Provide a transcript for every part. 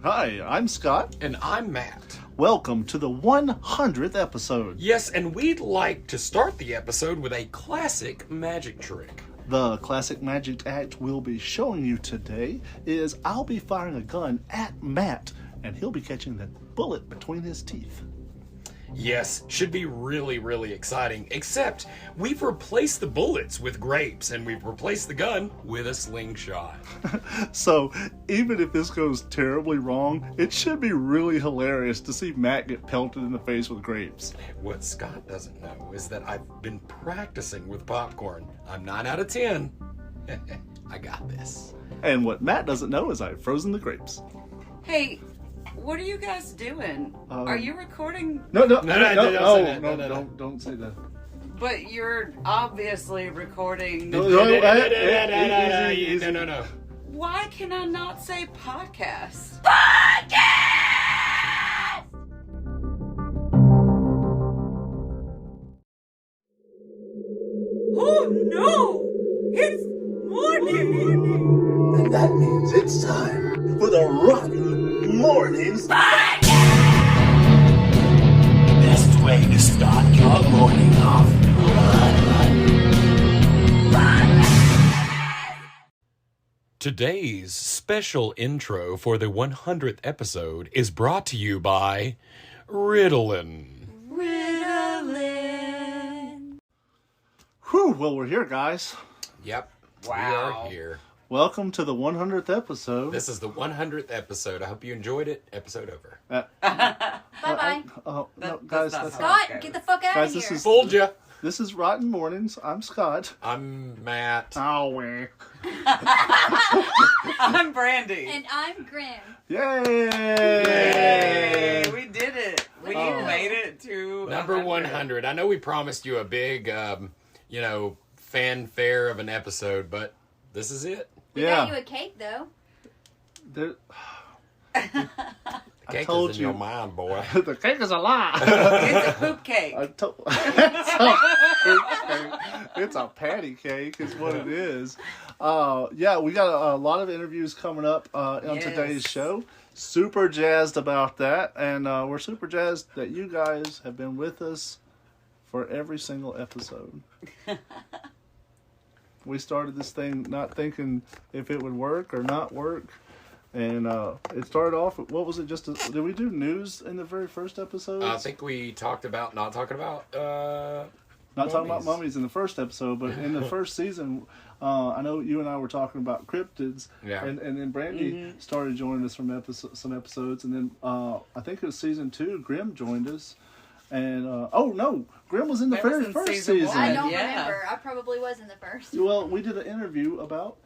Hi, I'm Scott. And I'm Matt. Welcome to the 100th episode. Yes, and we'd like to start the episode with a classic magic trick. The classic magic act we'll be showing you today is I'll be firing a gun at Matt, and he'll be catching the bullet between his teeth. Yes, should be really, really exciting, except we've replaced the bullets with grapes, and we've replaced the gun with a slingshot. So, even if this goes terribly wrong, it should be really hilarious to see Matt get pelted in the face with grapes. What Scott doesn't know is that I've been practicing with popcorn. I'm 9 out of 10. I got this. And what Matt doesn't know is I've frozen the grapes. Hey, what are you guys doing? Are you recording? No, don't say that. Don't say that. But you're obviously recording. No. Why can I not say podcast? Oh no! It's morning! And that means it's time for the ROTN Mournings Podcast! Best way to start your morning off. Today's special intro for the 100th episode is brought to you by Ritalin. Whew, well, we're here, guys. Yep, Wow. we are here. Welcome to the 100th episode. This is the 100th episode. I hope you enjoyed it. Episode over. Bye-bye. No, That's guys, not that's how Scott, it goes. get the fuck out Guys, of this here. is- Fooled ya. This is Rotten Mornings. I'm Scott. I'm Matt. Oh, we. I'm Brandy. And I'm Grim. Yay! Yay! We did it. We Oh. made it to Number 100. I know we promised you a big, fanfare of an episode, but this is it. We got you a cake, though. There- The I cake told is in you. your mind, boy. the cake is a lie. It's a poop cake. It's a patty cake is what it is. Yeah, we got a lot of interviews coming up on Yes. today's show. Super jazzed about that, and we're super jazzed that you guys have been with us for every single episode. We started this thing not thinking if it would work or not work. And it started off, what was it, did we do news in the very first episode? I think we talked about not talking about Not talking about mummies in the first episode, but in the first season, I know you and I were talking about cryptids, Yeah. and then Brandy started joining us from some episodes, and then I think it was season 2, Grim joined us, and Grim was in the That was very in first season season. one. I don't Yeah. remember. I probably was in the first. Well, we did an interview about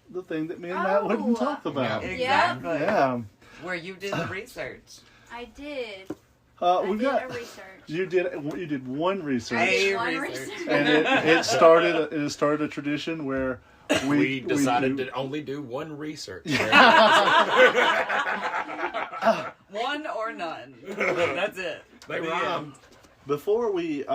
the thing that me and Matt wouldn't talk about. Exactly. Yeah. Where you did the research. I did. We I did got a research. you did one research. Hey. One research. research. And it started a tradition where we decided do- to only do one research. One or none. That's it. They The rhyme. end. Before we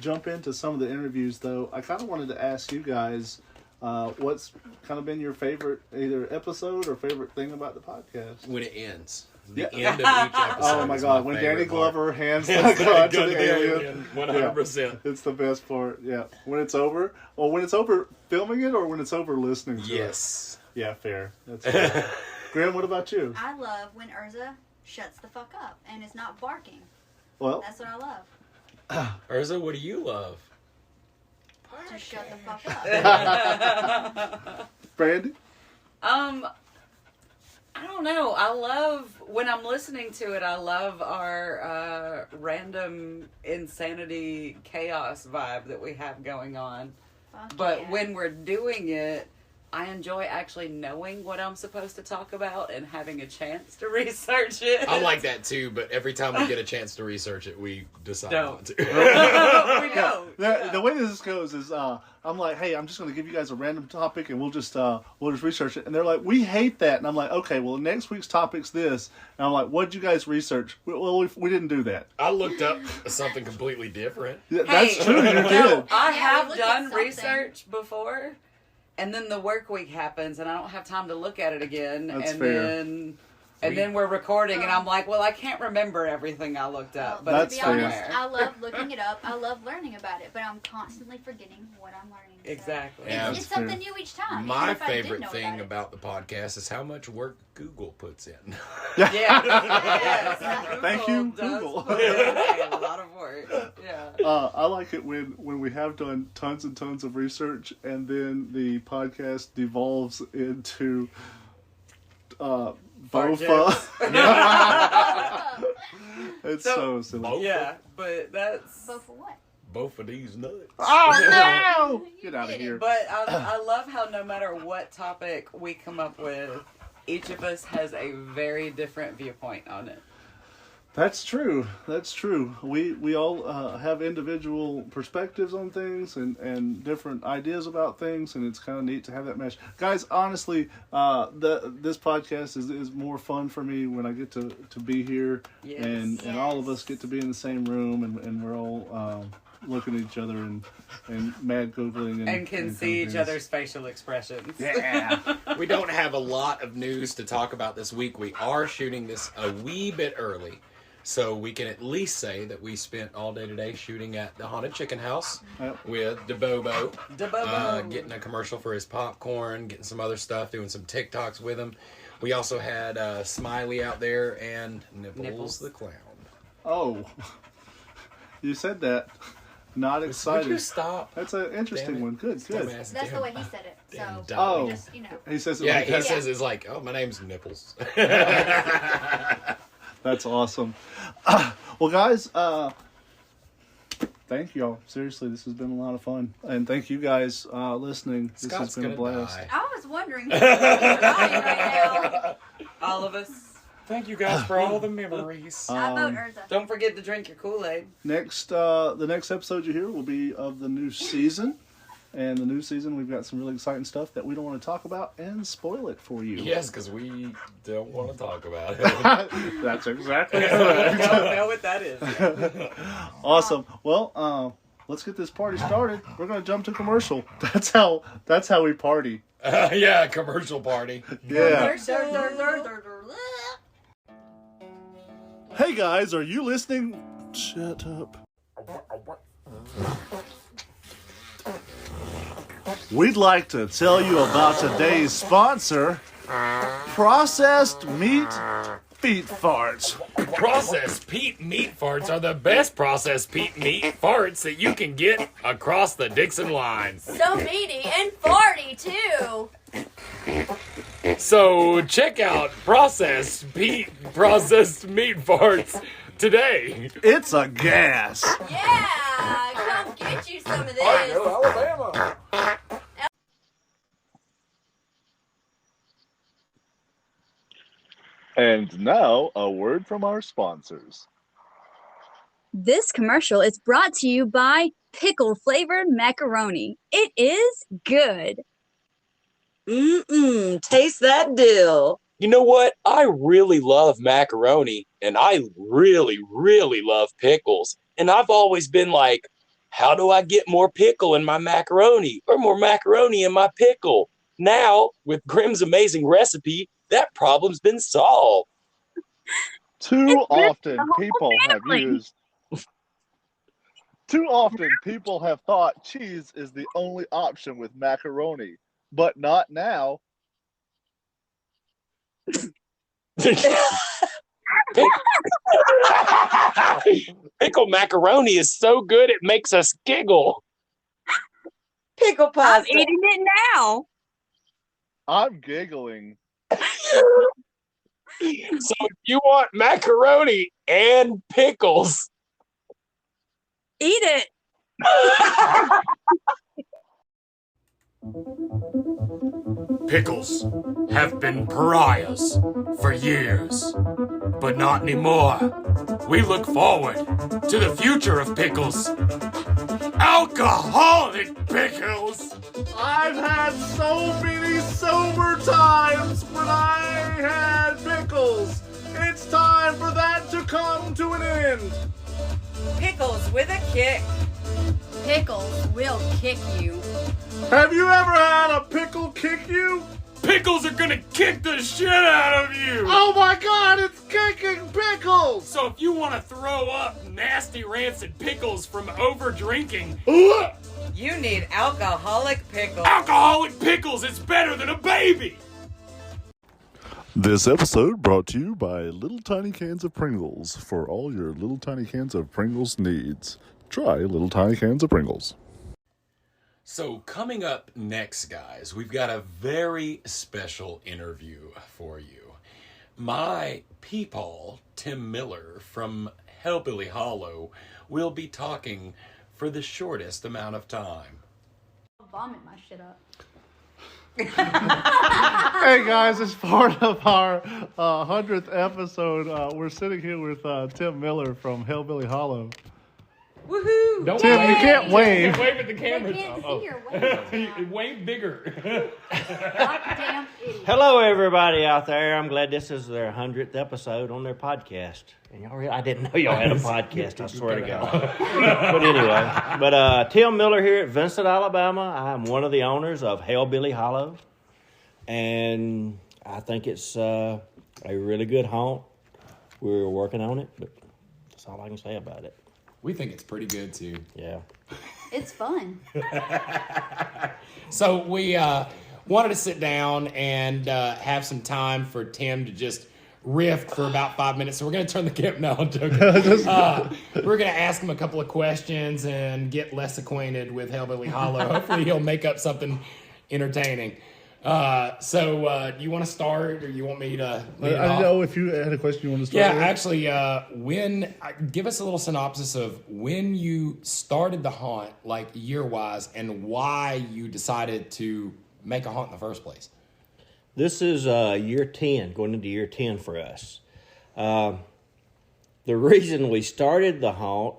jump into some of the interviews, though, I kind of wanted to ask you guys what's kind of been your favorite either episode or favorite thing about the podcast. When it ends. The Yeah. end of each episode. Oh my is God! When favorite Danny part. Glover hands the Hands gun the to the alien, 100%. it's the best part. Yeah, when it's over, or when it's over filming it, or when it's over listening to it. Yes. Yeah, fair. That's fair. Graham, what about you? I love when Urza shuts the fuck up and is not barking. Well, That's what I love. Urza, what do you love? To shut the fuck up. Brandy. I don't know. I love when I'm listening to it. I love our random insanity chaos vibe that we have going on. Fuck But yeah. when we're doing it, I enjoy actually knowing what I'm supposed to talk about and having a chance to research it. I like that too, but every time we get a chance to research it, we decide Don't. not to. We don't. The way this goes is, I'm like, hey, I'm just going to give you guys a random topic, and we'll just research it. And they're like, we hate that. And I'm like, okay, well, next week's topic's this. And I'm like, what'd you guys research? Well, we didn't do that. I looked up something completely different. Yeah, that's Hey, true. You no, did. I Yeah, have we looked at done something. research before, and then the work week happens, and I don't have time to look at it again. That's and fair. then And then we're recording, and I'm like, well, I can't remember everything I looked up, but That's it's to be fair. honest, somewhere. I love looking it up. I love learning about it, but I'm constantly forgetting what I'm learning. So Exactly. Yeah. It's something new each time. My even if I did favorite know thing about about the podcast is how much work Google puts in. Yeah. Yes. Thank you, does Google. put in a lot of work. Yeah. I like it when we have done tons and tons of research and then the podcast devolves into Fart bofa. It's so silly. Bofa? Yeah, but that's. But for what? Both of these nuts. Oh no! Get out of here. But I love how no matter what topic we come up with, each of us has a very different viewpoint on it. That's true. That's true. We all have individual perspectives on things and different ideas about things, and it's kind of neat to have that mesh. Guys, honestly, this podcast is more fun for me when I get to be here, Yes. and all of us get to be in the same room, and we're all looking at each other and mad googling And can see each things. other's facial expressions. Yeah. We don't have a lot of news to talk about this week. We are shooting this a wee bit early. So we can at least say that we spent all day today shooting at the Haunted Chicken House Yep. with DeBobo. DeBobo. Getting a commercial for his popcorn, getting some other stuff, doing some TikToks with him. We also had Smiley out there and Nipples the Clown. Oh, you said that. Not Would excited. you stop? That's an interesting Damn it. one. Good, good. Dumbass That's the damn- way he said it. damn So dog. Oh. just, you know. He says it Yeah, like he that. says it's like, oh, my name's Nipples. That's awesome. Well, guys, thank y'all. Seriously, this has been a lot of fun. And thank you guys listening. This Scott's has been a gonna blast. die. I was wondering who's dying right All of us. Thank you guys for all the memories. now. I vote Urza. Don't forget to drink your Kool-Aid. The next episode you hear will be of the new season. And the new season, we've got some really exciting stuff that we don't want to talk about and spoil it for you. Yes, because we don't want to talk about it. That's exactly I correct. don't know what that is. Awesome. Well, let's get this party started. We're gonna jump to commercial. That's how we party. Yeah, commercial party. Yeah. Dur, dur, dur, dur, dur. Hey guys, are you listening? Shut up. We'd like to tell you about today's sponsor, Processed Meat Feet Farts. Processed meat farts are the best processed meat farts that you can get across the Dixon line. So meaty and farty, too. So check out processed meat farts today. It's a gas. Yeah, come get you some of this. Alabama. And now, a word from our sponsors. This commercial is brought to you by pickle flavored macaroni. It is good. Taste that dill. You know what? I really love macaroni, and I really, really love pickles. And I've always been like, how do I get more pickle in my macaroni or more macaroni in my pickle? Now, with Grim's amazing recipe, that problem's been solved. Too It's good often for the whole people have family. used. Too often people have thought cheese is the only option with macaroni, but not now. Pickle macaroni is so good it makes us giggle. Pickle I'm pasta. eating it now. I'm giggling. So if you want macaroni and pickles, Eat it. Pickles have been pariahs for years, but not anymore. We look forward to the future of pickles. Alcoholic pickles! I've had so many sober times when I had pickles. It's time for that to come to an end. Pickles with a kick. Pickles will kick you. Have you ever had a pickle kick you? Pickles Pickles are gonna kick the shit out of you! Oh my God, it's kicking Pickles! So if you want to throw up nasty rancid pickles from over drinking, You need alcoholic pickles. alcoholic pickles is better than a baby! This episode brought to you by Little Tiny Cans of Pringles. For all your Little Tiny Cans of Pringles needs, try Little Tiny Cans of Pringles. So coming up next, guys, we've got a very special interview for you. My peepaw, Tim Miller from Hellbilly Hollow, will be talking for the shortest amount of time. I'll vomit my shit up. Hey guys, it's part of our 100th episode. We're sitting here with Tim Miller from Hellbilly Hollow. Woohoo! Don't Tim, you can't wave. Wave at the They camera. can't see your waves. Wave bigger. Goddamn idiot. Hello, everybody out there. I'm glad this is their 100th episode on their podcast. And I didn't know y'all had a podcast, I swear to God. But anyway, Tim Miller here at Vincent, Alabama. I'm one of the owners of Hellbilly Hollow. And I think it's a really good haunt. We're working on it, but that's all I can say about it. We think it's pretty good, too. Yeah. It's fun. So we wanted to sit down and have some time for Tim to just riff for about 5 minutes. So we're going to turn the camera. No, I'm joking. We're going to ask him a couple of questions and get less acquainted with Hellbilly Hollow. Hopefully he'll make up something entertaining. So do you want to start, or you want me to lead it I off? know if you had a question you want to start Yeah, with. actually, give us a little synopsis of when you started the haunt, like year-wise, and why you decided to make a haunt in the first place. This is year 10, going into year 10 for us. The reason we started the haunt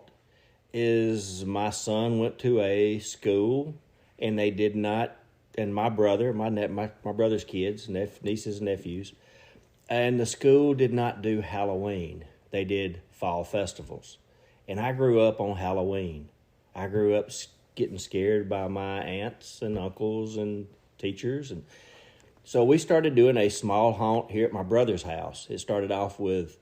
is my son went to a school, and they did not, and my brother, my brother's kids, nieces and nephews, and the school did not do Halloween. They did fall festivals. And I grew up on Halloween. I grew up getting scared by my aunts and uncles and teachers. And so we started doing a small haunt here at my brother's house. It started off with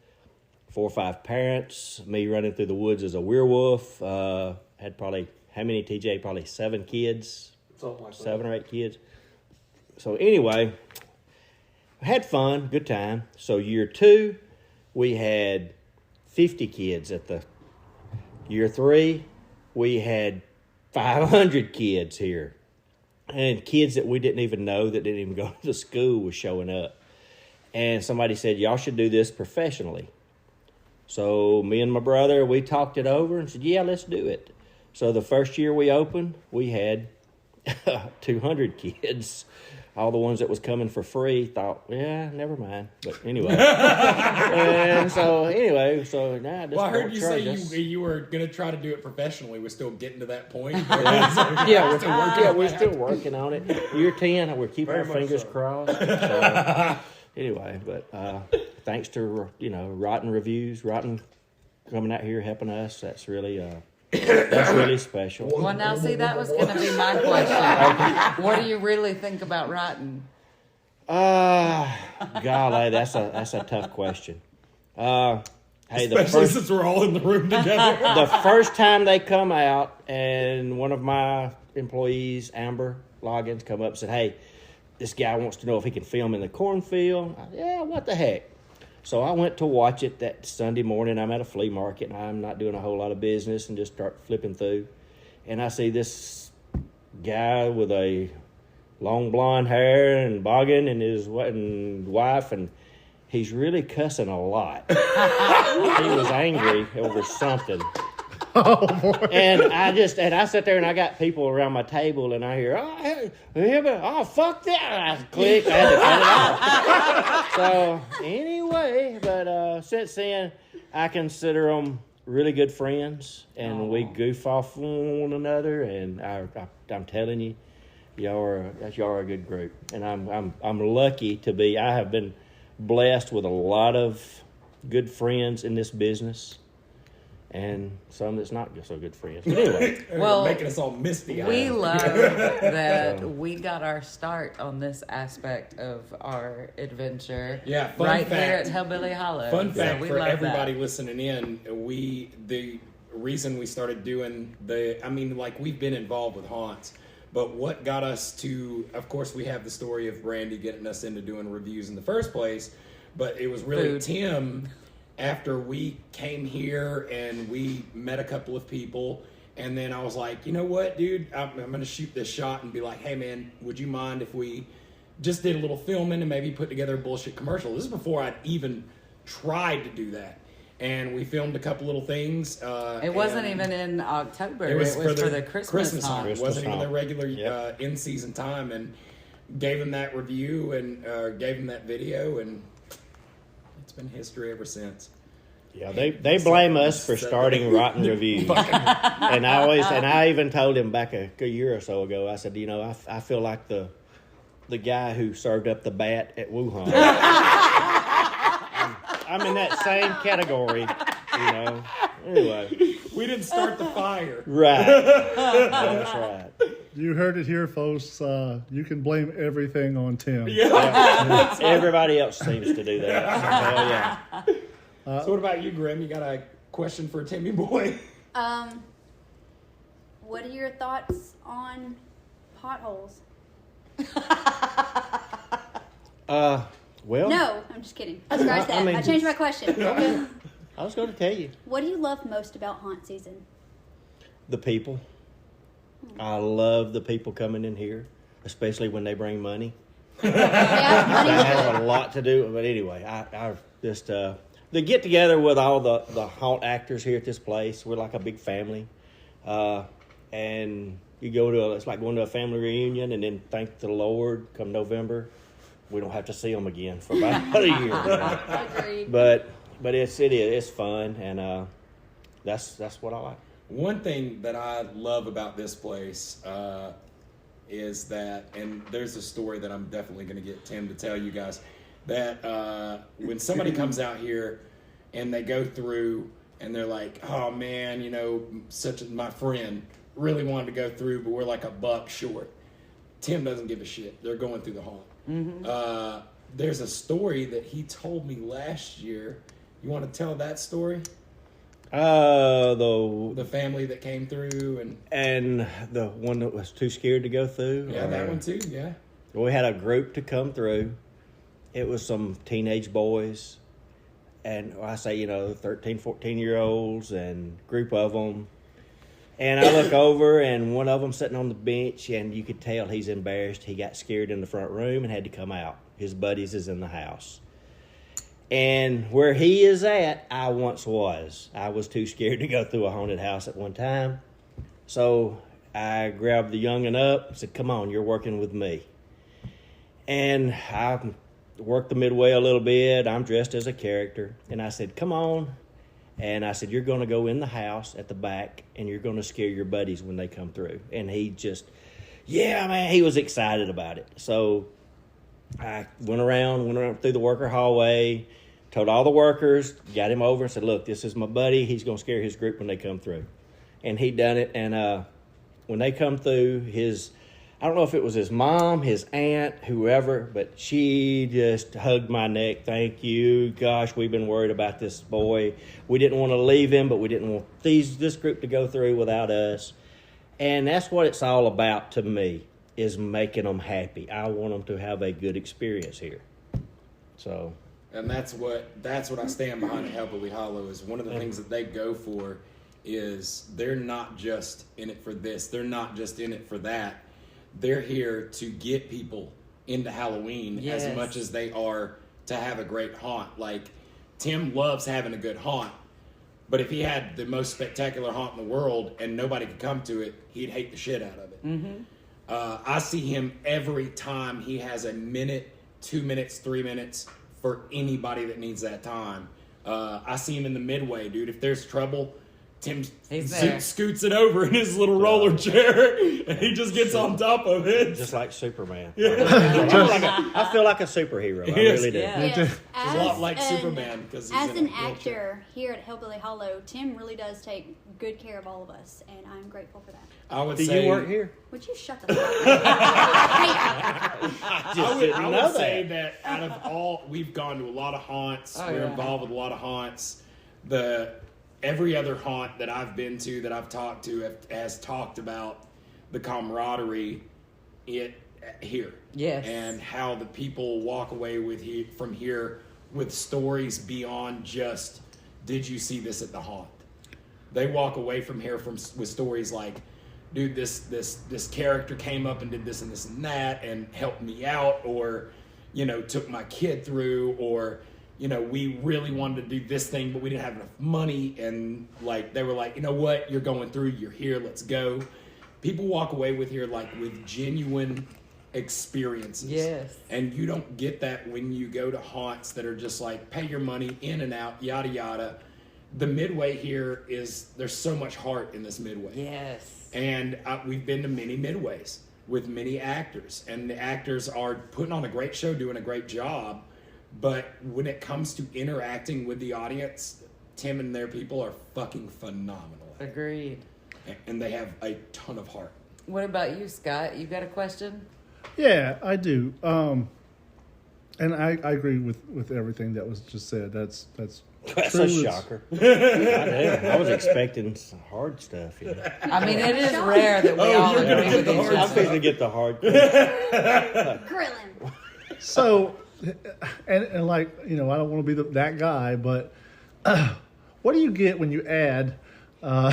4 or 5 parents, me running through the woods as a werewolf. Had probably, how many, TJ? Probably 7 kids. 7 or 8 kids. So anyway, had fun, good time. So year 2, we had 50 kids at the. Year 3, we had 500 kids here. And kids that we didn't even know that didn't even go to school was showing up. And somebody said, y'all should do this professionally. So me and my brother, we talked it over and said, yeah, let's do it. So the first year we opened, we had 200 kids. All the ones that was coming for free thought, yeah, never mind. But anyway. And so anyway, so now this Well, I heard you say you were going to try to do it professionally. We're still getting to that point. We're still working on it. Year 10, we're keeping our fingers crossed. So, anyway, but thanks to Rotten Reviews, Rotten coming out here helping us, that's really special. Well, now see, that was going to be my question. What do you really think about Rotten? Golly, that's a tough question. Especially since we're all in the room together. The first time they come out, and one of my employees, Amber Loggins, come up and said, hey, this guy wants to know if he can film in the cornfield. Yeah, what the heck? So I went to watch it that Sunday morning. I'm at a flea market, and I'm not doing a whole lot of business, and just start flipping through. And I see this guy with a long blonde hair and boggin and his wife, and he's really cussing a lot. He was angry over something. Oh, boy. And I sit there and I got people around my table and I hear, fuck that. I click, I had to cut it off. So anyway, but since then, I consider them really good friends, and we goof off one another, and I'm telling you, y'all are a good group. And I'm lucky to be, I have been blessed with a lot of good friends in this business. and some that's not so good friends. But anyway, Well, making us all misty. We love that we got our start on this aspect of our adventure. Yeah, fun right fact. there at Hillbilly Hollow. Fun fact we for love everybody that. listening in, the reason we started doing we've been involved with haunts, but what got us to, of course, we have the story of Brandy getting us into doing reviews in the first place, but it was really Food. Tim, after we came here and we met a couple of people, and then I was like, you know what, dude, I'm going to shoot this shot and be like, hey, man, would you mind if we just did a little filming and maybe put together a bullshit commercial? This is before I'd even tried to do that. And we filmed a couple little things. It wasn't even in October. It was for the the Christmas time. It wasn't even the regular Yep. in-season time. And gave him that review and gave him that video, and it's been history ever since. Yeah, they blame us for starting rotten reviews, and I even told him back a year or so ago. I said, you know, I feel like the guy who served up the bat at Wuhan. I'm in that same category, you know. Anyway, we didn't start the fire. Right, that's right. You heard it here, folks. You can blame everything on Tim. Yeah. Everybody else seems to do that. Hell yeah. So what about you, Grim? You got a question for Timmy Boy? What are your thoughts on potholes? Well, No, I'm just kidding. Scratch that. I changed my question. I was going to tell you. What do you love most about haunt season? The people. I love the people coming in here, especially when they bring money. Yeah, That has a lot to do. But anyway, I just the get together with all the haunt actors here at this place. We're like a big family, and you go to it's like going to a family reunion, and then thank the Lord, come November, we don't have to see them again for about a year. Agreed. But it's fun, and that's what I like. One thing that I love about this place is that, and there's a story that I'm definitely going to get Tim to tell you guys, that when somebody comes out here and they go through and they're like, oh man, you know, my friend really wanted to go through, but we're like $1 short. Tim doesn't give a shit. They're going through the hall. Mm-hmm. There's a story that he told me last year. You want to tell that story? The family that came through and the one that was too scared to go through. Yeah, that one too. Yeah. We had a group to come through. It was some teenage boys, and I say, 13, 14-year-olds, and group of them. And I look over, and one of them sitting on the bench, and you could tell he's embarrassed. He got scared in the front room and had to come out. His buddies is in the house. And where he is at, I once was. I was too scared to go through a haunted house at one time. So I grabbed the young'un up and said, come on, you're working with me. And I worked the midway a little bit. I'm dressed as a character. And I said, come on. And I said, you're going to go in the house at the back, and you're going to scare your buddies when they come through. And he just, yeah, man, he was excited about it. So I went around through the worker hallway, told all the workers, got him over and said, look, this is my buddy. He's going to scare his group when they come through. And he done it. And when they come through, I don't know if it was his mom, his aunt, whoever, but she just hugged my neck. Thank you. Gosh, we've been worried about this boy. We didn't want to leave him, but we didn't want this group to go through without us. And that's what it's all about to me, is making them happy. I want them to have a good experience here. So, and that's what I stand behind at Hillbilly Hollow. Is one of the things that they go for is they're not just in it for this. They're not just in it for that. They're here to get people into Halloween as much as they are to have a great haunt. Like, Tim loves having a good haunt, but if he had the most spectacular haunt in the world and nobody could come to it, he'd hate the shit out of it. Mm-hmm. I see him every time he has a minute, 2 minutes, 3 minutes for anybody that needs that time. I see him in the midway, dude. If there's trouble, Tim He's there. scoots it over in his little roller chair, and he just gets on top of it. Just like Superman. I feel like a superhero. I really do. Yeah. Yes, He's a lot like Superman because as an actor here at Hillbilly Hollow, Tim really does take good care of all of us, and I'm grateful for that. I would Do say you work here? Would you shut the fuck up? I would say that out of all, we've gone to a lot of haunts. Oh, We're yeah. involved with a lot of haunts. Every other haunt that I've been to, that I've talked to, has talked about the camaraderie here. Yes. And how the people walk away from here with stories beyond just, did you see this at the haunt? They walk away from here with stories like, dude, this character came up and did this and this and that and helped me out, or, took my kid through, or, we really wanted to do this thing, but we didn't have enough money. And they were like, you know what, you're going through, you're here, let's go. People walk away with genuine experiences. Yes. And you don't get that when you go to haunts that are just like, pay your money, in and out, yada, yada. The midway here there's so much heart in this midway. Yes. And we've been to many midways with many actors, and the actors are putting on a great show, doing a great job. But when it comes to interacting with the audience, Tim and their people are fucking phenomenal. Agreed. And they have a ton of heart. What about you, Scott? You got a question? Yeah, I do. And I agree with everything that was just said. That's That's true. a shocker. I was expecting some hard stuff. I mean, it is rare that we all you're gonna agree get with the each hard I'm other. fixing to get the hard. Grill him. So, and like, I don't want to be that guy, but what do you get when you add A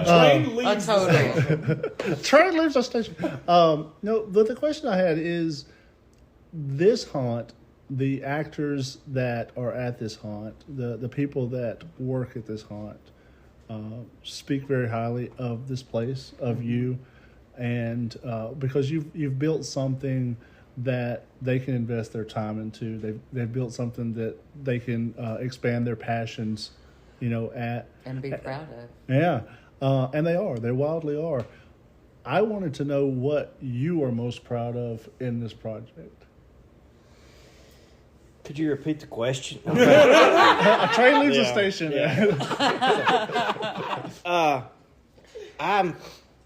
train leaves A total. train leaves our station? No, the question I had is, this haunt, the actors that are at this haunt, the people that work at this haunt, speak very highly of this place, of you, and because you've built something that they can invest their time into. They've built something that they can expand their passions, at. And be proud of. Yeah, and they wildly are. I wanted to know what you are most proud of in this project. Could you repeat the question? A train leaves the Yeah, station.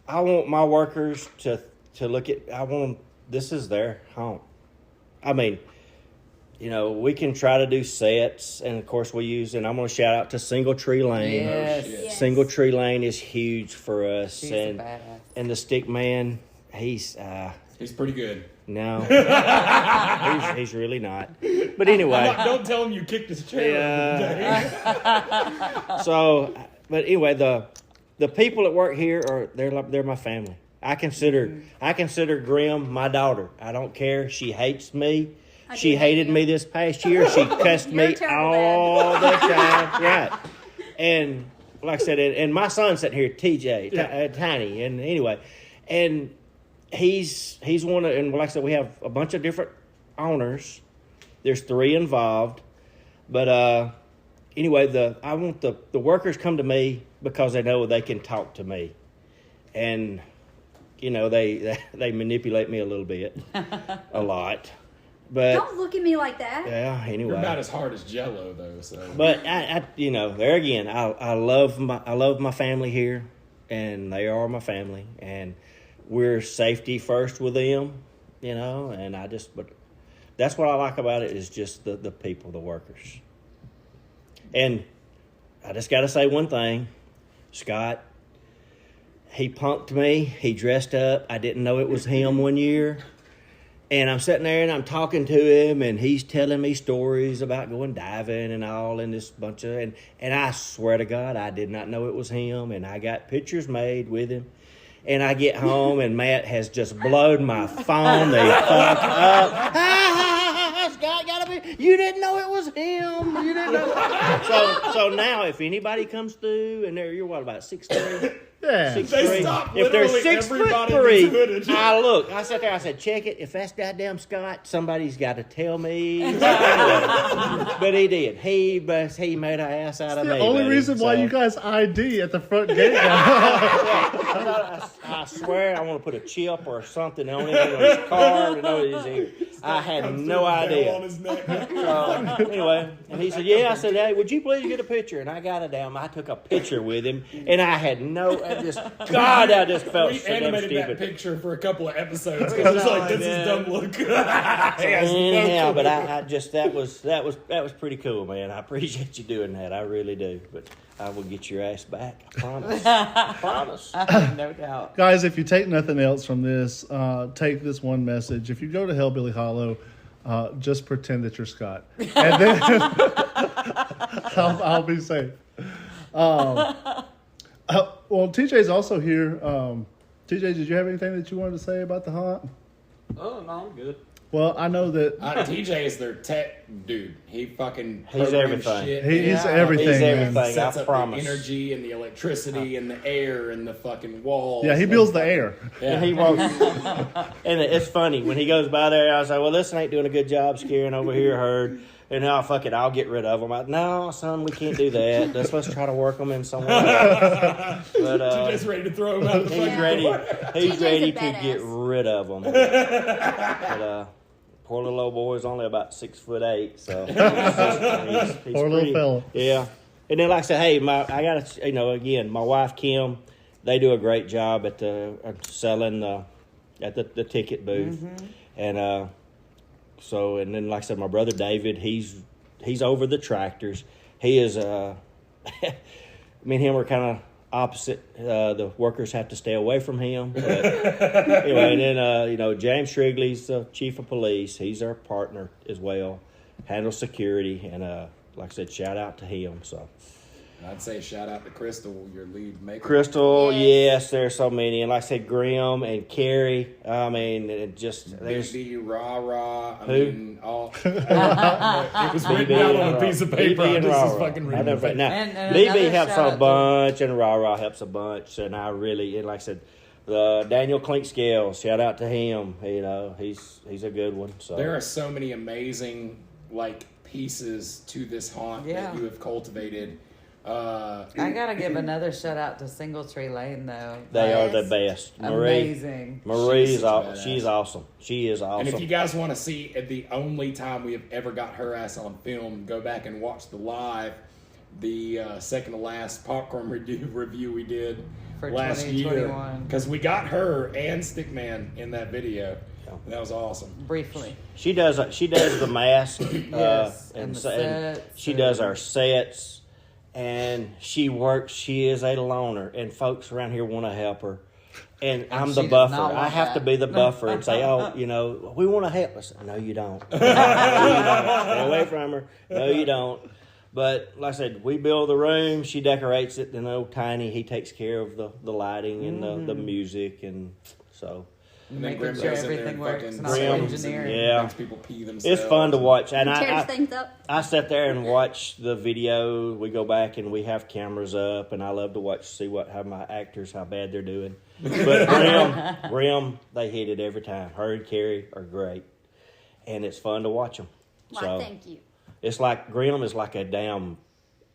I want my workers to look at. This is their home. I mean, we can try to do sets, and of course we use. And I'm going to shout out to Single Tree Lane. Yes. Yes. Single Tree Lane is huge for us, She's a badass. and the Stick Man, he's pretty good. no, he's really not. But anyway, Don't tell him you kicked his chair. So, but anyway, the people that work here they're my family. I consider Grim my daughter. I don't care. She hates me. She hated me this past year. She cussed You're me terrible, all the time. Right. And like I said, and my son's sitting here, TJ, Tiny. And anyway, and he's one of, and like I said, we have a bunch of different owners. There's 3 involved. But anyway, I want the workers come to me because they know they can talk to me. And they manipulate me a little bit, a lot, but Don't look at me like that. yeah. Anyway, You're not as hard as Jello though. So, but I there again, I love my family here, and they are my family, and we're safety first with them, and but that's what I like about it is just the people, the workers, and I just got to say one thing, Scott. He punked me. He dressed up. I didn't know it was him one year. And I'm sitting there and I'm talking to him and he's telling me stories about going diving and all and this bunch of... And I swear to God, I did not know it was him. And I got pictures made with him. And I get home and Matt has just blown my phone the fuck up. Scott, You didn't know it was him. You didn't know. So now, if anybody comes through and you're what, about 6'3"? Yeah. 6'3". They stopped If they're literally 6'3", I sat there. I said, check it. If that's goddamn Scott, somebody's got to tell me. But he did. He made an ass out of me. The only buddy. reason why you guys ID at the front gate. I swear I want to put a chip or something on it on his car to know he's here. I had no idea. On his neck. Anyway, and he said, yeah. I said, hey, would you please get a picture? And I got it down. I took a picture with him, and I had I just felt We so damn animated that stupid. picture for a couple of episodes because it's like, this is dumb look. Yeah, but I just that was pretty cool, man. I appreciate you doing that. I really do. But I will get your ass back. I promise. I promise. No doubt. Guys, if you take nothing else from this, take this one message. If you go to Hellbilly Hollow, just pretend that you're Scott. And then I'll be safe. Well, TJ's also here. TJ, did you have anything that you wanted to say about the haunt? Oh, no, I'm good. Well, I know that TJ is their tech dude. He fucking He's programs everything. shit. he's everything. He's man. everything. Sets I up promise. the energy and the electricity and the air and the fucking walls. Yeah, he builds the air. Yeah. And he walks, and it's funny when he goes by there. I was like, "Well, this ain't doing a good job scaring over here herd." And now, fuck it, I'll get rid of them. No, son, we can't do that. Let's try to work them in somewhere else. But TJ's ready to throw him out of the he's fucking ready. He's TJ's a ready to badass. get rid of them. But poor little old boy's only about 6'8", so he's Poor little fella. Yeah. And then, like I said, hey, I got to, again, my wife Kim, they do a great job at selling at the ticket booth, and so, and then, like I said, my brother David, he's over the tractors. He is, me and him are kind of opposite. The workers have to stay away from him. But anyway, and then, James Shrigley's the chief of police. He's our partner as well, handles security, and like I said, shout out to him. So I'd say shout out to Crystal, your lead maker. Crystal, yes, there's so many, and like I said, Grim and Carrie. I mean, it just there's BB, rah. Who? Mean, all. It was written down on a piece of paper. BB and This is Rah. fucking I never, reading. now, And BB another helps shout a out bunch, and Rah helps a bunch, and I really, and like I said, Daniel Clinkscale, shout out to him. He's a good one. So There are so many amazing pieces to this haunt that you have cultivated. I gotta give another shout out to Single Tree Lane though. they are the best. Amazing. Marie's She's such a badass. she's awesome. She is awesome. And if you guys want to see the only time we have ever got her ass on film, go back and watch the live, the second to last popcorn review we did For last year. 2021. Because we got her and Stickman in that video. And that was awesome. Briefly. She does the mask. Yes, and the and sets she does our sets. And she is a loner, and folks around here want to help her. And I'm she the does buffer. not I want have that. to be the buffer and say, we want to help. I say, no, you don't. No, you don't. Stay away from her. No, you don't. But like I said, we build the room. She decorates it. And old Tiny, he takes care of the lighting and the music. And so... And then Making Grim sure goes in there everything and works fucking and all Grim, engineering. yeah. makes people pee themselves. It's fun to watch. And Tears things up. I sat there and watch the video. We go back and we have cameras up, and I love to see how my actors, how bad they're doing. But Grim, they hit it every time. Her and Carrie are great, and it's fun to watch them. Why, thank you. It's like Grim is like a damn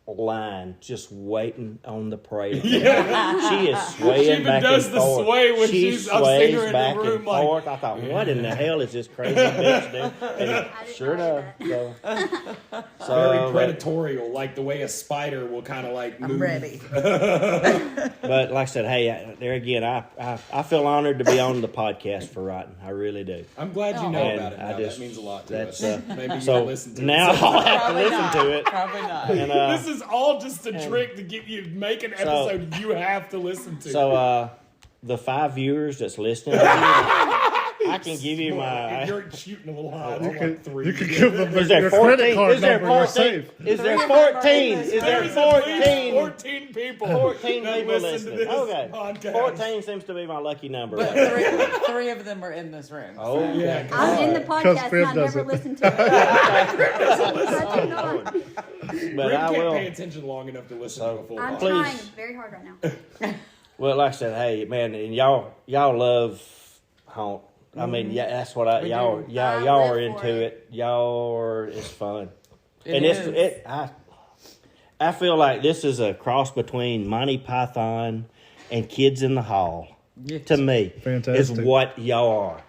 line just waiting on the prey. She is swaying She even back does and the forth. sway when she she's- I've seen her sways in the back room, and like- forth. I thought, what in the hell is this crazy bitch doing? And I it didn't sure know does. that. Very but- predatorial, like the way a spider will kind of move. I'm ready. But like I said, hey, there again, I feel honored to be on the podcast for Rotten. I really do. I'm glad you know And about it now. That means a lot to that's, us. Maybe so you'll listen to now it. I'll have to Probably listen not. to it. Probably not. And, This is all just a trick to get you make an episode you have to listen to. So the 5 viewers that's listening, I can give you my. If you're shooting a little high, I want like 3. You can give them Is there your 14? credit card Is there number. You're 14? safe. Is there 14? Is there There's at least 14? 14 people. 14 that people listen to listening. this Okay. podcast. 14 seems to be my lucky number. But three of them are in this room. Oh, yeah. I'm in the podcast Crib and I does never it. listened to it. I do not. But Rick I can't will. pay attention long enough to listen to a full I'm podcast. trying very hard right now. Well, like I said, hey man, and y'all love haunt. I mean, yeah, that's what y'all I are live into for it. Y'all are. It's fun, and is. I feel like this is a cross between Monty Python and Kids in the Hall. Yes. To me, Fantastic. is what y'all are.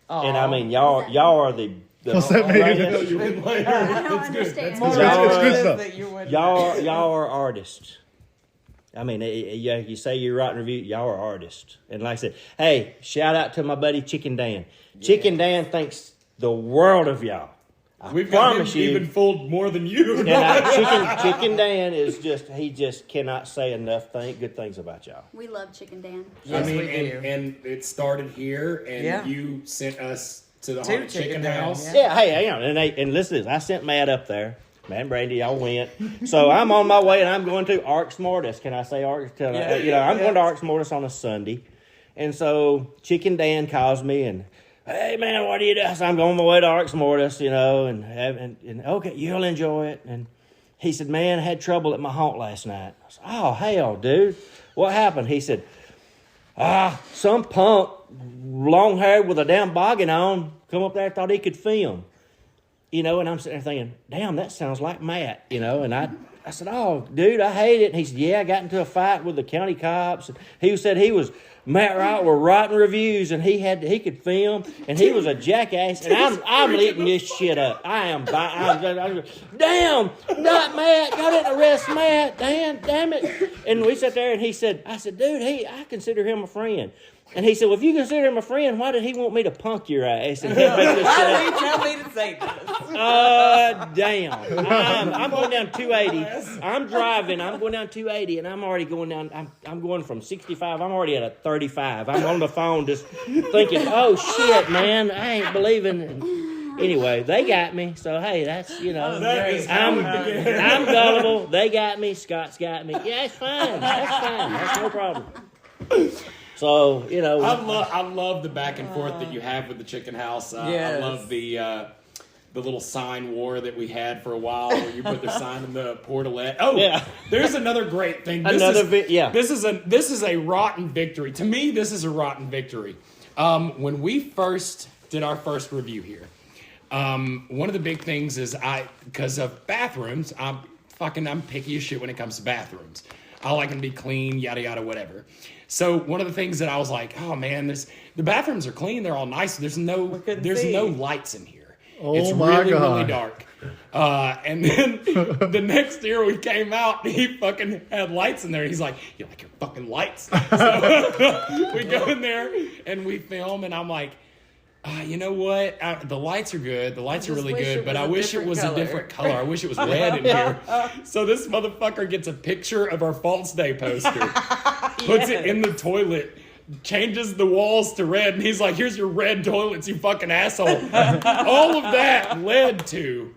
Aw. And I mean, y'all are the What's that mean? greatest- You win later. I don't That's good. understand. That's It's good stuff. That you wouldn't Y'all are artists. I mean, you say you're writing review, y'all are artists. And like I said, hey, shout out to my buddy Chicken Dan. Chicken Dan thinks the world of y'all. We've got him promise you. even fooled more than you. And Chicken Dan is he just cannot say enough good things about y'all. We love Chicken Dan. Yes, I mean, we do. and it started here, and Yeah. you sent us to the To haunted Chicken chicken Dan, house. yeah. Yeah, hey, hang on. And listen to this. I sent Matt up there. Matt and Brandy, y'all went. So I'm on my way, and I'm going to Arx Mortis. Can I say Arx? Yeah. I'm going to Arx Mortis on a Sunday. And so Chicken Dan calls me, and, hey, man, what do you do? So I'm going my way to Arx Mortis, and okay, you'll enjoy it. And he said, man, I had trouble at my haunt last night. I said, oh, hell, dude. What happened? He said, some punk, long-haired with a damn boggin on, come up there, thought he could film. And I'm sitting there thinking, damn, that sounds like Matt, and I said, oh, dude, I hate it. And he said, yeah, I got into a fight with the county cops. And he said he was, Matt Wright were writing reviews, and he could film, and he was a jackass, and I'm eating this shit up. I'm damn, not Matt, y'all didn't arrest Matt, damn it. And we sat there, and I said, dude, I consider him a friend. And he said, well, if you consider him a friend, why did he want me to punk your ass? And he'll make this shit Why up? did you tell me to say this? Damn. I'm going down 280. I'm driving. I'm going down 280, and I'm already going down. I'm going from 65. I'm already at a 35. I'm on the phone just thinking, oh, shit, man, I ain't believing. Anyway, they got me. So, hey, that's, I'm gullible. They got me. Scott's got me. Yeah, it's fine. That's fine. That's no problem. So, I love the back and forth that you have with the chicken house. Yes. I love the little sign war that we had for a while where you put the sign in the portalette. Oh, yeah. There's another great thing. This is a rotten victory. To me, this is a rotten victory. When we first did our first review here, one of the big things is because of bathrooms, I'm picky as shit when it comes to bathrooms. I like them to be clean, yada, yada, whatever. So one of the things that I was like, oh man, the bathrooms are clean. They're all nice. There's no lights in here. Oh, it's my really, God. really dark. And then the next year we came out, he fucking had lights in there. He's like, you like your fucking lights? So we go in there and we film, and I'm like, you know what? The lights are good. The lights are really good, but I wish it was a different color. I wish it was red in here. So this motherfucker gets a picture of our False Day poster, puts it in the toilet, changes the walls to red, and he's like, here's your red toilets, you fucking asshole. All of that led to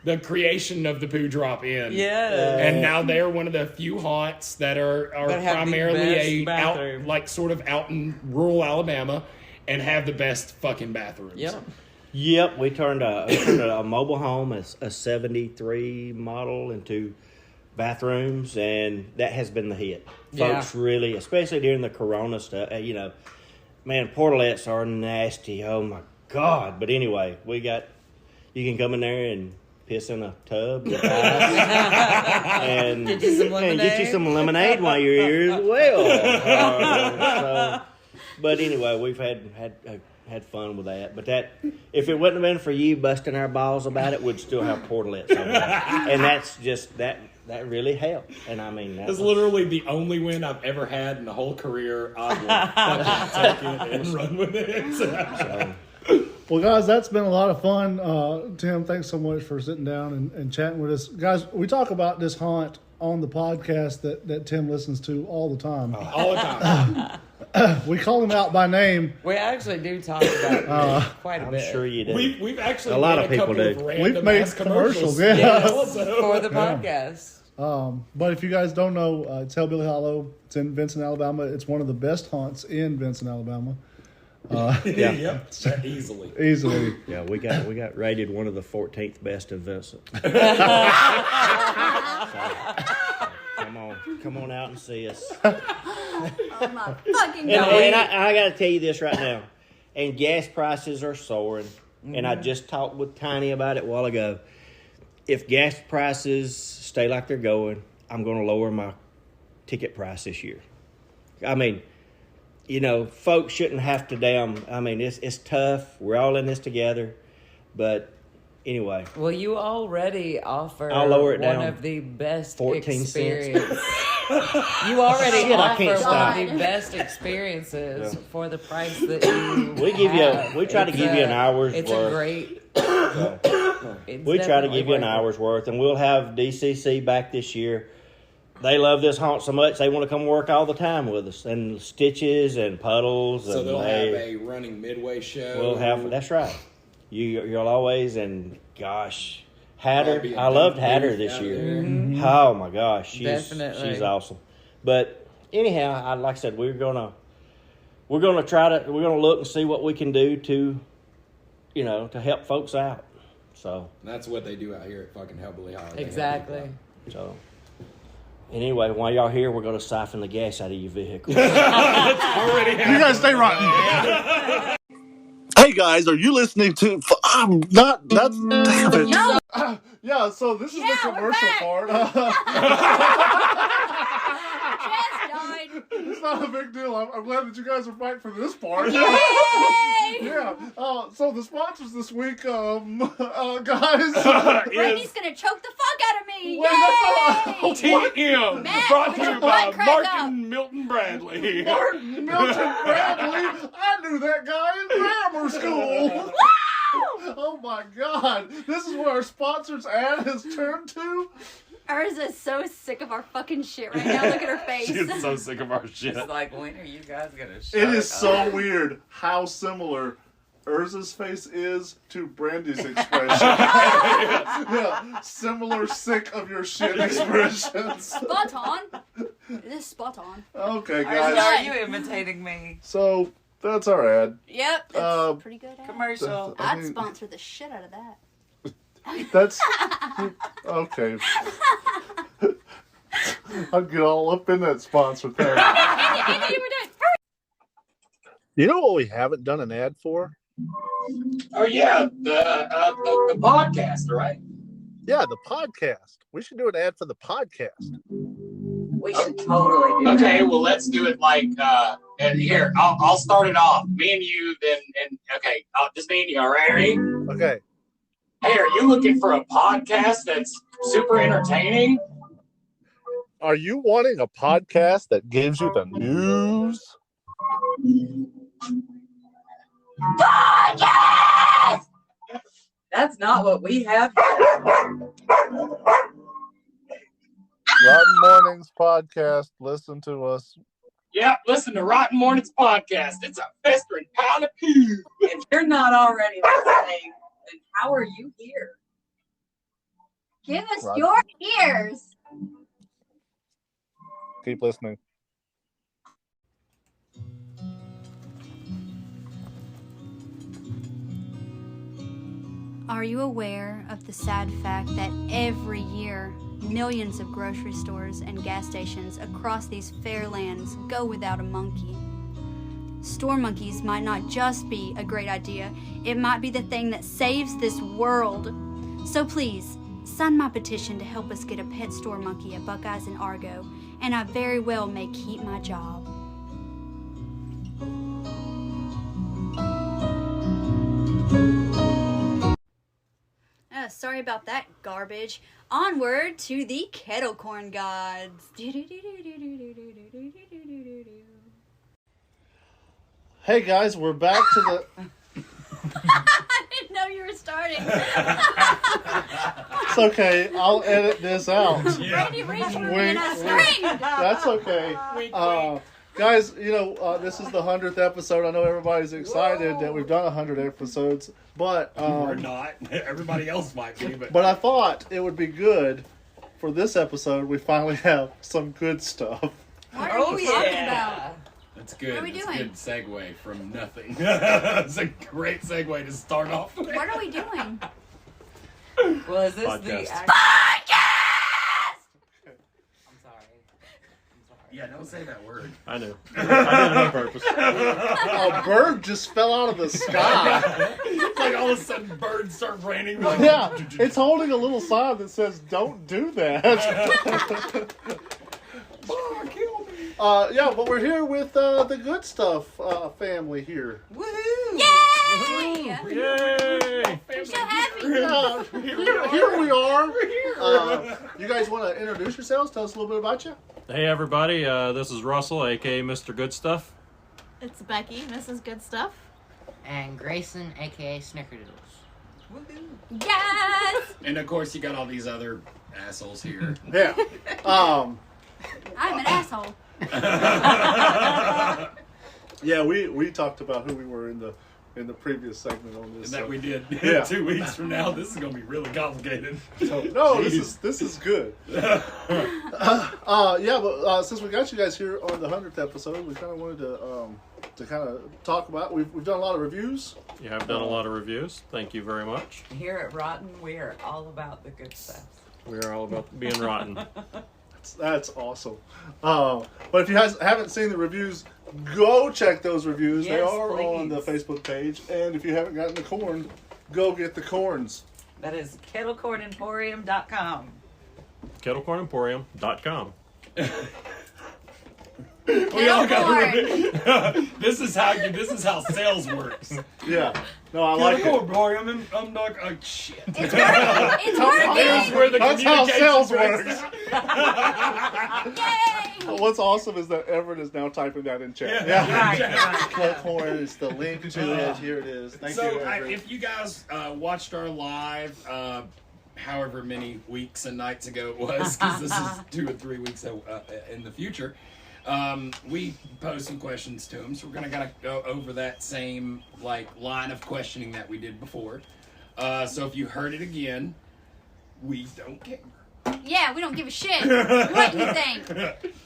the creation of the Poo Drop Inn. Yeah. And now they're one of the few haunts that are primarily out in rural Alabama and have the best fucking bathrooms. Yep, we turned a mobile home, a 73 model, into bathrooms, and that has been the hit. Folks really, especially during the Corona stuff, man, portalettes are nasty. Oh my God. But anyway, you can come in there and piss in a tub and get you some lemonade while you're here as well. But anyway, we've had fun with that. But if it wouldn't have been for you busting our balls about it, we'd still have portalettes on there. And that's just that really helped. And I mean, that's literally the only win I've ever had in the whole career. I will fucking take it and run with it. Well, guys, that's been a lot of fun. Tim, thanks so much for sitting down and chatting with us. Guys, we talk about this haunt on the podcast that Tim listens to all the time. All the time. we call him out by name. We actually do talk about it quite a I'm bit. sure you do. We've actually A lot made of people couple do. of random We've made ass commercials, yeah. yeah. Also. For the podcast. But if you guys don't know, it's Hellbilly Hollow. It's in Vincent, Alabama. It's one of the best haunts in Vincent, Alabama. Yep, easily. Easily. Yeah, we got rated one of the 14th best in Vincent. So, come on out and see us. Oh my fucking And, god. and I got to tell you this right now. And gas prices are soaring. And I just talked with Tiny about it a while ago. If gas prices stay like they're going, I'm going to lower my ticket price this year. I mean, you know, folks shouldn't have to it's tough. We're all in this together. But anyway. Well, you already offer I'll lower it one down of the best 14 experience. You already Shit, I offer can't one stop. of the best experiences for the price that you We try to give you an hour's it's worth. a great... We try to give you an hour's worth, and we'll have DCC back this year. They love this haunt so much, they want to come work all the time with us. And Stitches and Puddles. So and they'll have a running midway show. We'll have, that's right. You'll always, and gosh, Hatter. I loved Hatter this year. Mm-hmm. Oh my gosh, Definitely. she's awesome. But anyhow, like I said, we're gonna look and see what we can do to help folks out. So That's what they do out here at fucking Hellbilly Hollow. Exactly. So anyway, while y'all here, we're gonna siphon the gas out of your vehicle. You guys stay right. Hey guys, are you listening to? I'm not. That's. Damn it. No. Yeah, so this is the Yeah, we're commercial back. part. Jess died. It's not a big deal. I'm glad that you guys are fighting for this part. Yay! Yeah. So the sponsors this week, guys. Brandy's gonna choke the fuck out of me. Wait, that's not- Yay! TM, Matt, brought put to your you by butt crack Martin Milton Bradley. Martin Milton Bradley. I knew that guy in grammar school. Oh my God! This is what our sponsors ad has turned to. Urza's so sick of our fucking shit right now. Look at her face. She's so sick of our shit. It's like, when are you guys gonna shut It is so up? weird how similar Urza's face is to Brandy's expression. Yeah, similar sick of your shit expressions. Spot on. It is spot on. Okay, Are guys. you imitating me? So that's our ad. Yep, that's pretty good. Ad. Commercial. I'd sponsor the shit out of that. That's okay. I'd get all up in that sponsor thing. Andy, you were doing first. You know what we haven't done an ad for? Oh yeah, the podcast, right? Yeah, the podcast. We should do an ad for the podcast. We should totally do Okay, that. well let's do it like and here I'll start it off. Me and you, then and okay, just me and you. All right, ready? Okay. Hey, are you looking for a podcast that's super entertaining? Are you wanting a podcast that gives you the news? Podcast! That's not what we have. Rotten Mornings podcast. Listen to us. Yep, listen to Rotten Mornings podcast. It's a festering pile of poo. If you're not already listening, then how are you here? Give us Right. your ears. Keep listening. Are you aware of the sad fact that every year millions of grocery stores and gas stations across these fair lands go without a monkey? Store monkeys might not just be a great idea, it might be the thing that saves this world. So please, sign my petition to help us get a pet store monkey at Buckeyes and Argo, and I very well may keep my job. Sorry about that garbage. Onward to the kettlecorn gods. Hey guys, we're back to the. I didn't know you were starting. It's okay. I'll edit this out. Brady reached for me Wink, and I wink. screamed. That's okay. Guys, this is the 100th episode. I know everybody's excited that we've done 100 episodes, but We're not. Everybody else might be, but I thought it would be good for this episode. We finally have some good stuff. What are you talking about? that's good. What are we That's doing? a good segue from nothing. It's a great segue to start off with. What are we doing? Well, is this Podcast. the Yeah, don't say that word. I knew. I did it on purpose. A bird just fell out of the sky. It's like all of a sudden birds start raining. Like, Yeah, it's holding a little sign that says, "Don't do that." kill me. Yeah, but we're here with the Good Stuff family here. Woohoo! Yay! Yay! I'm so happy. Yeah, here we are. You guys want to introduce yourselves? Tell us a little bit about you. Hey everybody, this is Russell, aka Mr. Goodstuff. It's Becky, Mrs. Goodstuff. And Grayson, aka Snickerdoodles. Yes! And of course, you got all these other assholes here. Yeah. I'm an asshole. Yeah, we talked about who we were in the previous segment on this. That we did. Yeah. 2 weeks from now, this is gonna be really complicated. So, no, this is good. Yeah, but since we got you guys here on the 100th episode, we kind of wanted to kind of talk about. We've done a lot of reviews. Yeah, I've done a lot of reviews. Thank you very much. Here at Rotten, we are all about the good stuff. We're all about being rotten. That's awesome. But if you guys haven't seen the reviews, go check those reviews. They Yes, are on the please. Facebook page. And if you haven't gotten the corn, go get the corns. That is kettlecornemporium.com. kettlecornemporium.com. We all got this is how sales works. Yeah. No, I like it. Boy, I'm not. Oh shit. It's working! It's Here's where the That's how communication sales breaks works. down. Yay! What's awesome is that Everett is now typing that in chat. Right. Click corn is the link to it. Here it is. Thank you, So, Everett. if you guys watched our live, however many weeks and nights ago it was, because this is 2 or 3 weeks in the future, we posed some questions to them. So we're gonna go over that same line of questioning that we did before. So if you heard it again, we don't care. Yeah, we don't give a shit. What do you think?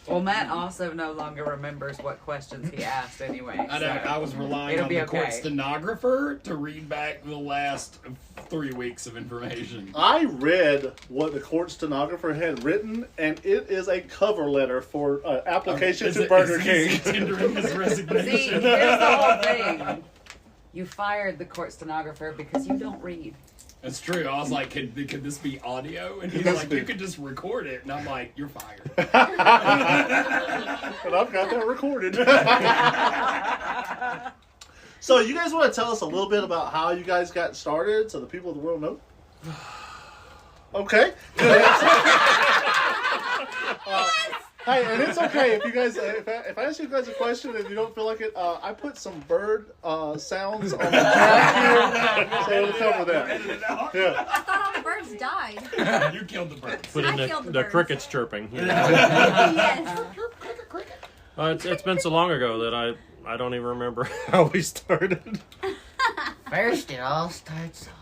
Well, Matt also no longer remembers what questions he asked anyway. I know. I was relying it'll on be the court okay. stenographer to read back the last 3 weeks of information. I read what the court stenographer had written, and it is a cover letter for application to Burger King. Tendering his resignation. See, here's the whole thing. You fired the court stenographer because you don't read. That's true. I was like, could this be audio? And he's like, you could just record it. And I'm like, you're fired. And I've got that recorded. So you guys want to tell us a little bit about how you guys got started so the people of the world know? Okay. Hey, and it's okay if you guys, if I ask you guys a question and you don't feel like it, I put some bird sounds on the track here, so it'll cover that. Yeah. I thought all the birds died. You killed the birds. Put in I killed the the birds. crickets chirping. Yes. It's been so long ago that I don't even remember how we started. First, it all starts off.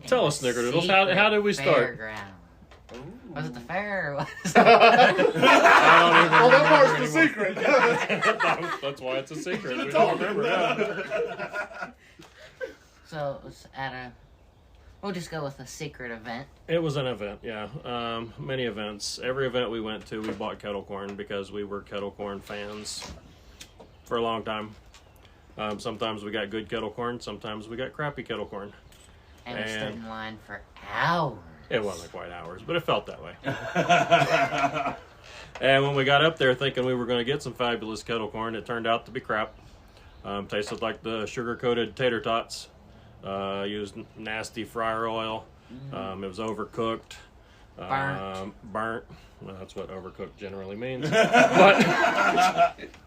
Tell us, Snickerdoodles, how did we start? Fairground. Was it the fair? Or was it... I don't even Well, that remember part's the anymore. secret. That's why it's a secret. We don't remember that. So it was at a... We'll just go with a secret event. It was an event, yeah. Many events. Every event we went to, we bought kettle corn because we were kettle corn fans for a long time. Sometimes we got good kettle corn, sometimes we got crappy kettle corn. And we stood in line for hours. It wasn't quite hours, but it felt that way. And when we got up there thinking we were going to get some fabulous kettle corn, it turned out to be crap. Tasted like the sugar-coated tater tots. Used nasty fryer oil. It was overcooked. Burnt. Well, that's what overcooked generally means. But,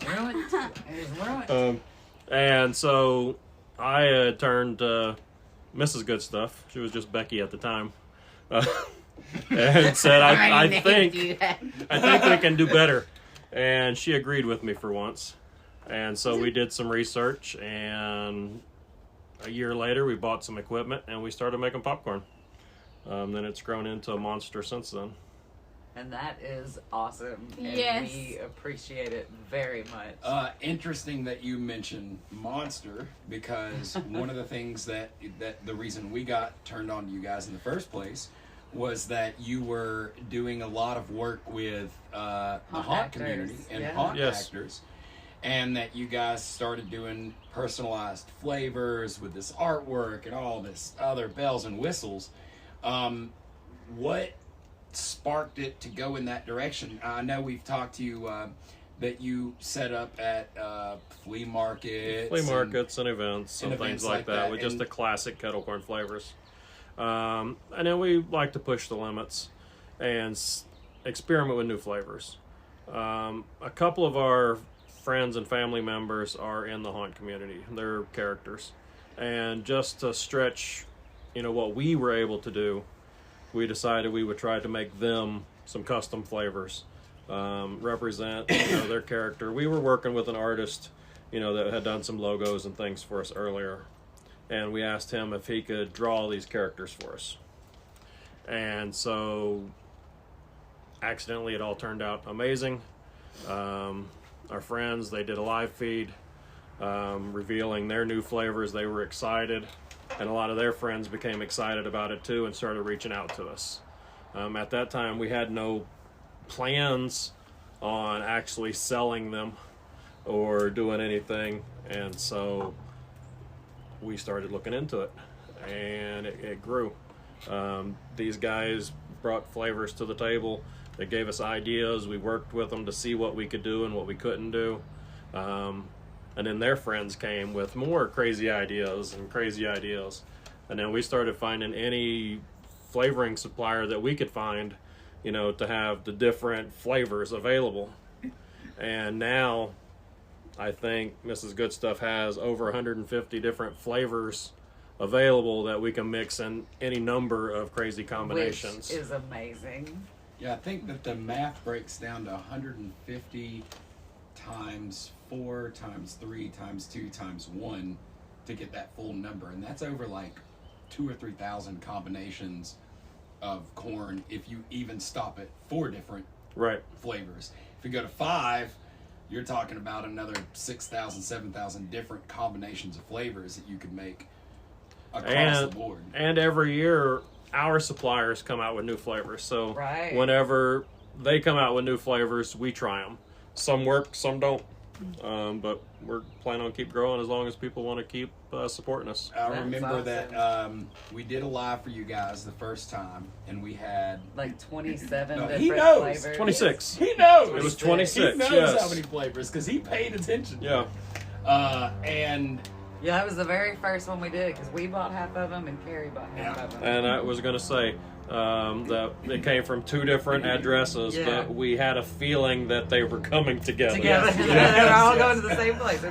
Ruined. It was ruined. and so I turned Mrs. Goodstuff. She was just Becky at the time. And said, I think we can do better. And she agreed with me for once. And so we did some research, and a year later we bought some equipment and we started making popcorn. Then it's grown into a monster since then. And that is awesome. And Yes. we appreciate it very much. Interesting that you mentioned Monster, because one of the things that the reason we got turned on to you guys in the first place was that you were doing a lot of work with the haunt community and haunt actors, and that you guys started doing personalized flavors with this artwork and all this other bells and whistles. What sparked it to go in that direction? I know we've talked to you that you set up at flea markets and events and things like that with just the classic kettle corn flavors. And then we like to push the limits and experiment with new flavors. A couple of our friends and family members are in the haunt community. They're characters. And just to stretch, what we were able to do, we decided we would try to make them some custom flavors, represent their character. We were working with an artist, that had done some logos and things for us earlier, and we asked him if he could draw these characters for us. And so, accidentally, it all turned out amazing. Our friends, they did a live feed revealing their new flavors. They were excited. And a lot of their friends became excited about it too and started reaching out to us. At that time, we had no plans on actually selling them or doing anything. And so we started looking into it, and it grew. These guys brought flavors to the table. They gave us ideas. We worked with them to see what we could do and what we couldn't do. And then their friends came with more crazy ideas. And then we started finding any flavoring supplier that we could find, to have the different flavors available. And now I think Mrs. Goodstuff has over 150 different flavors available that we can mix in any number of crazy combinations. Which is amazing. Yeah, I think that the math breaks down to 150 times 4 times 3 times 2 times 1 to get that full number, and that's over like 2,000 or 3,000 combinations of corn if you even stop at 4 different flavors. If you go to 5, you're talking about another 6,000, 7,000 different combinations of flavors that you could make across the board. And every year, our suppliers come out with new flavors. So whenever they come out with new flavors, we try them. Some work, some don't. But we're planning on keep growing as long as people want to keep supporting us. I remember that we did a live for you guys the first time, and we had like 27 different he knows. flavors. 26. He knows. It was 26. He knows how many flavors because he paid attention. Yeah. And that was the very first one we did because we bought half of them and Carrie bought half of them. And I was going to say that it came from 2 different addresses, but we had a feeling that they were coming together. They were all going to the same place.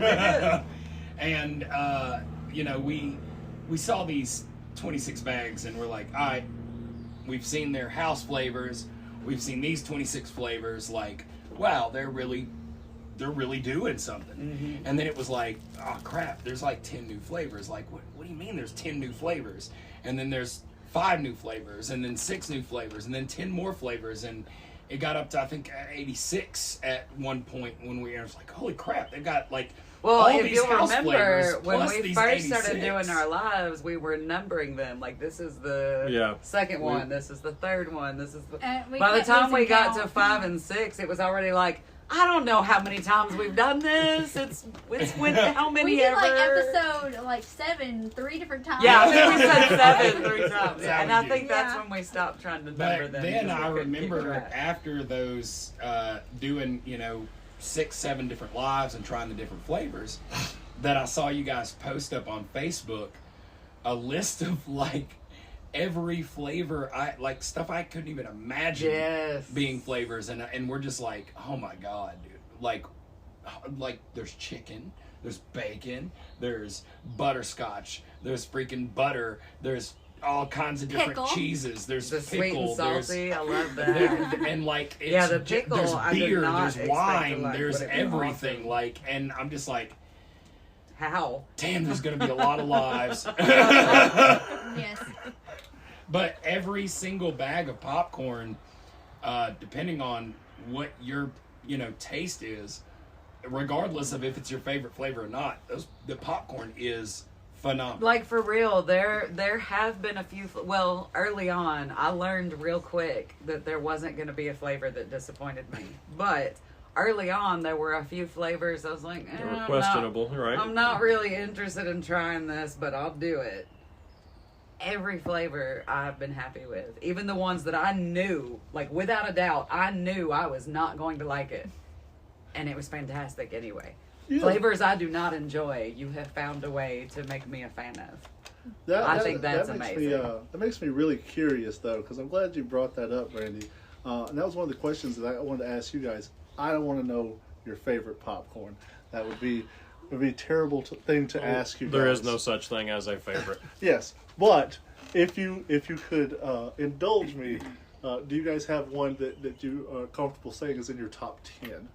And we saw these 26 bags, and we're like, all right, we've seen their house flavors, we've seen these 26 flavors. Like, wow, they're really doing something. Mm-hmm. And then it was like, oh crap, there's like 10 new flavors. Like, what do you mean there's 10 new flavors? And then there's 5 new flavors, and then 6 new flavors, and then 10 more flavors, and it got up to I think 86 at one point when we was like, holy crap, they've got like all if these you'll house flavors remember, when plus we these first 86. started doing our lives, we were numbering them. Like, this is the second one, this is the third one, this is the... By the time we got to 5 and 6, it was already like, I don't know how many times we've done this. It's when how many we did ever? episode 7 3 different times. Yeah, I think we said 7 3 times. Yeah, and I think that's when we stopped trying to number them. Then I remember after those doing 6, 7 different lives and trying the different flavors, that I saw you guys post up on Facebook a list of like every flavor, stuff I couldn't even imagine being flavors, and we're just like, oh my god, dude, like there's chicken, there's bacon, there's butterscotch, there's freaking butter, there's all kinds of different Pickle. cheeses. There's The pickle. sweet and salty. I love that. And like, it's Yeah, the pickle, There's I did beer. not There's expect wine. to like, There's but it was everything. awesome. Like, and I'm just like, how? damn, there's gonna be a lot of lives. Yes. But every single bag of popcorn, depending on what your taste is, regardless of if it's your favorite flavor or not, the popcorn is phenomenal. Like for real, there have been a few. Well, early on, I learned real quick that there wasn't going to be a flavor that disappointed me. But early on, there were a few flavors. I was like, They were questionable, right? I'm not really interested in trying this, but I'll do it. Every flavor I've been happy with, even the ones that I knew, like without a doubt, I knew I was not going to like it, and it was fantastic anyway. Yeah. Flavors I do not enjoy, you have found a way to make me a fan of. I think that's amazing. That makes me really curious, though, because I'm glad you brought that up, Randy. And that was one of the questions that I wanted to ask you guys. I don't want to know your favorite popcorn. That would be a terrible thing to ask you guys. There is no such thing as a favorite. Yes, but if you could indulge me, do you guys have one that you are comfortable saying is in your top 10?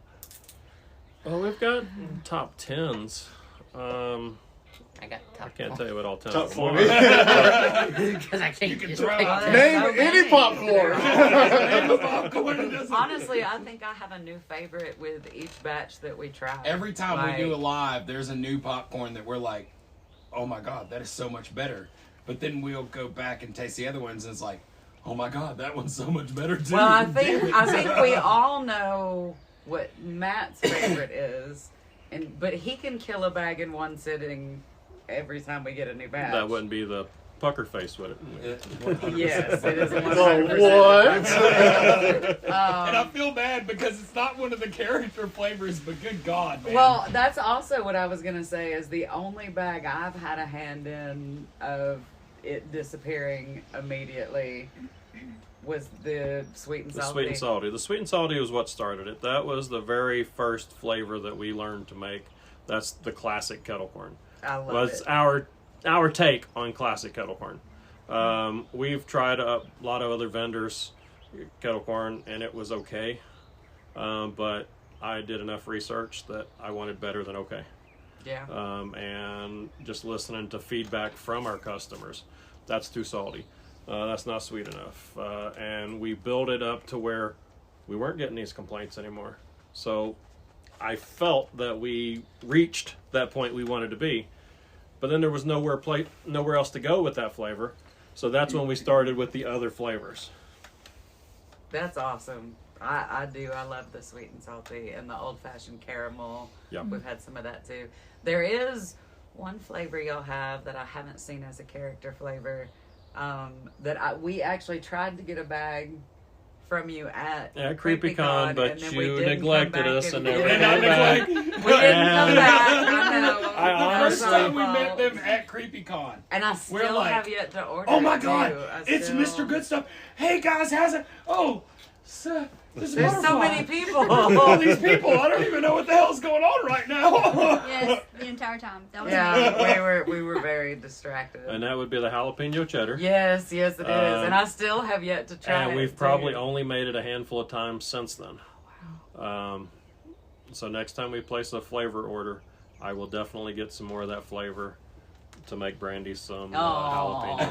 Well, we've got top 10s. I got top. I can't tell you what all 10 Top of them 40. are. Because I can't just throw pick out two. Name any popcorn. Honestly, I think I have a new favorite with each batch that we try. Every time we do a live, there's a new popcorn that we're like, oh my god, that is so much better. But then we'll go back and taste the other ones, and it's like, oh my god, that one's so much better too. Well, I think we all know what Matt's favorite is, but he can kill a bag in one sitting every time we get a new batch. That wouldn't be the pucker face, would it? Yes, it is 100%. What? And I feel bad because it's not one of the character flavors, but good god, man. Well, that's also what I was going to say is the only bag I've had a hand in of it disappearing immediately was the sweet and The salty. sweet and salty. The sweet and salty was what started it. That was the very first flavor that we learned to make. That's the classic kettle corn. I love Was it. our take on classic kettle corn. We've tried a lot of other vendors kettle corn, and it was okay. But I did enough research that I wanted better than okay. Yeah. And just listening to feedback from our customers, that's too salty. That's not sweet enough. And we built it up to where we weren't getting these complaints anymore. So I felt that we reached that point we wanted to be. But then there was nowhere else to go with that flavor. So that's when we started with the other flavors. That's awesome. I do. I love the sweet and salty and the old-fashioned caramel. Yep. We've had some of that too. There is one flavor y'all have that I haven't seen as a character flavor that we actually tried to get a bag from you at CreepyCon, but and then you didn't neglected come back us and we never didn't came back. We didn't come back. I know. I The first honestly- time we met them at CreepyCon. And I We're still like, have yet to order. oh my it, god, too. I it's still- Mr. Goodstuff. Hey guys, how's it? Oh, so, There's so many people. All these people, I don't even know what the hell's going on right now. Yes, the entire time. That was Yeah, amazing. we were very distracted. And that would be the jalapeno cheddar. Yes, it is. And I still have yet to try it. And we've too. probably only made it a handful of times since then. So next time we place a flavor order, I will definitely get some more of that flavor to make Brandy some jalapeno.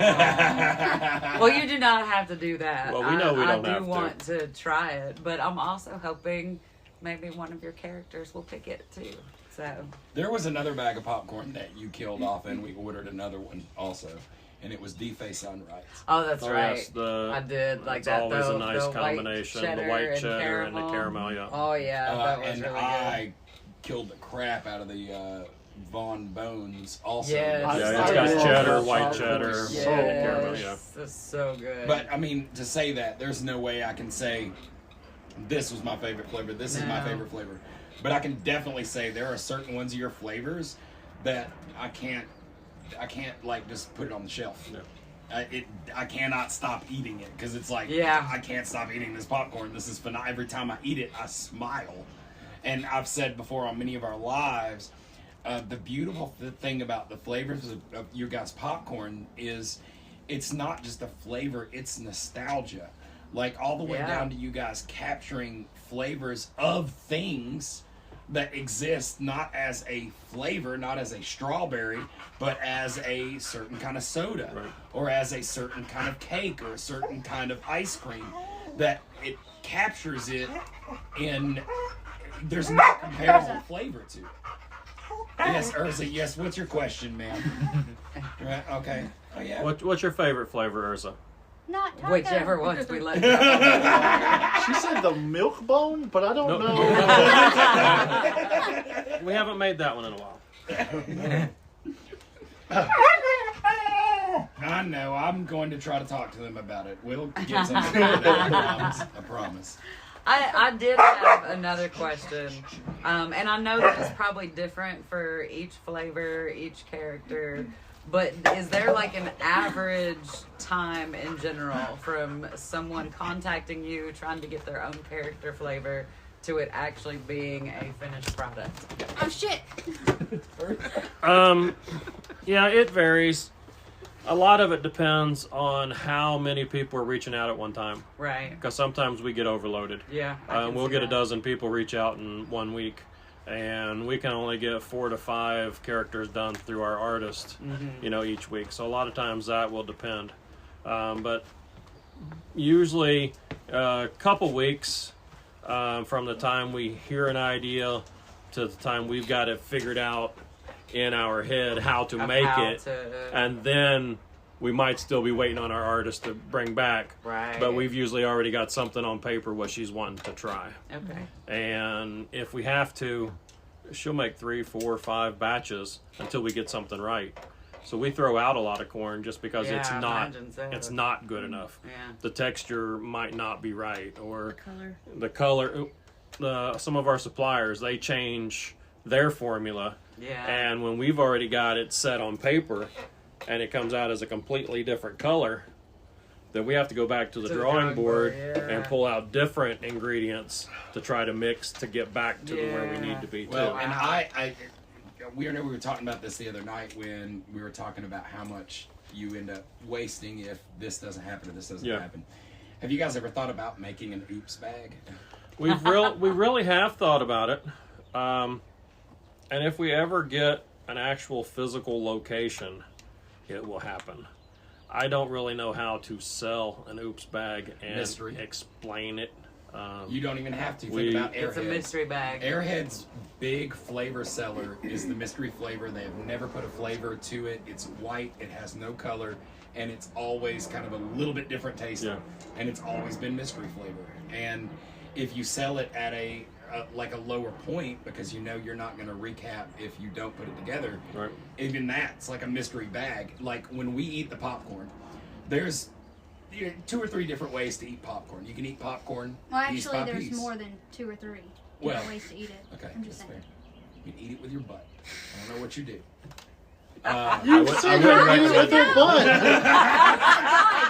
Well, you do not have to do that. Well, we know we don't I have do to. want to try it, but I'm also hoping maybe one of your characters will pick it too. So There was another bag of popcorn that you killed off, and we ordered another one also, and it was DFA Sunrise. Oh, that's right. Yes, I did like it's that. always the, a nice the combination. The white cheddar and the caramel. Yeah. Oh yeah, that was and really I killed the crap out of the Von Bones also. Yes. Yeah, it's got cheddar, white cheddar, Yes. caramel. Yeah. It's so good. But I mean, to say that, there's no way I can say this was my favorite flavor. This is my No. favorite flavor. But I can definitely say there are certain ones of your flavors that I can't like just put it on the shelf. Yeah. I cannot stop eating it because it's like I can't stop eating this popcorn. This is phenomenal. Every time I eat it, I smile. And I've said before on many of our lives, the beautiful thing about the flavors of your guys' popcorn is it's not just a flavor, it's nostalgia. Like all the way down to you guys capturing flavors of things that exist not as a flavor, not as a strawberry, but as a certain kind of soda, or as a certain kind of cake, or a certain kind of ice cream, that it captures it in, there's no comparable flavor to it. Yes, Urza, yes, what's your question, ma'am? Right, okay. Oh, yeah. What's your favorite flavor, Urza? Not taco. Whichever ones we let go. She said the milk bone, but I don't know. We haven't made that one in a while. I know. I'm going to try to talk to them about it. We'll get something out of that, I promise. I did have another question, and I know that it's probably different for each flavor, each character, but is there like an average time in general from someone contacting you trying to get their own character flavor to it actually being a finished product? Oh shit! Yeah, it varies. A lot of it depends on how many people are reaching out at one time. Right. Because sometimes we get overloaded. Yeah. We'll get a dozen people reach out in 1 week, and we can only get 4 to 5 characters done through our artist, each week. So a lot of times that will depend. But usually a couple weeks from the time we hear an idea to the time we've got it figured out in our head how to make it, and then we might still be waiting on our artist to bring back. Right. But we've usually already got something on paper what she's wanting to try. Okay. And if we have to, she'll make 3, 4, 5 batches until we get something right. So we throw out a lot of corn just because it's not good enough. Yeah. The texture might not be right, or the color. Some of our suppliers, they change their formula. Yeah. And when we've already got it set on paper and it comes out as a completely different color, then we have to go back to the drawing board and pull out different ingredients to try to mix to get back to where we need to be. Well, and we were talking about this the other night when we were talking about how much you end up wasting if this doesn't happen or this doesn't happen. Have you guys ever thought about making an oops bag? We really have thought about it. And if we ever get an actual physical location, it will happen. I don't really know how to sell an oops bag and explain it. You don't even have to. Think about Airheads. It's a mystery bag. Airhead's big flavor seller is the mystery flavor. They have never put a flavor to it. It's white. It has no color. And it's always kind of a little bit different tasting. Yeah. And it's always been mystery flavor. And if you sell it at a lower point because you're not going to recap if you don't put it together, even that's like a mystery bag. Like when we eat the popcorn, there's 2 or 3 different ways to eat popcorn. You can eat popcorn piece by there's piece. more than 2 or 3 different ways to eat it. Okay, I'm just saying. fair. You can eat it with your butt. I don't know what you do. You said you with your butt.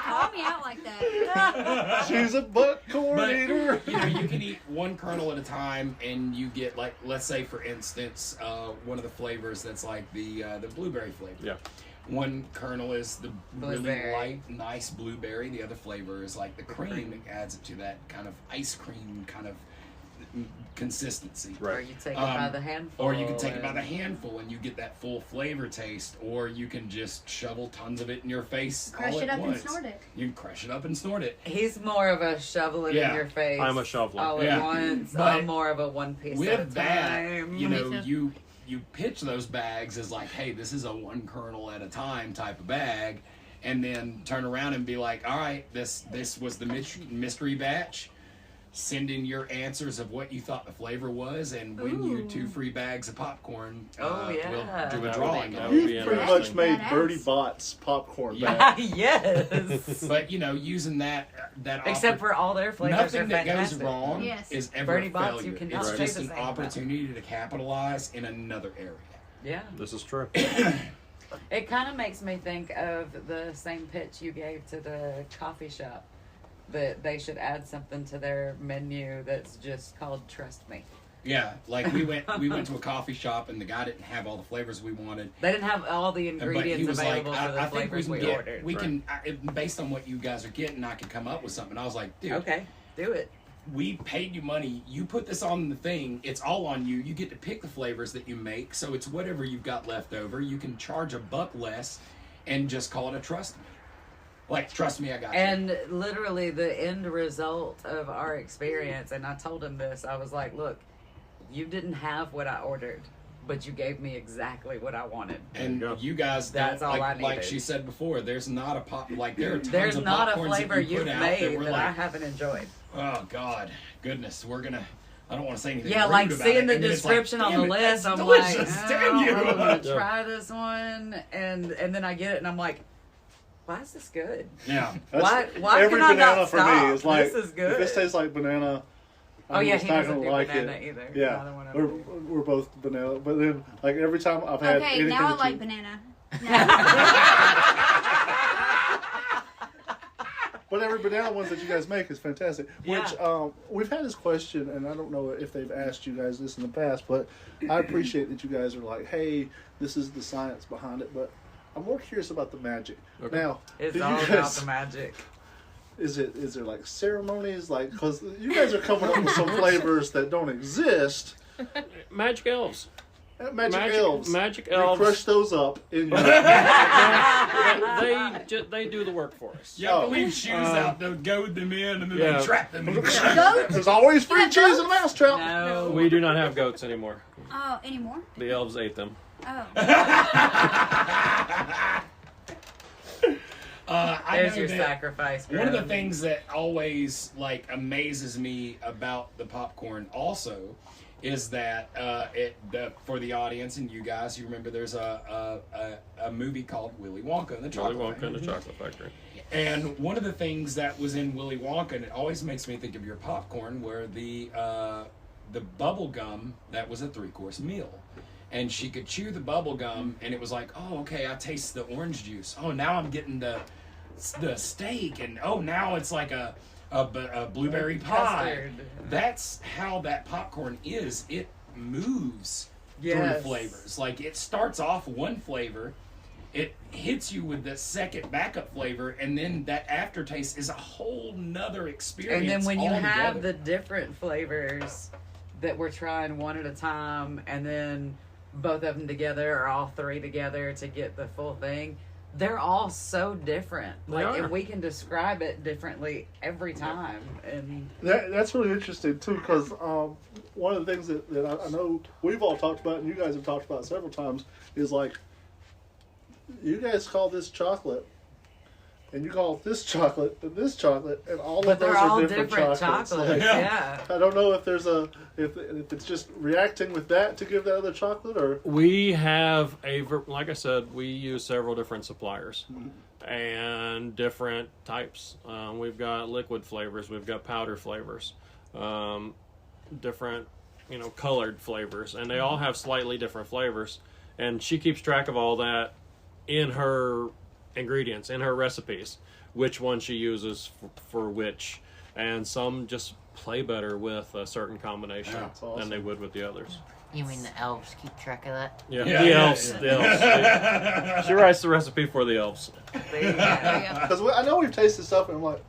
Call me out like that. She's a butt corn eater. You can eat one kernel at a time, and you get, like, let's say for instance, one of the flavors that's like the blueberry flavor. Yeah. One kernel is the Blueberry. really light, nice blueberry. The other flavor is like the cream. It adds it to that kind of ice cream kind of consistency. Or you take it by the handful. Or you can take it by the handful and you get that full flavor taste. Or you can just shovel tons of it in your face Crush all it at up once. and snort it. You can crush it up and snort it. He's more of a shovel it in your face. I'm a shoveler. All at once. But I'm more of a one piece with at a that, time. you pitch those bags as like, hey, this is a one kernel at a time type of bag, and then turn around and be like, all right, this was the mystery batch. Send in your answers of what you thought the flavor was, and win you 2 free bags of popcorn. Oh, yeah. We'll do a drawing. You pretty much made Birdie Bot's popcorn bag. Yes. But using that except for all their flavors nothing are that fantastic. goes wrong is ever Birdie a Bots, failure. you can It's say just the an same opportunity to capitalize in another area. Yeah. This is true. It kind of makes me think of the same pitch you gave to the coffee shop, that they should add something to their menu that's just called Trust Me. Yeah, like we went to a coffee shop and the guy didn't have all the flavors we wanted. They didn't have all the ingredients available for the flavors we ordered. We can, based on what you guys are getting, I can come up with something. I was like, dude, okay, do it. We paid you money. You put this on the thing. It's all on you. You get to pick the flavors that you make. So it's whatever you've got left over. You can charge $1 less and just call it a trust me. Like, trust me, I got you. And literally the end result of our experience, and I told him this, I was like, look, you didn't have what I ordered, but you gave me exactly what I wanted. And you guys, that's all I needed. Like she said before, there's not a pop. Like there are tons there's of not a popcorns flavor that you you've put out made that, that I haven't enjoyed. Oh God, goodness, we're gonna. I don't want to say anything. Yeah, rude like about seeing it. the And then it's description like, on the "Damn it, list, that's I'm delicious. like, Damn you! I'm gonna try this one, and then I get it, and I'm like, why is this good? Yeah. Why every can I banana not for stop? me is like, This is good. if this tastes like banana, Oh, yeah, just he not doesn't gonna do like banana it. either. Yeah, Neither one of them. we're both banana, but then like every time I've had Okay, anything now I that like you- banana. But every banana ones that you guys make is fantastic. Yeah. Which we've had this question, and I don't know if they've asked you guys this in the past, but I appreciate that you guys are like, "Hey, this is the science behind it." But I'm more curious about the magic. Okay. Now, It's do you all guys- about the magic. Is there like ceremonies, like because you guys are coming up with some flavors that don't exist? Magic elves. Magic elves. Magic You elves. crush those up in your. they do the work for us. You have to leave shoes out to goad them in, and then they trap them. There's always free cheese in a mousetrap. No. We do not have goats anymore. Oh, anymore? The elves ate them. Oh. I There's know your that sacrifice. One of the Graham. things that always like amazes me about the popcorn also is that for the audience and you guys, you remember there's a movie called Willy Wonka and the Chocolate Willy Wonka Factory. and the Chocolate Factory. And one of the things that was in Willy Wonka, and it always makes me think of your popcorn, were the bubble gum that was a 3-course meal. And she could chew the bubble gum, and it was like, oh, okay, I taste the orange juice. Oh, now I'm getting the steak, and oh, now it's like a blueberry pie. Custard. That's how that popcorn is. It moves through Yes. flavors. Like it starts off one flavor, it hits you with the second backup flavor, and then that aftertaste is a whole nother experience. And then when you have altogether. the different flavors that we're trying one at a time, and then both of them together or all three together to get the full thing, they're all so different. They are. And we can describe it differently every time. And That's really interesting too, because one of the things that I know we've all talked about, and you guys have talked about several times, is like you guys call this chocolate, and you call this chocolate, and this chocolate, and all but of those they're are all different chocolates. Like, yeah. I don't know if there's if it's just reacting with that to give that other chocolate, or We have like I said, we use several different suppliers and different types. We've got liquid flavors, we've got powder flavors, different, colored flavors, and they all have slightly different flavors. And she keeps track of all that in her ingredients, in her recipes, which one she uses for which, and some just play better with a certain combination than they would with the others. You mean the elves keep track of that? Yeah, the elves. She writes the recipe for the elves. because I know we've tasted stuff, and I'm like,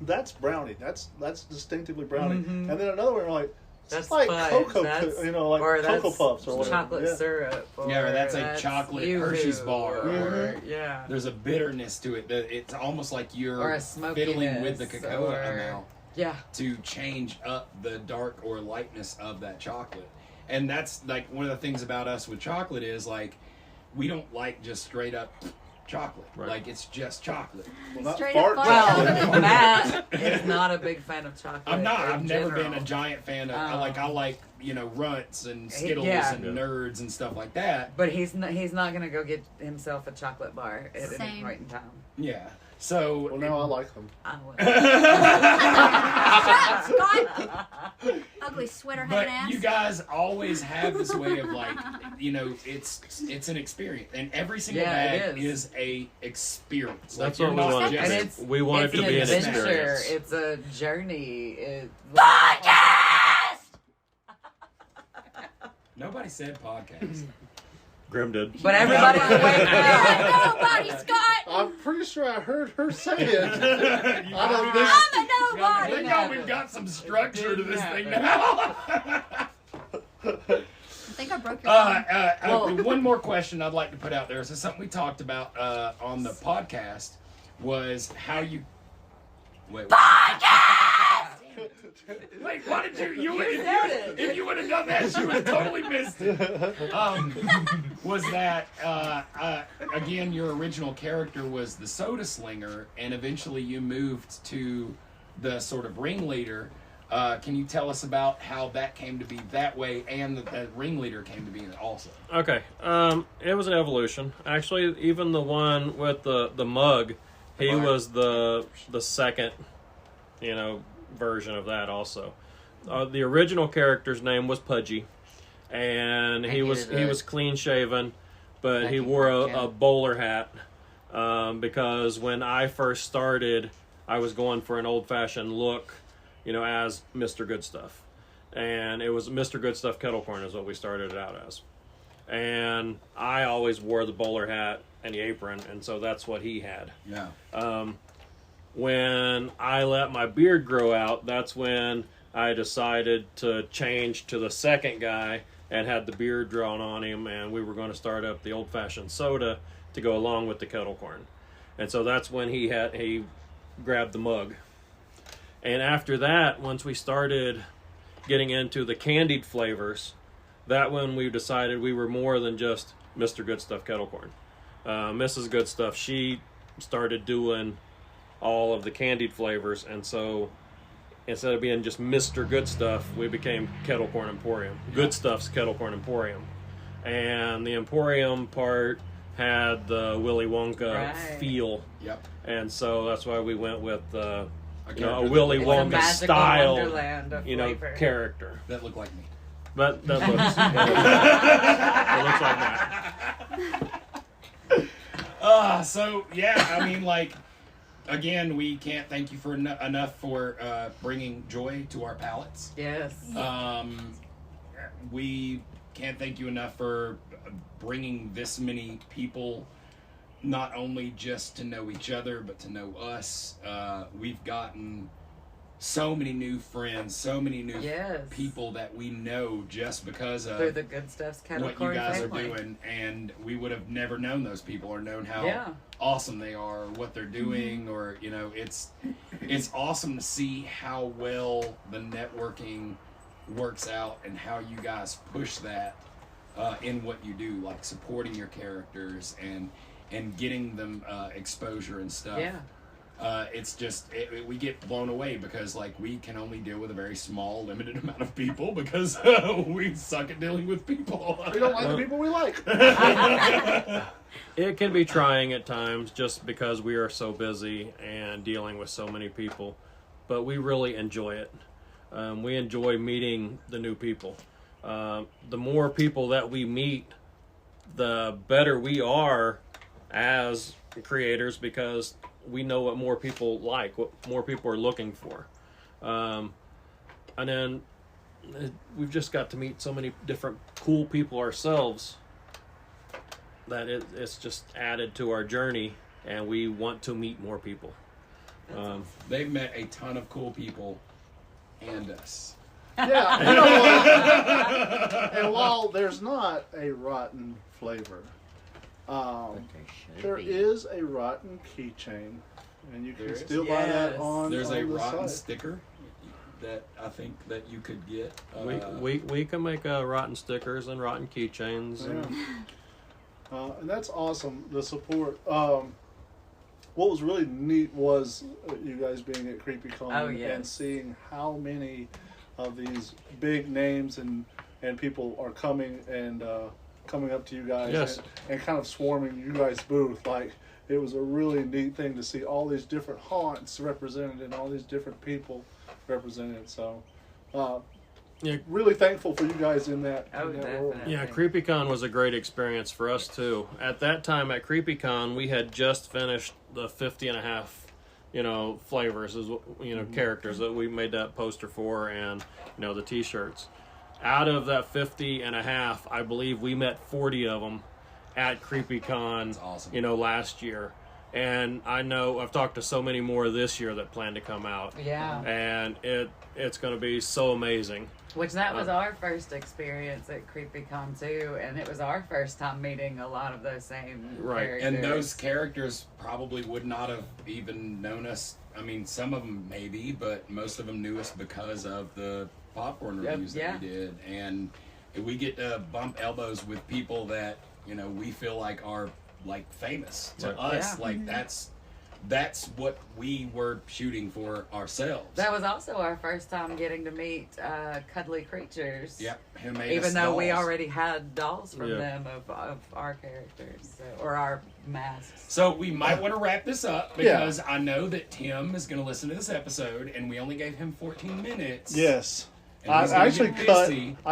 that's brownie. That's distinctively brownie. Mhm. And then another one, we're like, That's it's like fudge. cocoa, That's- like or Cocoa that's Puffs or whatever. chocolate Yeah. syrup. Or Yeah, or that's a chocolate Yoo-hoo, Hershey's bar. Or, yeah. There's a bitterness to it. It's almost like Or you're a fiddling with the smokiness, cocoa or- amount Yeah. to change up the dark or lightness of that chocolate. And that's like one of the things about us with chocolate is like we don't like just straight up chocolate. Right. Like it's just chocolate. Well, not Straight fart up chocolate. Well, Matt is not a big fan of chocolate. I'm not. in I've never general. been a giant fan of. I like runts and Skittles Yeah. and Nerds and stuff like that. But he's not gonna go get himself a chocolate bar at any Same. point in time. Yeah. So Well, now I like them. I will. Scott! Ugly sweater But having ass. you guys always have this way of like, it's an experience, and every single Yeah, it bag is. is a experience. That's Like, what we you're not want. And just- it's We want it's it to be an adventure. experience. It's a journey. Nobody said podcast. Grim did. But everybody's awake now. Nobody, Scott. I'm pretty sure I heard her say it. I'm a nobody. Thank God we've got some structure to this thing now. I think I broke your phone. One more question I'd like to put out there. So something we talked about on the podcast was how you... Wait. Podcast! Wait, why did you if you would have done that, you would have totally missed it. Was that, again, your original character was the soda slinger, and eventually you moved to the sort of ringleader. Can you tell us about how that came to be that way, and the ringleader came to be also? Okay, it was an evolution. Actually, even the one with the mug, he was the second, version of that also. The original character's name was Pudgy, and he was clean shaven, but he wore a bowler hat because when I first started, I was going for an old-fashioned look, as Mr. Goodstuff, and it was Mr. Goodstuff Kettlecorn is what we started it out as, and I always wore the bowler hat and the apron, and so that's what he had. Yeah. When I let my beard grow out, that's when I decided to change to the second guy and had the beard drawn on him, and we were going to start up the old-fashioned soda to go along with the kettlecorn. And so that's when he grabbed the mug. And after that, once we started getting into the candied flavors, that when we decided we were more than just Mr. Goodstuff Kettlecorn. Mrs. Goodstuff, she started doing all of the candied flavors, and so instead of being just Mr. Goodstuff, we became Kettlecorn Emporium. Goodstuff's Kettlecorn Emporium. And the Emporium part had the Willy Wonka feel. Yep. And so that's why we went with a Willy Wonka style character. That looked like me. But that looks it looks like that. So yeah, I mean, again, we can't thank you for enough for bringing joy to our palates. Yes. We can't thank you enough for bringing this many people, not only just to know each other, but to know us. We've gotten so many new friends, so many new people that we know just because of through the Goodstuff's what you guys family. are doing, and we would have never known those people or known how awesome they are, or what they're doing, or it's awesome to see how well the networking works out and how you guys push that in what you do, like supporting your characters and getting them exposure and stuff. Yeah. It's just we get blown away because we can only deal with a very small, limited amount of people because we suck at dealing with people. We don't like the people we like. It can be trying at times just because we are so busy and dealing with so many people, but we really enjoy it. We enjoy meeting the new people. The more people that we meet, the better we are as creators because we know what more people like, what more people are looking for. And then we've just got to meet so many different cool people ourselves that it's just added to our journey, and we want to meet more people. They've met a ton of cool people and us. Yeah, and while there's not a rotten flavor, there is a rotten keychain, and you can still buy that on. There's a rotten site. sticker that I think that you could get. We can make rotten stickers and rotten keychains. Yeah. And that's awesome. The support. What was really neat was you guys being at CreepyCon and seeing how many of these big names and people are coming and coming up to you guys and kind of swarming you guys' booth. It was a really neat thing to see all these different haunts represented and all these different people represented. So, really thankful for you guys in that, world. Yeah, CreepyCon was a great experience for us too. At that time at CreepyCon, we had just finished the 50 and a half, flavors, characters that we made that poster for, and the T-shirts. out of that 50 and a half, I believe we met 40 of them at CreepyCon, awesome. Last year. And I know I've talked to so many more this year that plan to come out. Yeah. And it's going to be so amazing. Which that was our first experience at CreepyCon too, and it was our first time meeting a lot of those same characters. And those characters probably would not have even known us. I mean, some of them maybe, but most of them knew us because of the popcorn reviews that we did. And we get to bump elbows with people that, you know, we feel like are like famous to us. Like that's what we were shooting for ourselves. That was also our first time getting to meet Cuddly Creatures. Yep, who made even us though dolls. we already had dolls from them of our characters or our masks. So we might want to wrap this up because I know that Tim is going to listen to this episode, and we only gave him 14 minutes. Yes. And I actually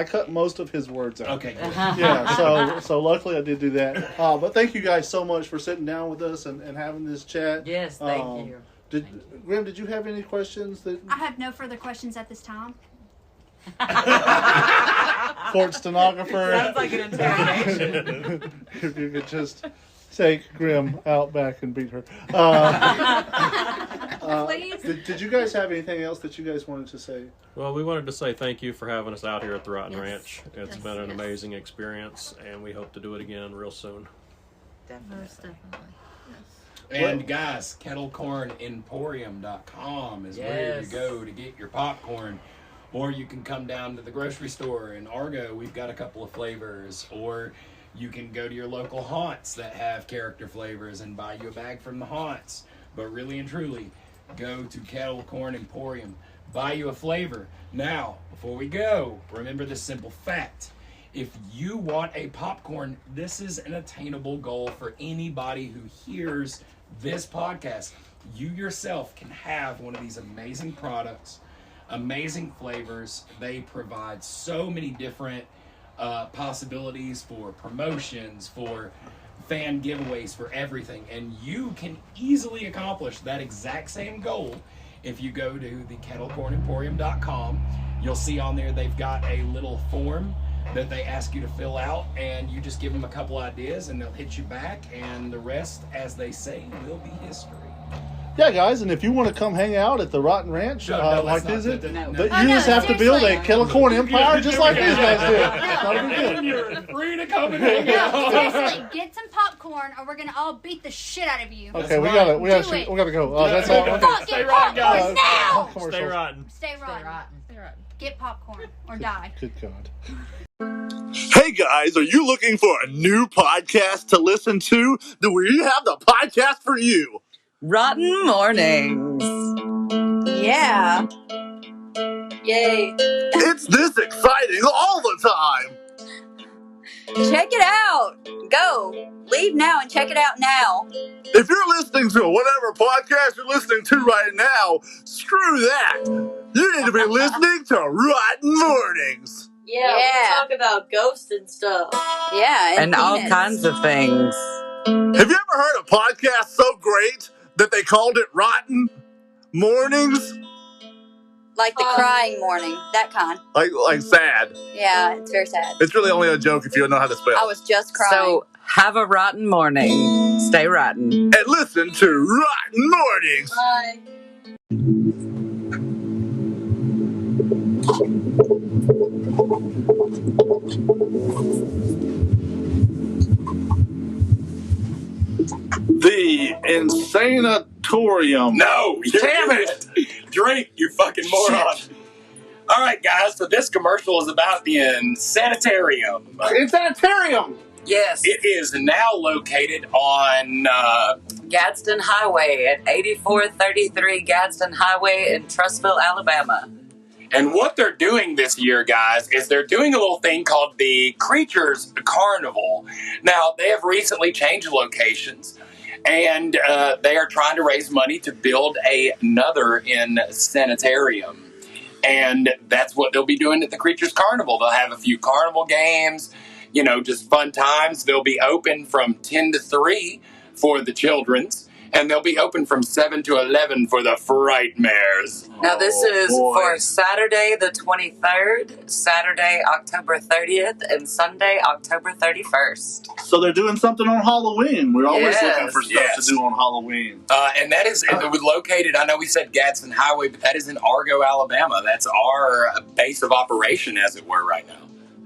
cut most of his words out. Okay, good. Yeah, so luckily I did do that. But thank you guys so much for sitting down with us and having this chat. Yes, thank you. Grim, did you have any questions? I have no further questions at this time. Court stenographer. Sounds like an interrogation. If you could just take Grim out back and beat her. Please. Did you guys have anything else that you guys wanted to say? Well, we wanted to say thank you for having us out here at the Rotten Ranch. It's been an amazing experience, and we hope to do it again real soon. Most definitely. And guys, kettlecornemporium.com is where you go to get your popcorn. Or you can come down to the grocery store in Argo. We've got a couple of flavors. Or you can go to your local haunts that have character flavors and buy you a bag from the haunts. But really and truly, go to Kettle Corn Emporium. Buy you a flavor. Now, before we go, remember this simple fact. If you want a popcorn, this is an attainable goal for anybody who hears this podcast. You yourself can have one of these amazing products, amazing flavors. They provide so many different possibilities for promotions, for fan giveaways, for everything. And you can easily accomplish that exact same goal if you go to the kettlecornemporium.com. You'll see on there they've got a little form that they ask you to fill out, and you just give them a couple ideas and they'll hit you back, and the rest, as they say, will be history. Yeah, guys, and if you want to come hang out at the Rotten Ranch, you just have to build a kettle corn empire just like these guys did. Not a big deal. You're free to come and hang out. No, seriously, get some popcorn, or we're gonna all beat the shit out of you. Okay, we gotta go. That's all. Fucking Stay popcorn rotten, now! Stay rotten. Stay rotten. Get popcorn or die. Good God. Hey guys, are you looking for a new podcast to listen to? Then we have the podcast for you. Rotten Mournings. Yeah. Yay. It's this exciting all the time. Check it out. Go. Leave now and check it out now. If you're listening to whatever podcast you're listening to right now, screw that. You need to be listening to Rotten Mournings. Yeah. We talk about ghosts and stuff. Yeah. And all kinds of things. Have you ever heard a podcast so great that they called it Rotten Mournings? Like the crying morning, that kind. Like sad. Yeah, it's very sad. It's really only a joke if you don't know how to spell. I was just crying. So, have a rotten morning. Stay rotten. And listen to Rotten Mournings. Bye. The Insanatorium. No, damn it! Drink, you fucking moron. All right, guys, so this commercial is about the Insanitarium. Insanitarium! Yes. It is now located on Gadsden Highway at 8433 Gadsden Highway in Trussville, Alabama. And what they're doing this year, guys, is they're doing a little thing called the Creatures Carnival. Now, they have recently changed locations, and they are trying to raise money to build another Insanitarium. And that's what they'll be doing at the Creatures Carnival. They'll have a few carnival games, just fun times. They'll be open from 10 to 3 for the children's. And they'll be open from 7 to 11 for the Frightmares. Now this is for Saturday the 23rd, Saturday October 30th, and Sunday October 31st. So they're doing something on Halloween. We're always looking for stuff to do on Halloween. And that is located, I know we said Gadsden Highway, but that is in Argo, Alabama. That's our base of operation, as it were, right now.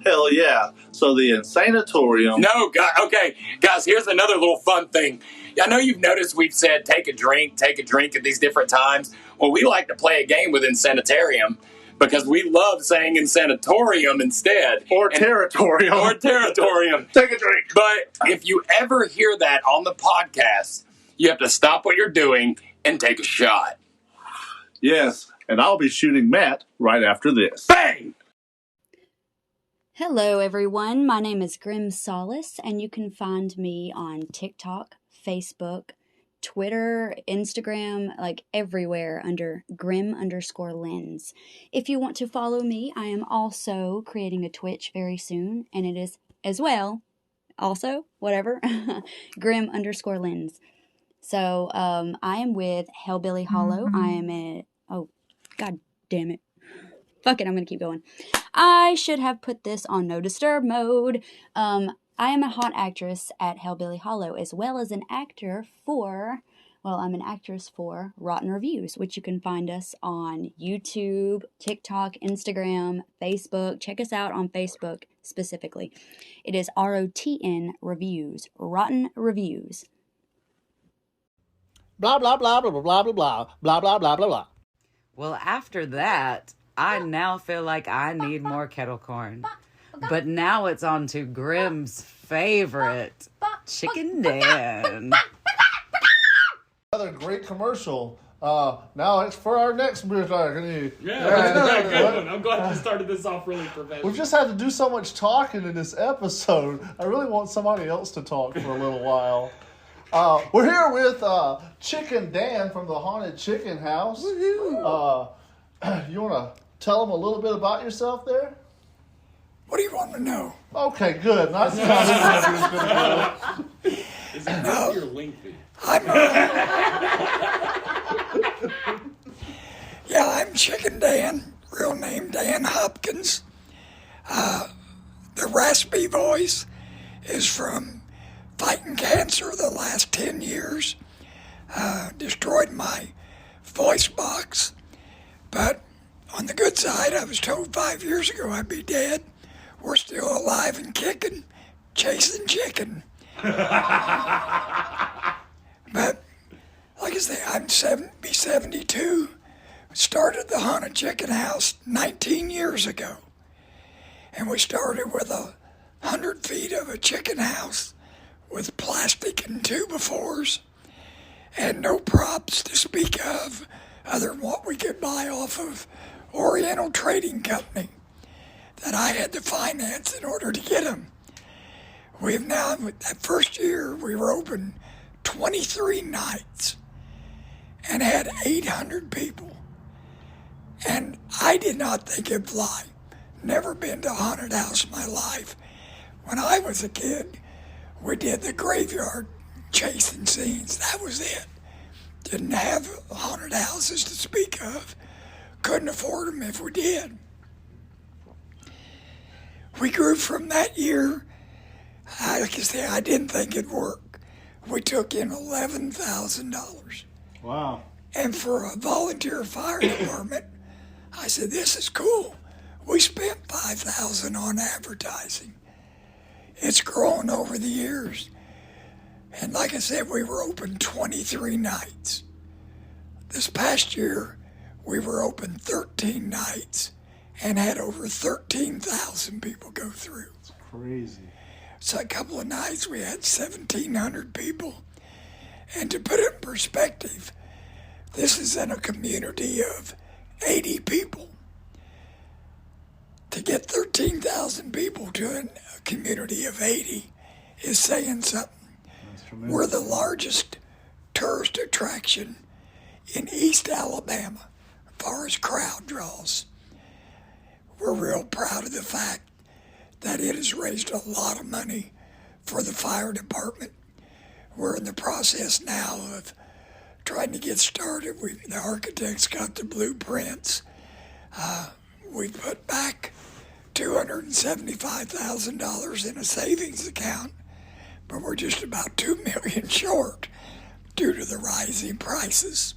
Hell yeah. So the Insanatorium. No, God, okay. Guys, here's another little fun thing. I know you've noticed we've said take a drink at these different times. Well, we like to play a game with Insanitarium because we love saying Insanatorium instead. Or Territorium. Or Territorium. Take a drink. But if you ever hear that on the podcast, you have to stop what you're doing and take a shot. Yes, and I'll be shooting Matt right after this. Bang! Hello, everyone. My name is Grim Solace, and you can find me on TikTok, Facebook, Twitter, Instagram, like everywhere under Grim_Lens. If you want to follow me, I am also creating a Twitch very soon, and it is as well, also, whatever, Grim_Lens. So, I am with Hellbilly Hollow. I am in, oh, god damn it. Fuck it, I'm gonna keep going. I should have put this on no disturb mode. I am a hot actress at Hellbilly Hollow, as well as an actor for, I'm an actress for Rotten Reviews, which you can find us on YouTube, TikTok, Instagram, Facebook. Check us out on Facebook specifically. It is ROTN Reviews, Rotten Reviews. Blah, blah, blah, blah, blah, blah, blah, blah, blah, blah, blah, blah. Well, after that, I now feel like I need more kettle corn. But now it's on to Grim's favorite, Chicken Dan. Another great commercial. Now it's for our next beer. Yeah, good one. I'm glad you started this off really professional. We've just had to do so much talking in this episode. I really want somebody else to talk for a little while. We're here with Chicken Dan from the Haunted Chicken House. You want to tell them a little bit about yourself there? What do you want to know? Okay, good. Not Is it no. Your lengthy? I'm Chicken Dan, real name Dan Hopkins. The raspy voice is from fighting cancer the last 10 years. Destroyed my voice box. But on the good side, I was told 5 years ago I'd be dead. We're still alive and kicking, chasing chicken. But, like I say, I'm 72. Started the Haunted Chicken House 19 years ago. And we started with 100 feet of a chicken house with plastic and 2x4s and no props to speak of other than what we could buy off of Oriental Trading Company that I had to finance in order to get them. We've now, that first year, we were open 23 nights and had 800 people. And I did not think it'd fly. Never been to a haunted house in my life. When I was a kid, we did the graveyard chasing scenes. That was it. Didn't have haunted houses to speak of. Couldn't afford them if we did. We grew from that year. I can say I didn't think it'd work. We took in $11,000. Wow. And for a volunteer fire department, I said, this is cool. We spent $5,000 on advertising. It's grown over the years. And like I said, we were open 23 nights. This past year, we were open 13 nights and had over 13,000 people go through. It's crazy. So a couple of nights we had 1,700 people. And to put it in perspective, this is in a community of 80 people. To get 13,000 people to a community of 80 is saying something. We're the largest tourist attraction in East Alabama as far as crowd draws. We're real proud of the fact that it has raised a lot of money for the fire department. We're in the process now of trying to get started. The architects got the blueprints. We put back $275,000 in a savings account, but we're just about $2 million short due to the rising prices.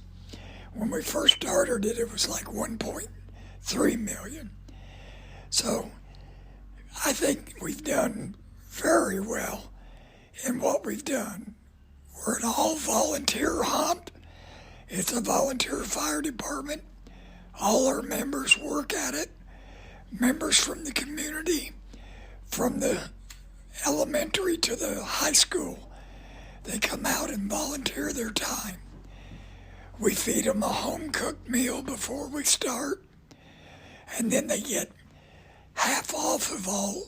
When we first started it, it was like $1.3 million. So I think we've done very well in what we've done. We're an all-volunteer hunt. It's a volunteer fire department. All our members work at it. Members from the community, from the elementary to the high school, they come out and volunteer their time. We feed them a home-cooked meal before we start, and then they get half off of all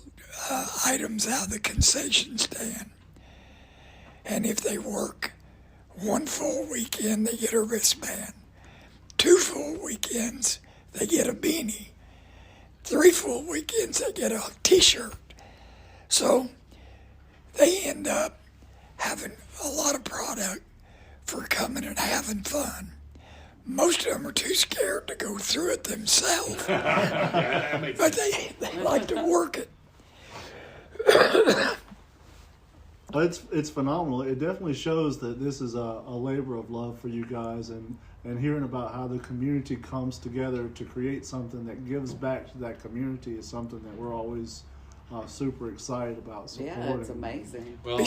items out of the concession stand. And if they work 1 full weekend, they get a wristband. 2 full weekends, they get a beanie. 3 full weekends, they get a t-shirt. So they end up having a lot of product for coming and having fun. Most of them are too scared to go through it themselves. But they like to work it. It's phenomenal. It definitely shows that this is a labor of love for you guys, and hearing about how the community comes together to create something that gives back to that community is something that we're always super excited about supporting. Yeah, it's amazing. Well,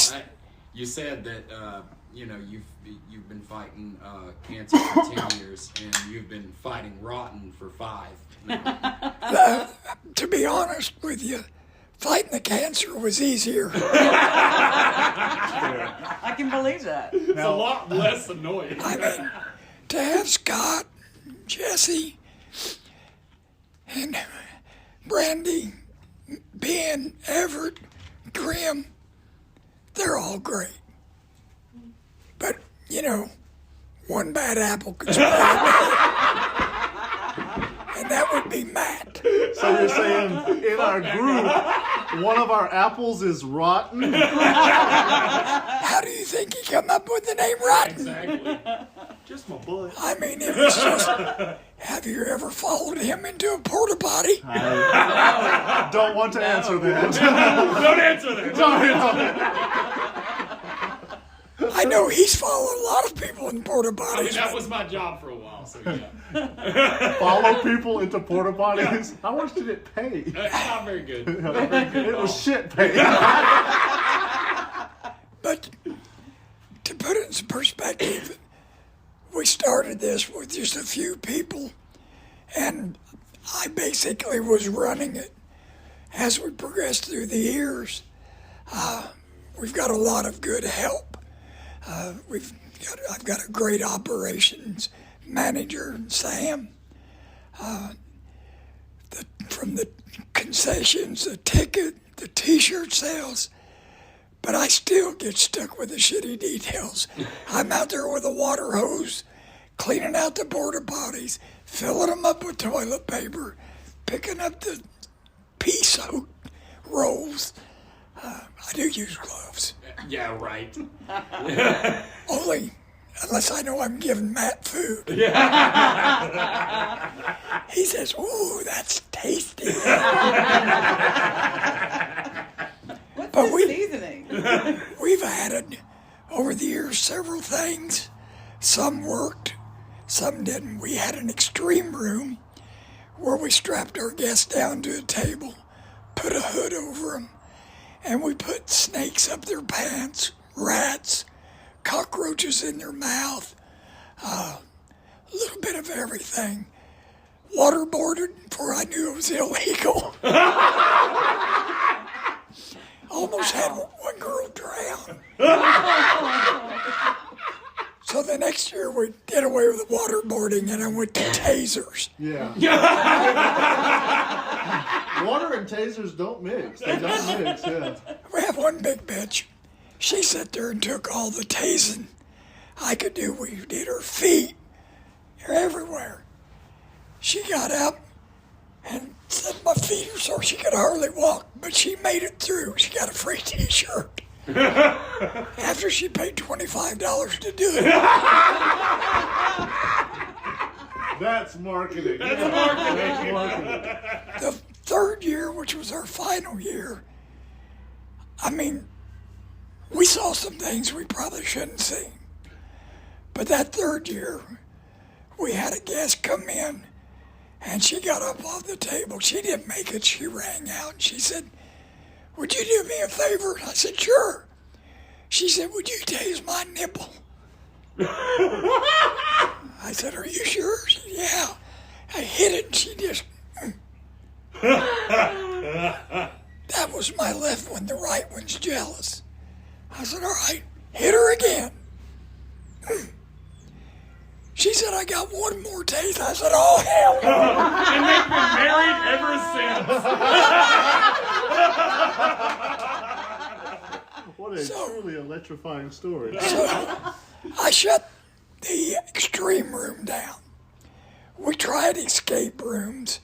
you said that you've been fighting cancer for 10 years, and you've been fighting rotten for 5 now. To be honest with you, fighting the cancer was easier. I can believe that. It's a lot less annoying. I mean, to have Scott, Jesse, and Brandy, Ben, Everett, Grim, they're all great. But, one bad apple could spoil and that would be Matt. So you're saying in our group, one of our apples is rotten? How do you think he come up with the name Rotten? Exactly. Just my boy. I mean, it was just, have you ever followed him into a porta potty? I don't want to answer that. Don't answer that. I know he's followed a lot of people in porta potties. I mean, that was my job for a while, so yeah. Follow people into porta potties? How much did it pay? Not very good. It was shit pay. But to put it in perspective, we started this with just a few people, and I basically was running it. As we progressed through the years, we've got a lot of good help. I've got a great operations manager, Sam. From the concessions, the ticket, the t-shirt sales, but I still get stuck with the shitty details. I'm out there with a water hose, cleaning out the porta potties, filling them up with toilet paper, picking up the pea-soaked rolls. I do use gloves. Yeah, right. Only unless I know I'm giving Matt food. Yeah. He says, "Ooh, that's tasty." What's the seasoning? We've added over the years several things. Some worked, some didn't. We had an extreme room where we strapped our guests down to a table, put a hood over them, and we put snakes up their pants, rats, cockroaches in their mouth, a little bit of everything. Waterboarded before I knew it was illegal. Almost had one girl drown. So the next year we did away with the waterboarding and I went to tasers. Yeah. Water and tasers don't mix. They don't mix, yeah. We have one big bitch. She sat there and took all the tasing I could do. We did her feet. They're everywhere. She got up and said my feet are sore. She could hardly walk, but she made it through. She got a free t-shirt. After she paid $25 to do it. That's marketing. That's marketing. The third year, which was our final year, I mean, we saw some things we probably shouldn't see. But that third year, we had a guest come in, and she got up off the table. She didn't make it. She rang out, and she said, "Would you do me a favor?" And I said, "Sure." She said, "Would you taste my nipple?" I said, "Are you sure?" She said, "Yeah." I hit it, and she just... That was my left one. The right one's jealous. I said, "All right, hit her again." She said, "I got one more taste." I said, "Oh, hell no." And they've been married ever since. What a truly electrifying story. So I shut the extreme room down. We tried escape rooms.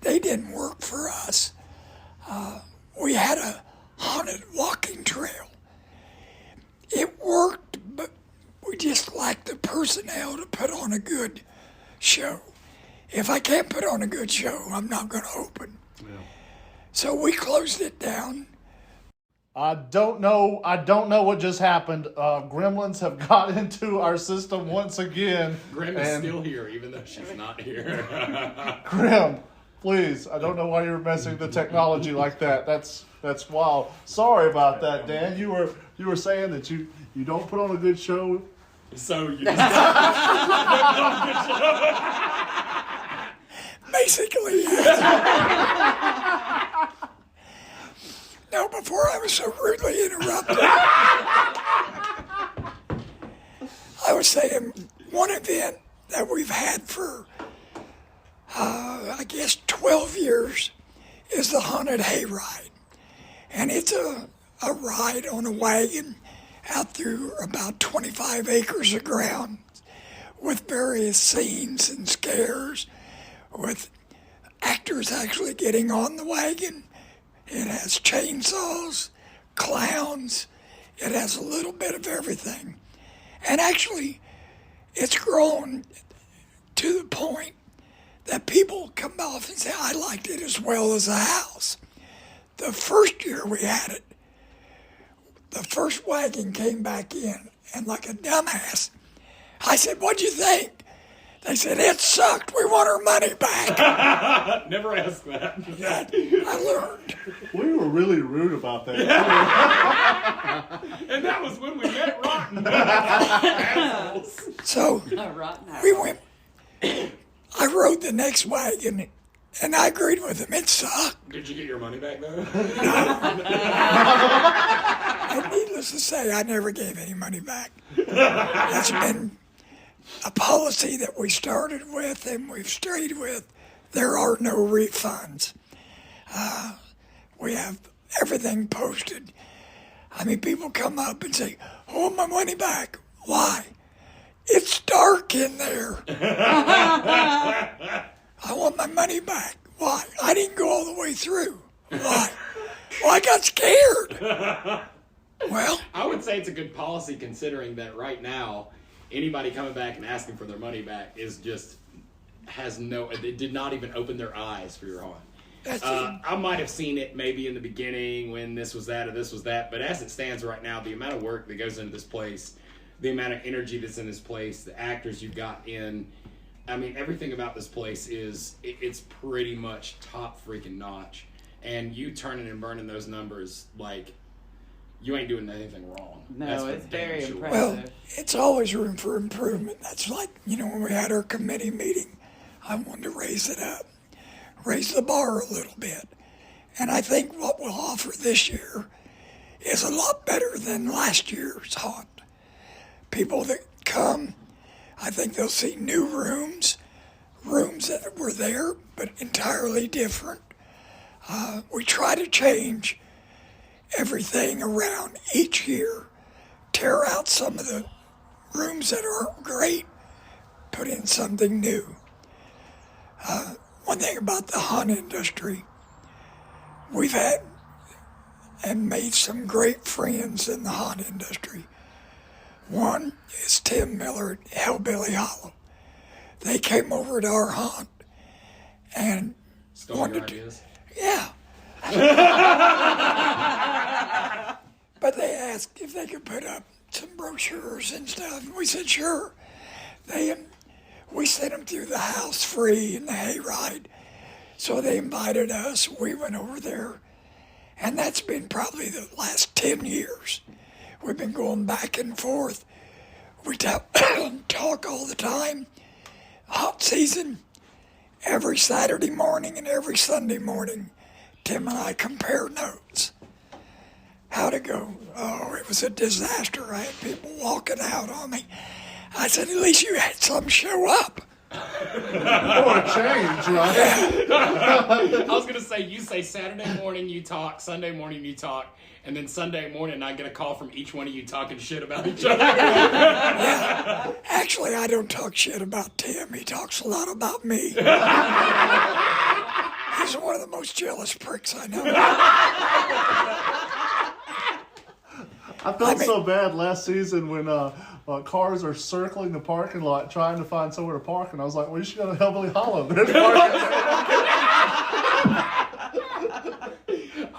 They didn't work for us. We had a haunted walking trail. It worked, but we just lacked the personnel to put on a good show. If I can't put on a good show, I'm not going to open. Yeah. So we closed it down. I don't know what just happened. Gremlins have got into our system once again. Grim is still here, even though she's not here. Grim, please. I don't know why you're messing the technology like that. That's wild. Sorry about that, Dan. You were saying that you don't put on a good show. So you just don't put on a good show. Basically, yes. Now, before I was so rudely interrupted, I was saying one event that we've had for, I guess, 12 years is the Haunted Hayride. And it's a ride on a wagon out through about 25 acres of ground with various scenes and scares, with actors actually getting on the wagon. It has chainsaws, clowns. It has a little bit of everything. And actually, it's grown to the point that people come off and say, "I liked it as well as the house." The first year we had it, the first wagon came back in, and like a dumbass, I said, "What'd you think?" They said, "It sucked. We want our money back." Never asked that. I learned. We were really rude about that. And that was when we met Rotten. Assholes. So we went. I rode the next wagon, and I agreed with him. It sucked. Did you get your money back, though? And needless to say, I never gave any money back. That's been a policy that we started with and we've stayed with. There are no refunds. We have everything posted. I mean, people come up and say, "I want my money back." Why? It's dark in there. I want my money back. Why? I didn't go all the way through. Why? Well, I got scared. Well, I would say it's a good policy considering that right now, anybody coming back and asking for their money back is just they did not even open their eyes for your haunt. I might have seen it maybe in the beginning when this was that or this was that, but as it stands right now, the amount of work that goes into this place, the amount of energy that's in this place, the actors you've got in, I mean, everything about this place it's pretty much top freaking notch. And you turning and burning those numbers, like, you ain't doing anything wrong. No, it's very impressive. Well, it's always room for improvement. That's like, when we had our committee meeting, I wanted to raise it up, raise the bar a little bit. And I think what we'll offer this year is a lot better than last year's haunt. People that come, I think they'll see new rooms that were there, but entirely different. We try to change everything around each year, tear out some of the rooms that aren't great, put in something new. One thing about the haunt industry, we've had and made some great friends in the haunt industry. One is Tim Miller at Hellbilly Hollow. they came over to our hunt and wanted to. Yeah. But they asked if they could put up some brochures and stuff, and we said sure. We sent them through the house free in the hayride. So they invited us. We went over there, and that's been probably the last 10 years. We've been going back and forth. We talk all the time. Hot season, every Saturday morning and every Sunday morning, Tim and I compare notes. How'd it go? Oh, it was a disaster. I had people walking out on me. I said, at least you had some show up. Or a change, right? I was going to say, you say Saturday morning you talk, Sunday morning you talk, and then Sunday morning I get a call from each one of you talking shit about each other. Yeah. Actually, I don't talk shit about Tim. He talks a lot about me. He's one of the most jealous pricks I know. I felt so bad last season when cars are circling the parking lot trying to find somewhere to park, and I was like, well, you should go to Hillbilly Hollow.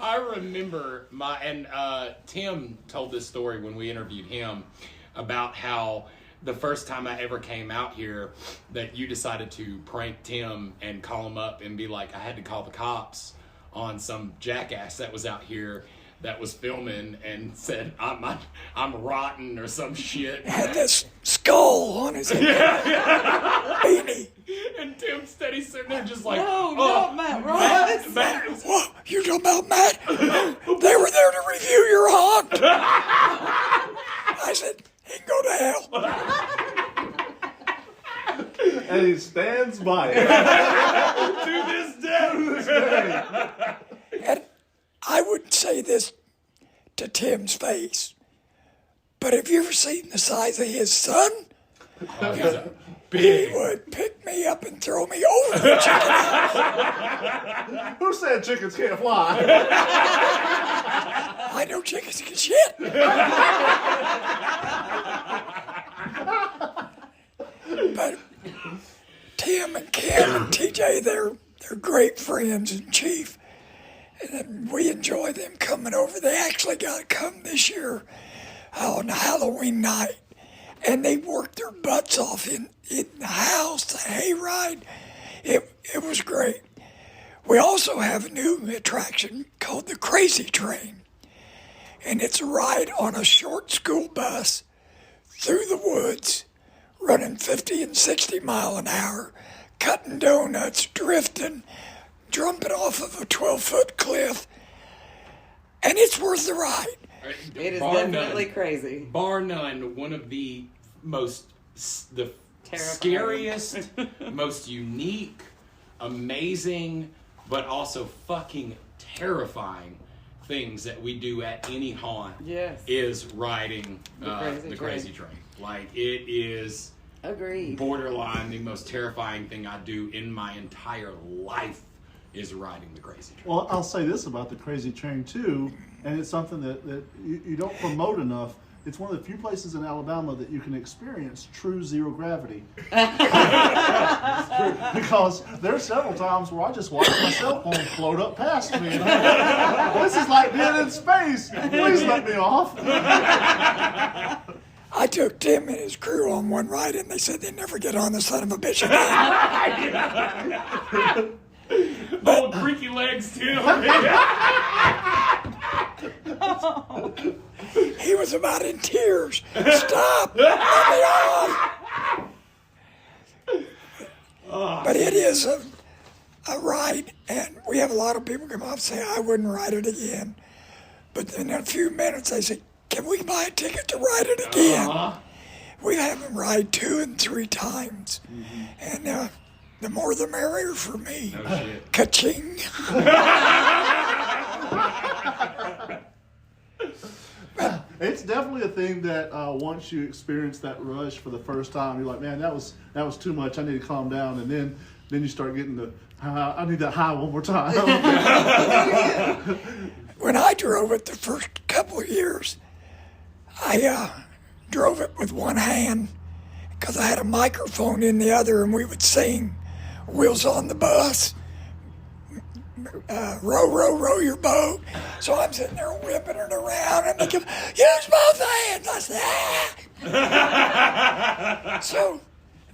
I remember Tim told this story when we interviewed him about how the first time I ever came out here that you decided to prank Tim and call him up and be like, I had to call the cops on some jackass that was out here that was filming and said, I'm rotten or some shit. Had this skull on his head. Yeah. And Tim steady sitting there just like, not Matt Ross. Matt. What? You talking about Matt? They were there to review your hunt. I said, he can go to hell. And he stands by it. To this day. And I wouldn't say this to Tim's face, but have you ever seen the size of his son? He would pick me up and throw me over the chicken house. Who said chickens can't fly? I know chickens can shit. But Tim and Kim and TJ, they're great friends and Chief. And we enjoy them coming over. They actually got to come this year on Halloween night. And they worked their butts off in the house, the hayride. It was great. We also have a new attraction called the Crazy Train. And it's a ride on a short school bus through the woods, running 50 and 60 mile an hour, cutting donuts, drifting, jumping off of a 12-foot cliff, and it's worth the ride. It is definitely crazy. Bar none, one of the scariest, most unique, amazing, but also fucking terrifying things that we do at any haunt is riding the Crazy Train. Like, it is borderline the most terrifying thing I do in my entire life is riding the Crazy Train. Well, I'll say this about the Crazy Train, too, and it's something that you don't promote enough. It's one of the few places in Alabama that you can experience true zero gravity. Because there are several times where I just watch my cell phone float up past me. And I'm like, this is like being in space. Please let me off. I took Tim and his crew on one ride, and they said they'd never get on the son of a bitch again. Old creaky legs, Tim. He was about in tears. Stop! Let me on! But it is a ride, and we have a lot of people come up and say, I wouldn't ride it again. But then in a few minutes, they say, can we buy a ticket to ride it again? We have them ride 2 and 3 times. And the more the merrier for me. No shit. Ka-ching. It's definitely a thing that once you experience that rush for the first time, you're like, man, that was too much. I need to calm down. And then you start getting the, I need that high one more time. When I drove it the first couple of years, I drove it with one hand because I had a microphone in the other, and we would sing Wheels on the Bus, row, row, row your boat. So I'm sitting there whipping it around, and they go, use both hands. I said, ah. So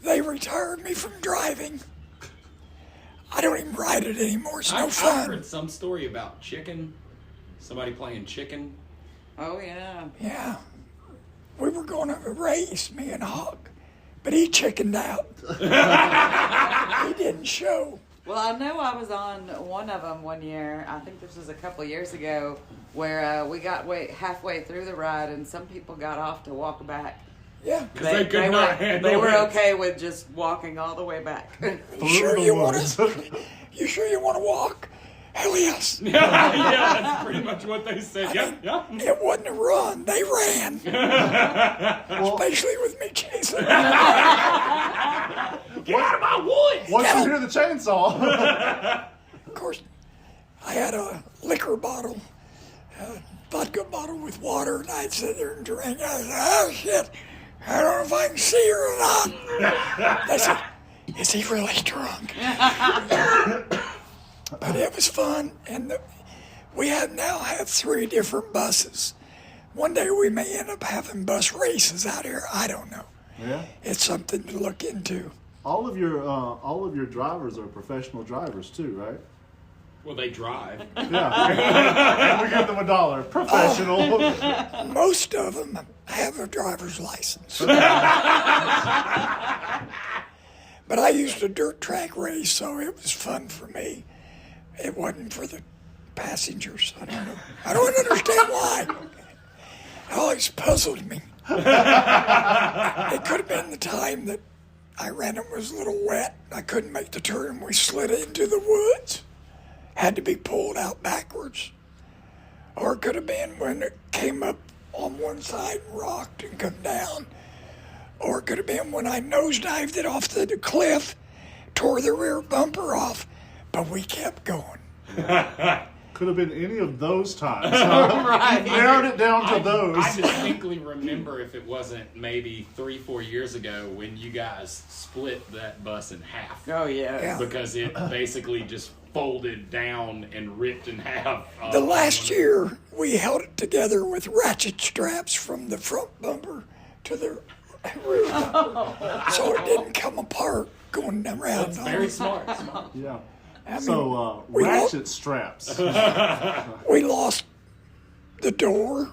they retired me from driving. I don't even ride it anymore. It's no fun. I heard some story about chicken. Somebody playing chicken. Oh, yeah. Yeah. We were going to race, me and Hawk, but he chickened out. He didn't show. Well, I know I was on one of them one year. I think this was a couple of years ago, where we got halfway through the ride, and some people got off to walk back. Yeah, because they could not handle it. They were okay with just walking all the way back. You sure you want to walk? Hell yes. Yeah, that's pretty much what they said. Yeah. It wasn't a run; they ran. Especially with me chasing. Get out of my woods! Once you hear the chainsaw. Of course, I had a liquor bottle, a vodka bottle with water, and I'd sit there and drink. I was like, oh shit, I don't know if I can see her or not. They said, is he really drunk? But it was fun, and we now have 3 different buses. One day we may end up having bus races out here. I don't know. Yeah, it's something to look into. All of your drivers are professional drivers too, right? Well, they drive. Yeah, and we give them $1. Professional. Most of them have a driver's license. But I used a dirt track race, so it was fun for me. It wasn't for the passengers. I don't know. I don't understand why. It always puzzled me. It could have been the time that I ran it was a little wet. I couldn't make the turn. We slid into the woods. Had to be pulled out backwards. Or it could have been when it came up on one side and rocked and come down. Or it could have been when I nosedived it off the cliff, tore the rear bumper off, but we kept going. Could have been any of those times. Right. Narrowed it down to those. I distinctly remember if it wasn't maybe 3-4 years ago when you guys split that bus in half. Oh, yeah. Because it basically just folded down and ripped in half. The last year, we held it together with ratchet straps from the front bumper to the rear bumper. So it didn't come apart going around. That's very smart. Yeah. I mean, so, ratchet straps. We lost the door.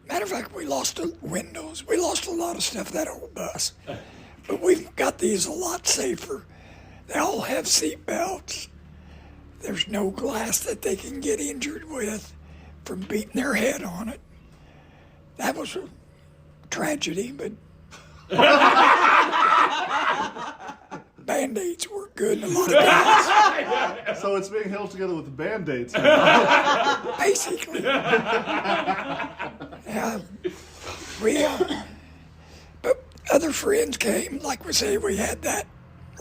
Matter of fact, we lost the windows. We lost a lot of stuff, that old bus. But we've got these a lot safer. They all have seat belts. There's no glass that they can get injured with from beating their head on it. That was a tragedy, but Band-Aids were good in a lot of times. So it's being held together with Band-Aids. Basically. Yeah. But other friends came, like we say, we had that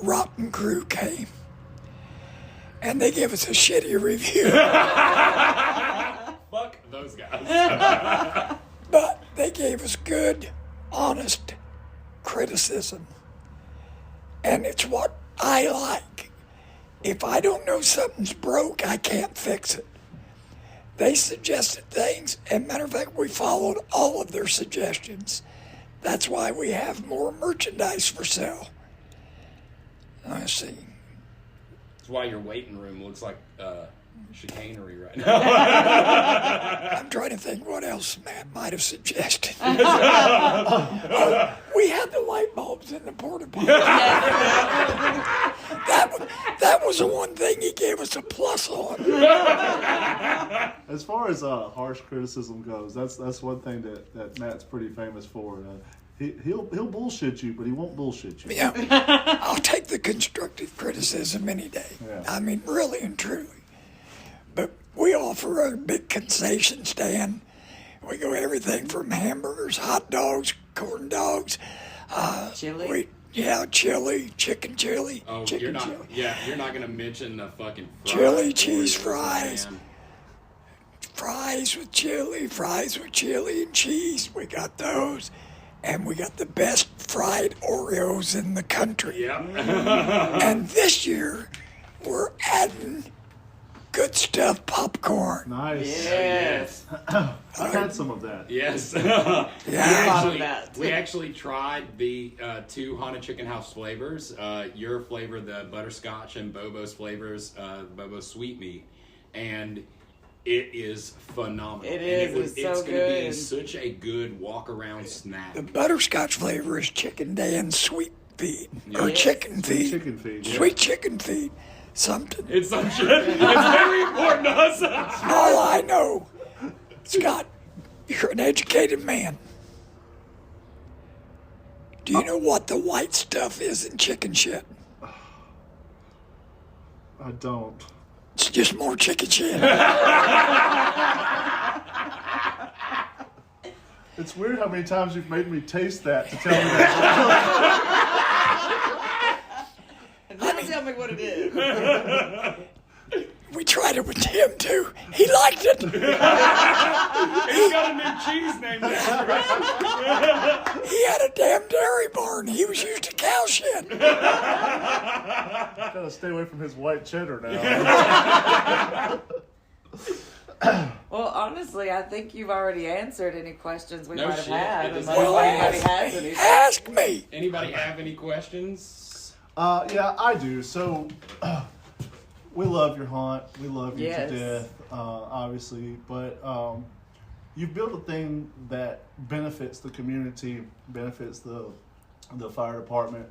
ROTN crew came, and they gave us a shitty review. Fuck those guys. But they gave us good, honest criticism. And it's what I like. If I don't know something's broke, I can't fix it. They suggested things, and matter of fact, we followed all of their suggestions. That's why we have more merchandise for sale. I see. That's why your waiting room looks like chicanery right now. I'm trying to think what else Matt might have suggested. We had the light bulbs in the porta potty. That was the one thing he gave us a plus on. As far as harsh criticism goes, that's one thing that Matt's pretty famous for. He'll bullshit you, but he won't bullshit you. Yeah, I'll take the constructive criticism any day. Yeah. I mean, really and truly. But we offer a big concession stand. We go everything from hamburgers, hot dogs, corn dogs, chili. Chili, chicken chili. Oh, chicken you're not. chili. Yeah, you're not gonna mention the fucking Chili cheese fries. Man. Fries with chili and cheese. We got those. and we got the best fried Oreos in the country. Yep. And this year, we're adding Goodstuff popcorn. Nice. Yes. I've had some of that. Yes. We actually tried the 2 Haunted Chicken House flavors. Your flavor, the butterscotch, and Bobo's flavors, Bobo's sweet meat, and it is phenomenal. It is. It's so going to good. be such a good walk around snack. The butterscotch flavor is Chicken Dan's sweet feed or Yes. chicken feed. Chicken feed. Yeah. Sweet chicken feed. Something. It's some shit. It's very important to us. All I know, Scott, you're an educated man. Do you know what the white stuff is in chicken shit? I don't. It's just more chicken shit. It's weird how many times you've made me taste that to tell me that. Now tell me what it is. We tried it with Tim too. He liked it. He's got a new cheese named after it. He had a damn dairy barn. He was used to cow shit. Gotta stay away from his white cheddar now. Well, honestly, I think you've already answered any questions we No might have shit. had. It is Unless well anybody asked. has any. Ask me. Anybody have any questions? Yeah, I do. So, we love your haunt. We love you Yes. to death, obviously. But you built a thing that benefits the community, benefits the fire department.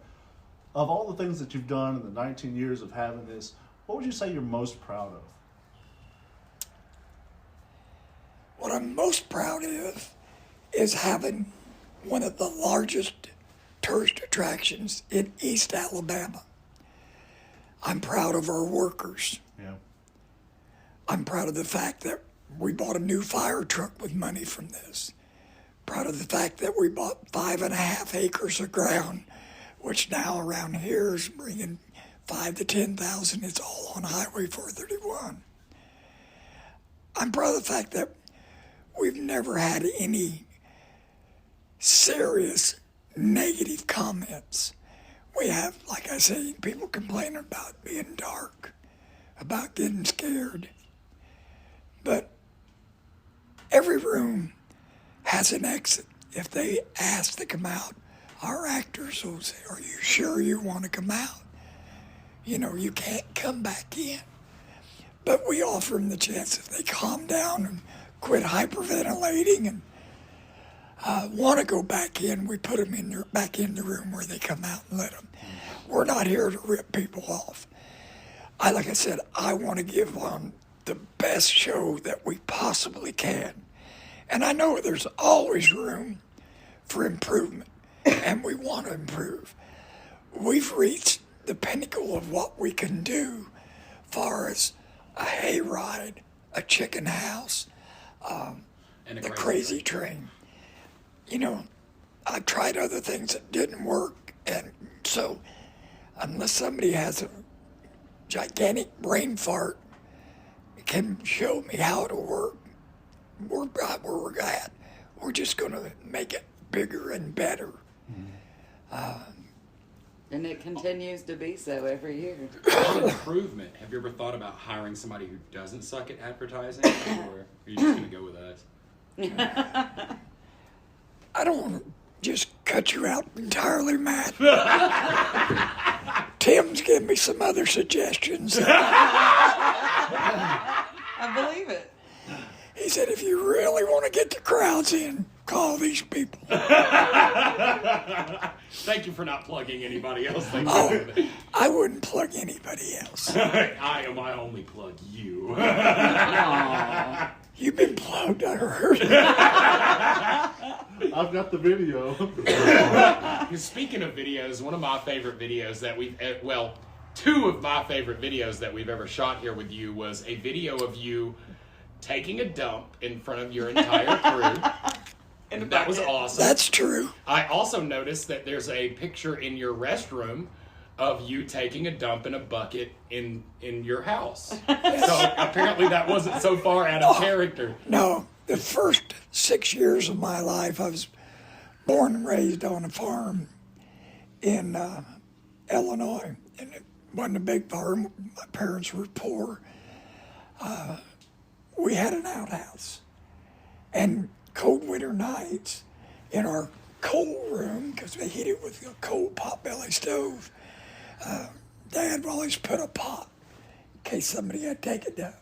Of all the things that you've done in the 19 years of having this, what would you say you're most proud of? What I'm most proud of is having one of the largest tourist attractions in East Alabama. I'm proud of our workers. Yeah. I'm proud of the fact that we bought a new fire truck with money from this. Proud of the fact that we bought 5.5 acres of ground, which now around here is bringing 5,000 to 10,000. It's all on Highway 431. I'm proud of the fact that we've never had any serious negative comments. We have, like I say, people complaining about being dark, about getting scared. But every room has an exit. If they ask to come out, our actors will say, "Are you sure you want to come out? You know, you can't come back in." But we offer them the chance if they calm down and quit hyperventilating and want to go back in, we put them back in the room where they come out and let them. We're not here to rip people off. Like I said, I want to give on the best show that we possibly can. And I know there's always room for improvement, and we want to improve. We've reached the pinnacle of what we can do far as a hayride, a chicken house, And the crazy train. You know, I tried other things that didn't work, and so unless somebody has a gigantic brain fart, can show me how to work, we're right where we're at. We're just going to make it bigger and better. And it continues to be so every year. Improvement. Have you ever thought about hiring somebody who doesn't suck at advertising, or are you just going to go with us? I don't want to just cut you out entirely, Matt. Tim's giving me some other suggestions. I believe it. He said, if you really want to get the crowds in, call these people. Thank you for not plugging anybody else. I wouldn't plug anybody else. I only plug you. You've been plugged, I heard. I've got the video. Speaking of videos, one of my favorite videos that two of my favorite videos that we've ever shot here with you was a video of you taking a dump in front of your entire crew. That was awesome. That's true. I also noticed that there's a picture in your restroom of you taking a dump in a bucket in your house. So apparently that wasn't so far out of character. No, the first 6 years of my life, I was born and raised on a farm in Illinois, and it wasn't a big farm. My parents were poor. We had an outhouse, and cold winter nights in our coal room, because we heated with a coal potbelly stove, Dad would always put a pot in case somebody had to take it down.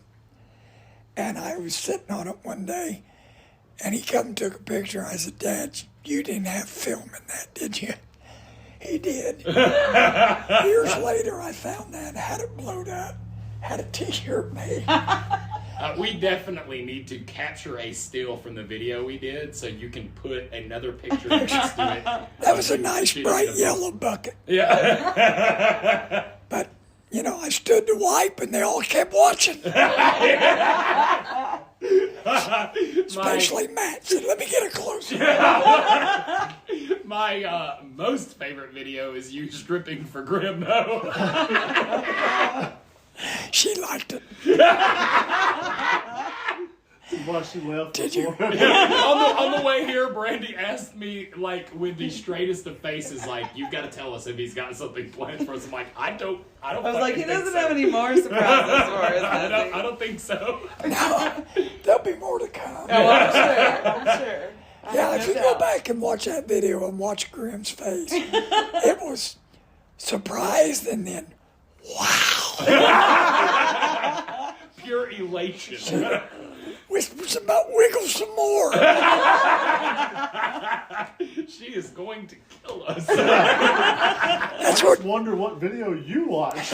And I was sitting on it one day, and he come and took a picture. I said, Dad, you didn't have film in that, did you? He did. Years later, I found that, had it blowed up, had a t-shirt made. We definitely need to capture a still from the video we did so you can put another picture next to it. That was a nice bright yellow bucket. Yeah. But, you know, I stood to wipe and they all kept watching. Especially Matt said, let me get a closer. My most favorite video is you stripping for Grim, though. She liked it. Why she left? Did you? On the way here, Brandy asked me, like, with the straightest of faces, like, you've got to tell us if he's got something planned for us. I'm like, I don't. I was like, he doesn't have any more surprises for us. I don't think so. No, there'll be more to come. Oh, I'm sure. Yeah, if you go back and watch that video and watch Grimm's face, it was surprised and then, wow. Pure elation. Whispers about wiggle some more. She is going to kill us. I just wonder what video you watched.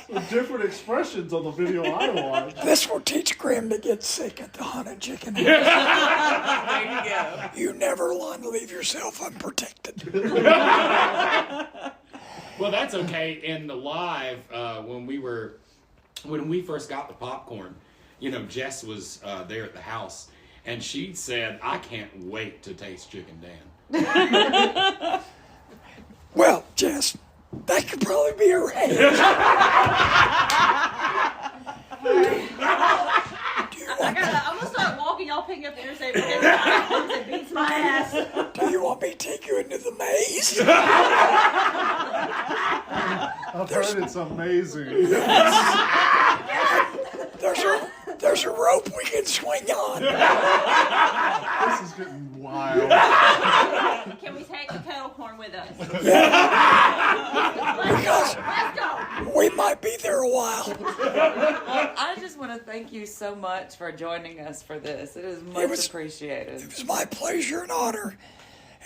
The different expressions on the video I watched. This will teach Grim to get sick at the haunted chicken house. There you go. You never want to leave yourself unprotected. Well, that's okay. In the live, when we first got the popcorn, you know, Jess was there at the house, and she said, I can't wait to taste Chicken Dan. Well, Jess, that could probably be arranged. I'm gonna start walking y'all picking up the interstate because it beats my ass. Do you want me to take you into the maze? I've heard it's amazing. There's a rope we can swing on. This is getting wild. Can we take the kettle corn with us? Yeah. Because Let's go. we might be there a while. Well, I just want to thank you so much for joining us for this. It is much appreciated. It was my pleasure and honor.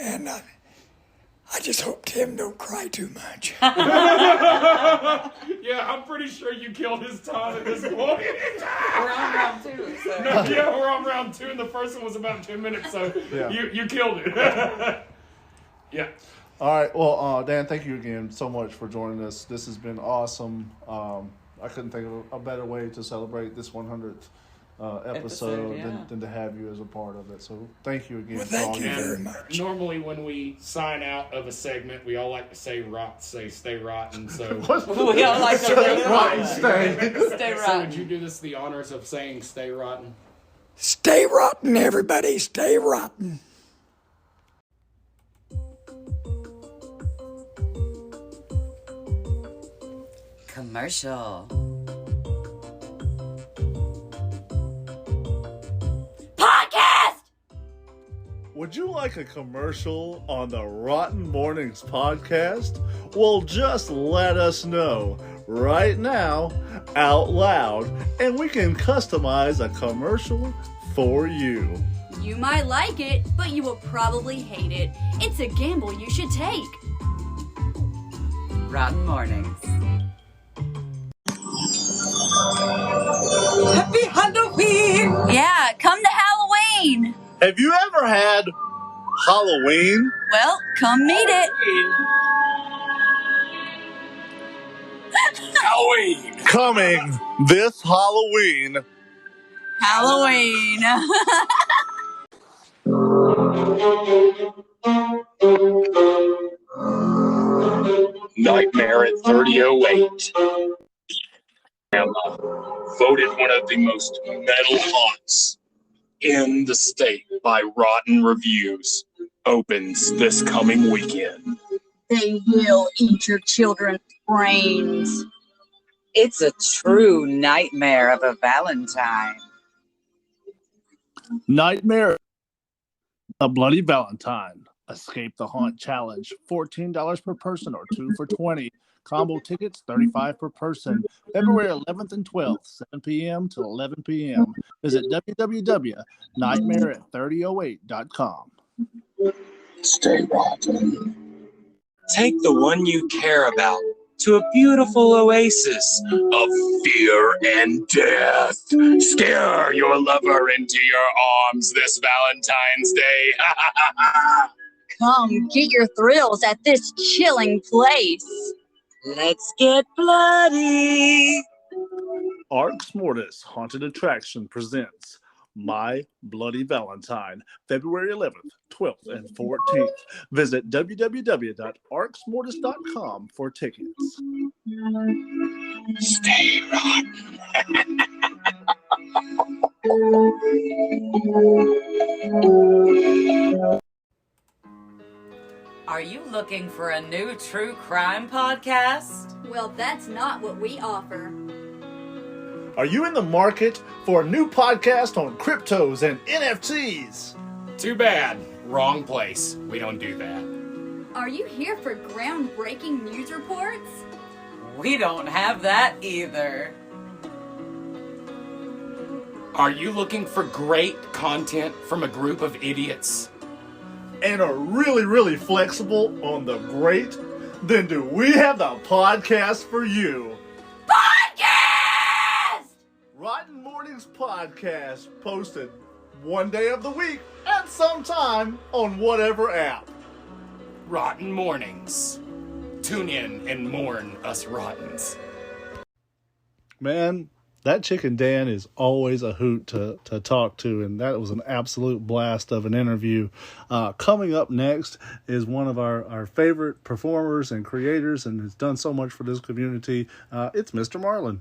And I just hope Tim don't cry too much. Yeah, I'm pretty sure you killed his time at this point. We're on round 2. So. Yeah, we're on round 2, and the first one was about 10 minutes, so Yeah. you killed it. Yeah. All right. Well, Dan, thank you again so much for joining us. This has been awesome. I couldn't think of a better way to celebrate this 100th episode than to have you as a part of it. So thank you again. Well, thank you very much. Normally, when we sign out of a segment, we all like to say stay rotten. So we all like to stay rotten. Stay rotten. So would you do this the honors of saying stay rotten? Stay rotten, everybody. Stay rotten. Commercial. Would you like a commercial on the Rotten Mournings podcast? Well, just let us know right now, out loud, and we can customize a commercial for you. You might like it, but you will probably hate it. It's a gamble you should take. Rotten Mournings. Happy Halloween! Yeah, come to Halloween! Have you ever had Halloween? Well, come meet it. Halloween! Coming this Halloween. Halloween. Nightmare at 3008. Voted one of the most metal haunts in the State by Rotten Reviews opens this coming weekend. They will eat your children's brains. It's a true nightmare of a Valentine. Nightmare, a Bloody Valentine. Escape the Haunt Challenge. $14 per person or 2 for $20. Combo tickets, $35 per person. February 11th and 12th, 7 p.m. to 11 p.m. Visit www.nightmare@3008.com. Stay rotten. Take the one you care about to a beautiful oasis of fear and death. Scare your lover into your arms this Valentine's Day. Come get your thrills at this chilling place. Let's get bloody. Arx Mortis Haunted Attraction presents My Bloody Valentine, February 11th, 12th, and 14th. Visit www.arxmortis.com for tickets. Stay rotten. Are you looking for a new true crime podcast? Well, that's not what we offer. Are you in the market for a new podcast on cryptos and NFTs? Too bad. Wrong place. We don't do that. Are you here for groundbreaking news reports? We don't have that either. Are you looking for great content from a group of idiots? And are really, really flexible on the great? Then do we have the podcast for you? Podcast! Rotten Mournings Podcast, posted one day of the week at some time on whatever app. Rotten Mournings. Tune in and mourn us rottens. Man, that Chicken Dan is always a hoot to talk to, and that was an absolute blast of an interview. Coming up next is one of our favorite performers and creators, and has done so much for this community. It's Mr. Marlon.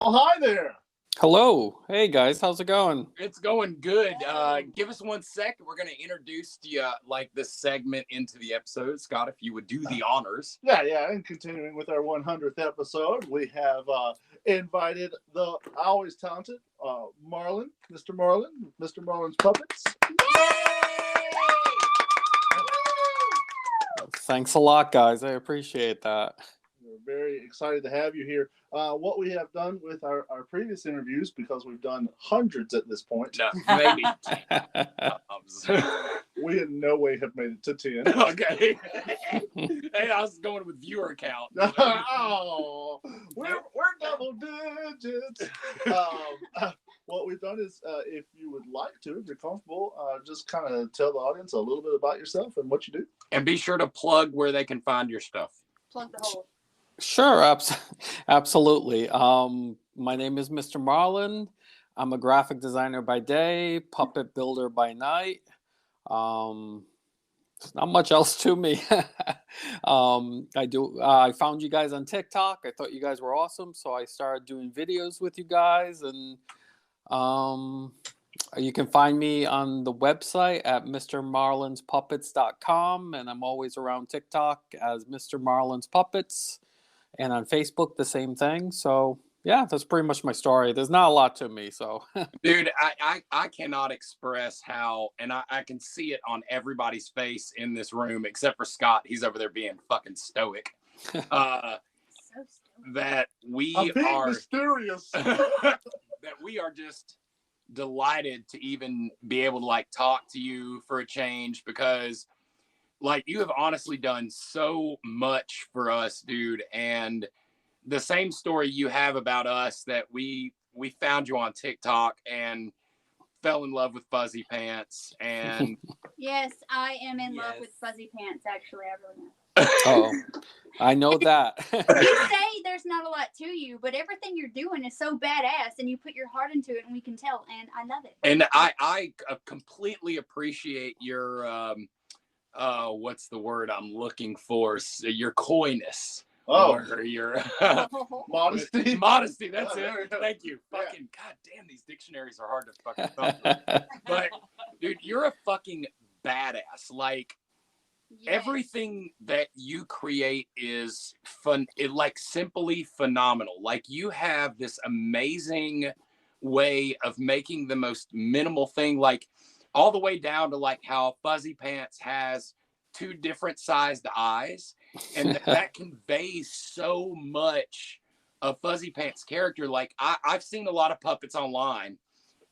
Oh, hi there. Hello. Hey, guys. How's it going? It's going good. Give us 1 second. We're going to introduce you, this segment into the episode. Scott, if you would do the honors. Yeah. And continuing with our 100th episode, we have invited the always talented Marlon, Mr. Marlon's Puppets. Thanks a lot, guys. I appreciate that. We're very excited to have you here. What we have done with our previous interviews, because we've done hundreds at this point. No, maybe. We in no way have made it to 10. Okay. Hey, I was going with viewer count. Oh, we're double digits. What we've done is, if you would like to, if you're comfortable, just kind of tell the audience a little bit about yourself and what you do. And be sure to plug where they can find your stuff. Plug the hole. Sure, absolutely. My name is Mr. Marlon. I'm a graphic designer by day, puppet builder by night. There's not much else to me. I found you guys on TikTok. I thought you guys were awesome, so I started doing videos with you guys, and you can find me on the website at mrmarlonspuppets.com, and I'm always around TikTok as Mr. Marlon's Puppets, and on Facebook the same thing. So yeah, that's pretty much my story. There's not a lot to me, so. Dude, I cannot express how, and I can see it on everybody's face in this room except for Scott. He's over there being fucking stoic. That we are mysterious. That we are just delighted to even be able to talk to you for a change, because you have honestly done so much for us, dude. And the same story you have about us, that we found you on TikTok and fell in love with Fuzzy Pants. And Yes, I am in love with Fuzzy Pants, actually. I really am. Oh, I know that. You say there's not a lot to you, but everything you're doing is so badass, and you put your heart into it, and we can tell, and I love it. And I completely appreciate your what's the word I'm looking for? Your coyness or your modesty. Modesty, that's it. Thank you. Fucking goddamn, these dictionaries are hard to fucking thumb through. But dude, you're a fucking badass. Like everything that you create is fun. It like simply phenomenal. Like you have this amazing way of making the most minimal thing, like all the way down to like how Fuzzy Pants has 2 different sized eyes, and that conveys so much of Fuzzy Pants' character. Like I've seen a lot of puppets online,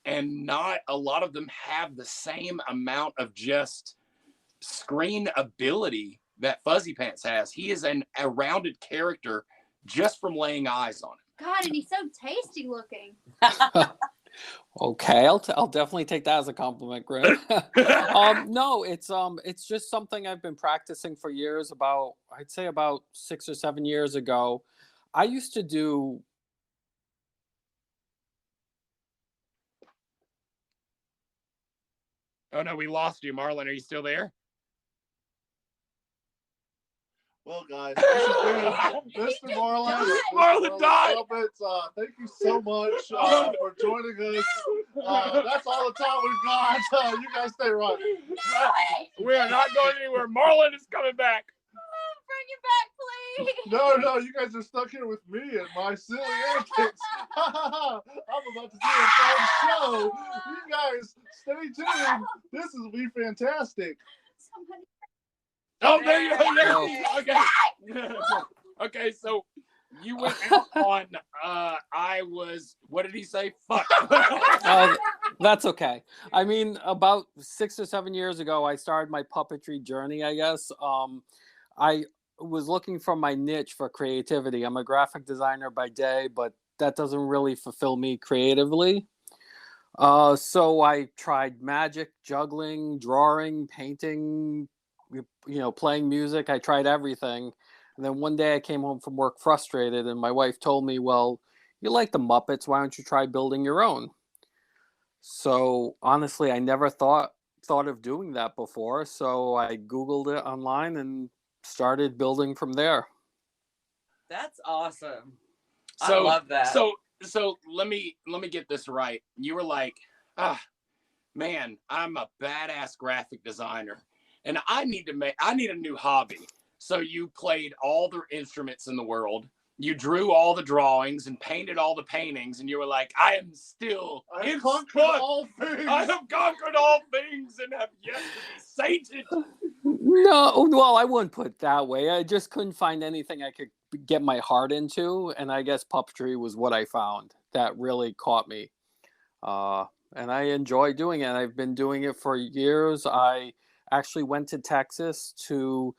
and not a lot of them have the same amount of just screen ability that Fuzzy Pants has. He is a rounded character just from laying eyes on him. God, and he's so tasty looking. Okay, I'll definitely take that as a compliment, Greg. No, it's just something I've been practicing for years. I'd say about 6 or 7 years ago, I used to do. Oh no, we lost you, Marlon. Are you still there? Well, guys, this has been Mr. Marlon. Marlon died. Thank you so much for joining us. That's all the time we've got. You guys stay right. We are not going anywhere. Marlon is coming back. Bring it back, please. No, you guys are stuck here with me and my silly antics. I'm about to do a fun show. You guys stay tuned. This will be fantastic. Somebody. Oh, there you go. Okay. Okay, so you went out on what did he say? Fuck. That's okay. I mean, about 6 or 7 years ago, I started my puppetry journey, I guess. I was looking for my niche for creativity. I'm a graphic designer by day, but that doesn't really fulfill me creatively. So I tried magic, juggling, drawing, painting, playing music. I tried everything. And then one day I came home from work frustrated, and my wife told me, well, you like the Muppets, why don't you try building your own? So honestly, I never thought of doing that before. So I Googled it online and started building from there. That's awesome. So, I love that. So let me get this right. You were like, man, I'm a badass graphic designer, and I need a new hobby. So you played all the instruments in the world. You drew all the drawings and painted all the paintings, and you were like, I have conquered all things. I have conquered all things and have yet to be sated. No, well, I wouldn't put it that way. I just couldn't find anything I could get my heart into, and I guess puppetry was what I found that really caught me. And I enjoy doing it. I've been doing it for years. I actually went to Texas to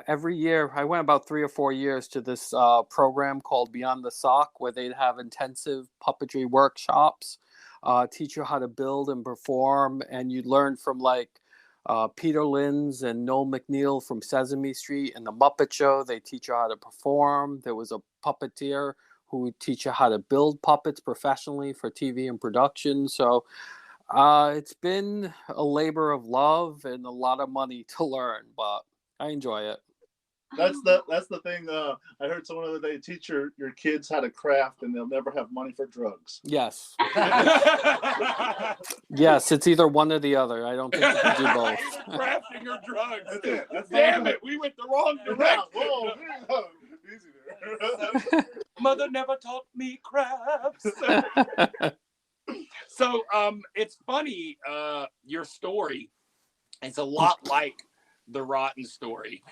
every year. I went about 3 or 4 years to this program called Beyond the Sock, where they'd have intensive puppetry workshops, teach you how to build and perform, and you'd learn from like Peter Linz and Noel McNeil from Sesame Street and The Muppet Show. They teach you how to perform. There was a puppeteer who would teach you how to build puppets professionally for TV and production. So it's been a labor of love and a lot of money to learn, but I enjoy it. That's the thing. I heard someone the other day, teach your kids how to craft, and they'll never have money for drugs. Yes. Yes, it's either one or the other. I don't think you can do both. Crafting or drugs. Damn it, we went the wrong direction. Whoa, easy there. Mother never taught me crafts. So it's funny, your story. It's a lot like the ROTN story,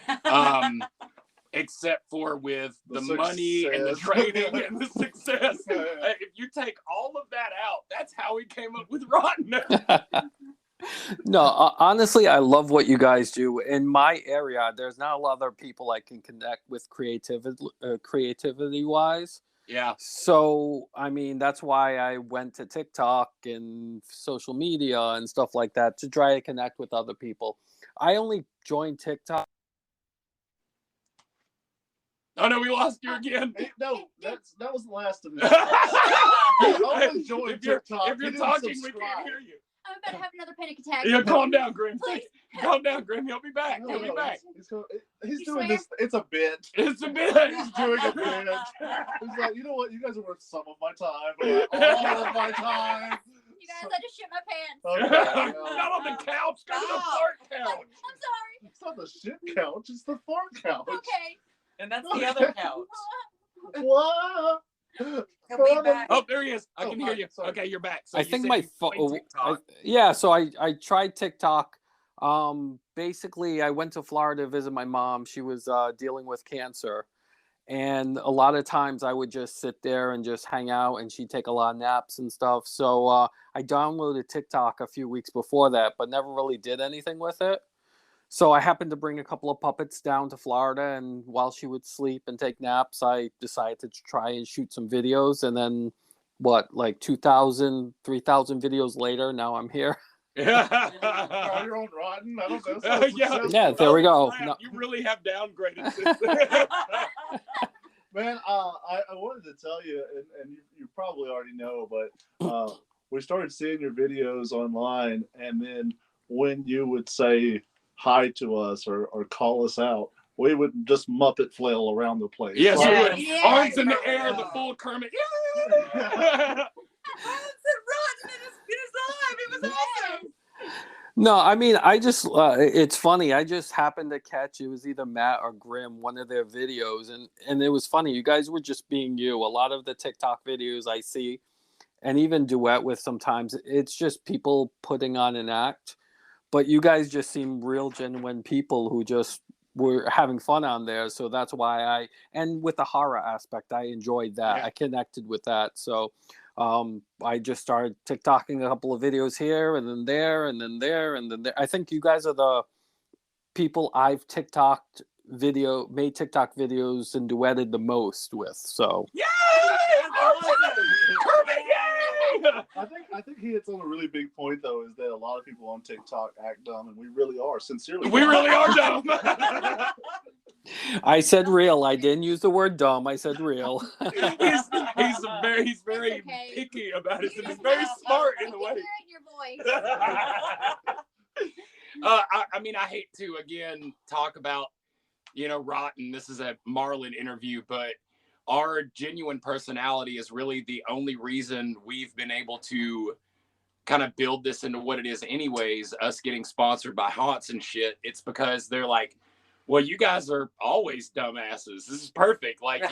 except for with the money and the training and the success. If you take all of that out, that's how we came up with ROTN. No, honestly, I love what you guys do. In my area, there's not a lot of other people I can connect with creativity-wise. Yeah. So, I mean, that's why I went to TikTok and social media and stuff like that to try to connect with other people. I only joined TikTok. Oh no, we lost you again. No, that was the last of it. If you're talking, we can't hear you. I'm about to have another panic attack. Yeah, calm down, Grim. Please. Calm down, Grim. He'll be back. He'll be back. He's doing this. It's a bit. It's a bit. He's doing a bit. He's like, you know what? You guys are worth some of my time, but all of my time. You guys, I just shit my pants. Okay, not on the couch. Go to the fart couch. I'm sorry. It's not the shit couch. It's the fart couch. Okay. And that's the other couch. What? Oh, there he is. I can hear you. Sorry. Okay, you're back. So I you think said my you played phone. TikTok. So I tried TikTok. Basically, I went to Florida to visit my mom. She was dealing with cancer, and a lot of times I would just sit there and just hang out, and she'd take a lot of naps and stuff. So I downloaded TikTok a few weeks before that, but never really did anything with it. So I happened to bring a couple of puppets down to Florida, and while she would sleep and take naps, I decided to try and shoot some videos. And then, like 2,000, 3,000 videos later, now I'm here. Yeah. You're on Rotten. I don't know. Yeah, there we go. No. You really have downgraded. Man, I wanted to tell you, and you probably already know, but we started seeing your videos online, and then when you would say hi to us or call us out, we would just Muppet flail around the place. Yes, we would. Yeah. Arms in the air, the full Kermit. It was awesome. No, I mean, I just, it's funny. I just happened to catch, it was either Matt or Grim, one of their videos. And it was funny. You guys were just being you. A lot of the TikTok videos I see, and even duet with sometimes, it's just people putting on an act. But you guys just seem real, genuine people who just were having fun on there. So that's why and with the horror aspect, I enjoyed that. Yeah. I connected with that. So I just started TikToking a couple of videos here and then there and then there and then there. I think you guys are the people I've made TikTok videos and duetted the most with. So yeah, I think he hits on a really big point though, is that a lot of people on TikTok act dumb, and we really are sincerely. We really are dumb. I said real. I didn't use the word dumb. I said real. he's very picky about it, and he's very smart in the way. Your voice. I mean, I hate to again talk about, Rotten. This is a Marlon interview, but our genuine personality is really the only reason we've been able to kind of build this into what it is anyways, us getting sponsored by Haunts and shit. It's because they're like, well, you guys are always dumbasses. This is perfect. Like,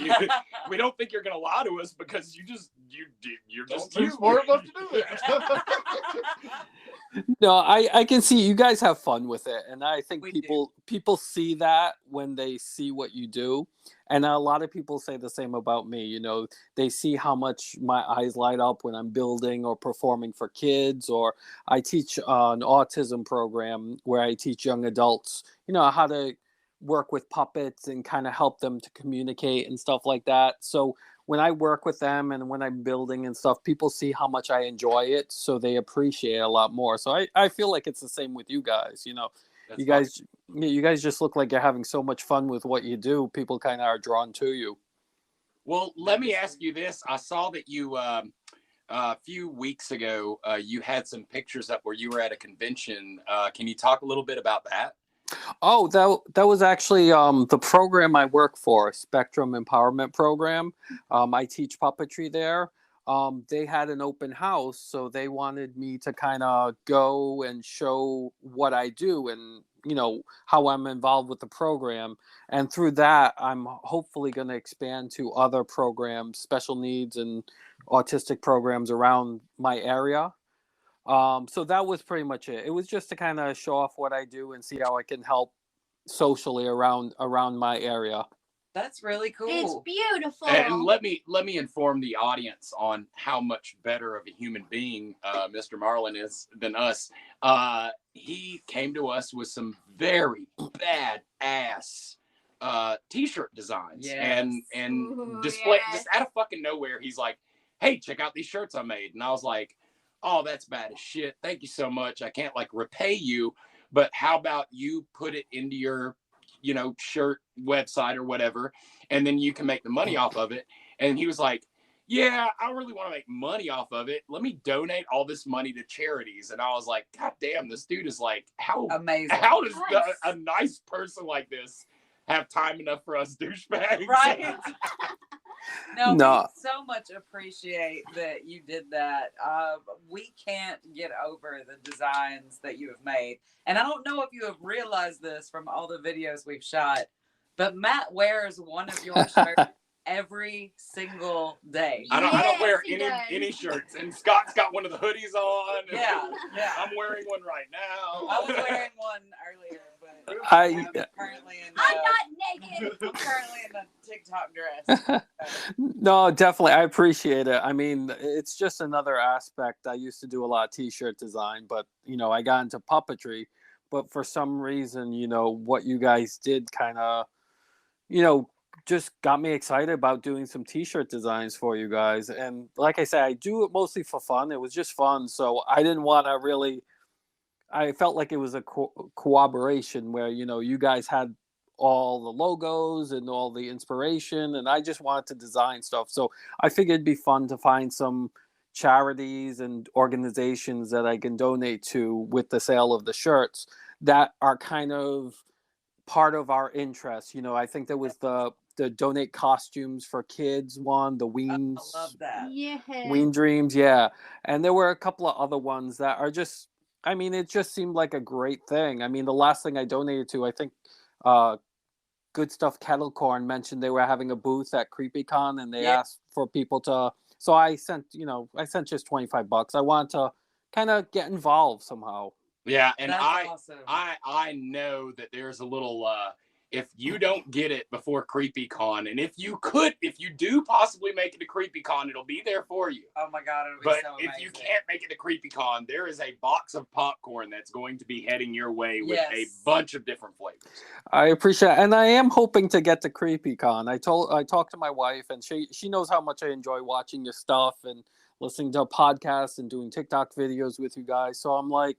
we don't think you're going to lie to us because you're just too smart enough to do it. No, I can see you guys have fun with it. And I think people see that when they see what you do. And a lot of people say the same about me. They see how much my eyes light up when I'm building or performing for kids, or I teach an autism program where I teach young adults, how to work with puppets and kind of help them to communicate and stuff like that. So when I work with them and when I'm building and stuff, people see how much I enjoy it, so they appreciate it a lot more. So I feel like it's the same with you guys. That's you guys just look like you're having so much fun with what you do. People kind of are drawn to you. Well, let me ask you this. I saw that you a few weeks ago you had some pictures up where you were at a convention. Can you talk a little bit about that? Oh, that was actually the program I work for, Spectrum Empowerment Program. I teach puppetry there. They had an open house, so they wanted me to kind of go and show what I do and, how I'm involved with the program. And through that, I'm hopefully going to expand to other programs, special needs and autistic programs around my area. So that was pretty much it. It was just to kind of show off what I do and see how I can help socially around my area. That's really cool. It's beautiful. And let me inform the audience on how much better of a human being Mr. Marlon is than us. He came to us with some very bad-ass t-shirt designs. Yes. and display just out of fucking nowhere. He's like, hey, check out these shirts I made. And I was like, oh, that's bad as shit. Thank you so much. I can't repay you, but how about you put it into your, shirt website or whatever, and then you can make the money off of it. And he was like, yeah, I really want to make money off of it. Let me donate all this money to charities. And I was like, God damn, this dude is like, how amazing. How does a nice person like this have time enough for us douchebags? Right. No, No. we so much appreciate that you did that. We can't get over the designs that you have made. And I don't know if you have realized this from all the videos we've shot, but Matt wears one of your shirts every single day. I don't wear any shirts. And Scott's got one of the hoodies on. Yeah. I'm wearing one right now. I was wearing one earlier, but I'm currently in I'm not naked. I'm currently in a TikTok dress. No, definitely. I appreciate it. I mean, it's just another aspect. I used to do a lot of t-shirt design, but, I got into puppetry. But for some reason, what you guys did kind of, just got me excited about doing some t-shirt designs for you guys. And like I said, I do it mostly for fun. It was just fun. So I didn't want to really, I felt like it was a cooperation where, you guys had all the logos and all the inspiration, and I just wanted to design stuff. So I figured it'd be fun to find some charities and organizations that I can donate to with the sale of the shirts that are kind of part of our interests. I think there was the donate costumes for kids one, the Weens. I love that. Yeah. Ween Dreams, yeah. And there were a couple of other ones that are just, I mean, it just seemed like a great thing. I mean, the last thing I donated to, I think Goodstuff Kettlecorn mentioned they were having a booth at CreepyCon, and they asked for people to, so I sent just $25. I wanted to kind of get involved somehow. Yeah, and awesome. I know that there's a little if you don't get it before CreepyCon, and if you do possibly make it to CreepyCon, it'll be there for you. Oh my God, it'll be but so if amazing. you can't make it to CreepyCon, there is a box of popcorn that's going to be heading your way with a bunch of different flavors. I appreciate it. And I am hoping to get to CreepyCon. I talked to my wife, and she knows how much I enjoy watching your stuff and listening to podcasts and doing TikTok videos with you guys. So I'm like,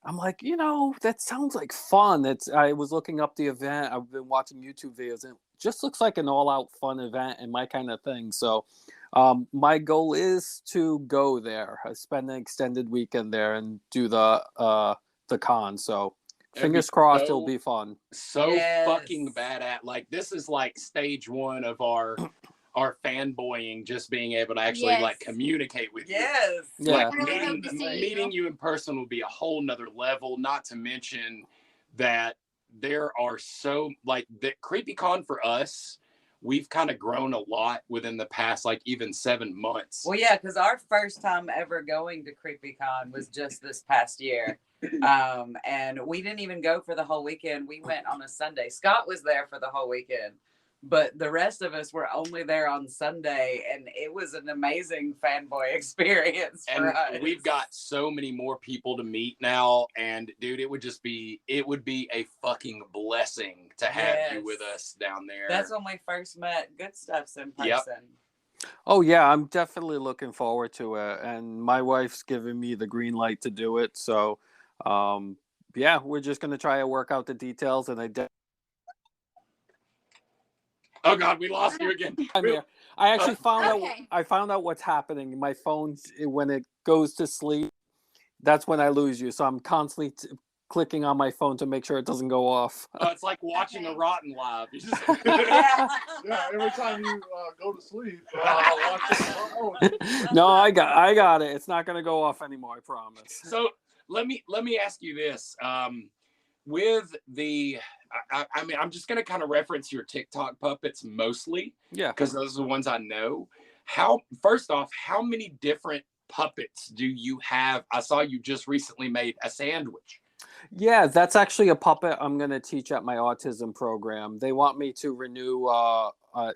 that sounds like fun. I was looking up the event. I've been watching YouTube videos, and it just looks like an all-out fun event and my kind of thing. So my goal is to go there, spend an extended weekend there, and do the con. So fingers crossed, it'll be fun. So fucking badass. Like, this is like stage one of our fanboying, just being able to actually like communicate with you. Yeah. Like meeting you in person will be a whole nother level, not to mention that there are so like the CreepyCon for us, we've kind of grown a lot within the past like even 7 months. Well, yeah, because our first time ever going to CreepyCon was just this past year. And we didn't even go for the whole weekend. We went on a Sunday. Scott was there for the whole weekend, but the rest of us were only there on Sunday, and it was an amazing fanboy experience for us. We've got so many more people to meet now, and dude, it would be a fucking blessing to have you with us down there. That's when we first met Goodstuff's in person. Yep. Oh yeah, I'm definitely looking forward to it, and my wife's giving me the green light to do it. So, yeah, we're just gonna try to work out the details, and Oh God, we lost you again. I'm here. I actually found out what's happening. My phone, when it goes to sleep, that's when I lose you. So I'm constantly clicking on my phone to make sure it doesn't go off. It's like watching a ROTN live. You just... yeah, every time you go to sleep, watch it. No, I got it. It's not gonna go off anymore. I promise. So let me ask you this. With the, I mean, I'm just going to kind of reference your TikTok puppets mostly. Yeah. Because those are the ones I know. First off, how many different puppets do you have? I saw you just recently made a sandwich. Yeah, that's actually a puppet I'm going to teach at my autism program. They want me to renew,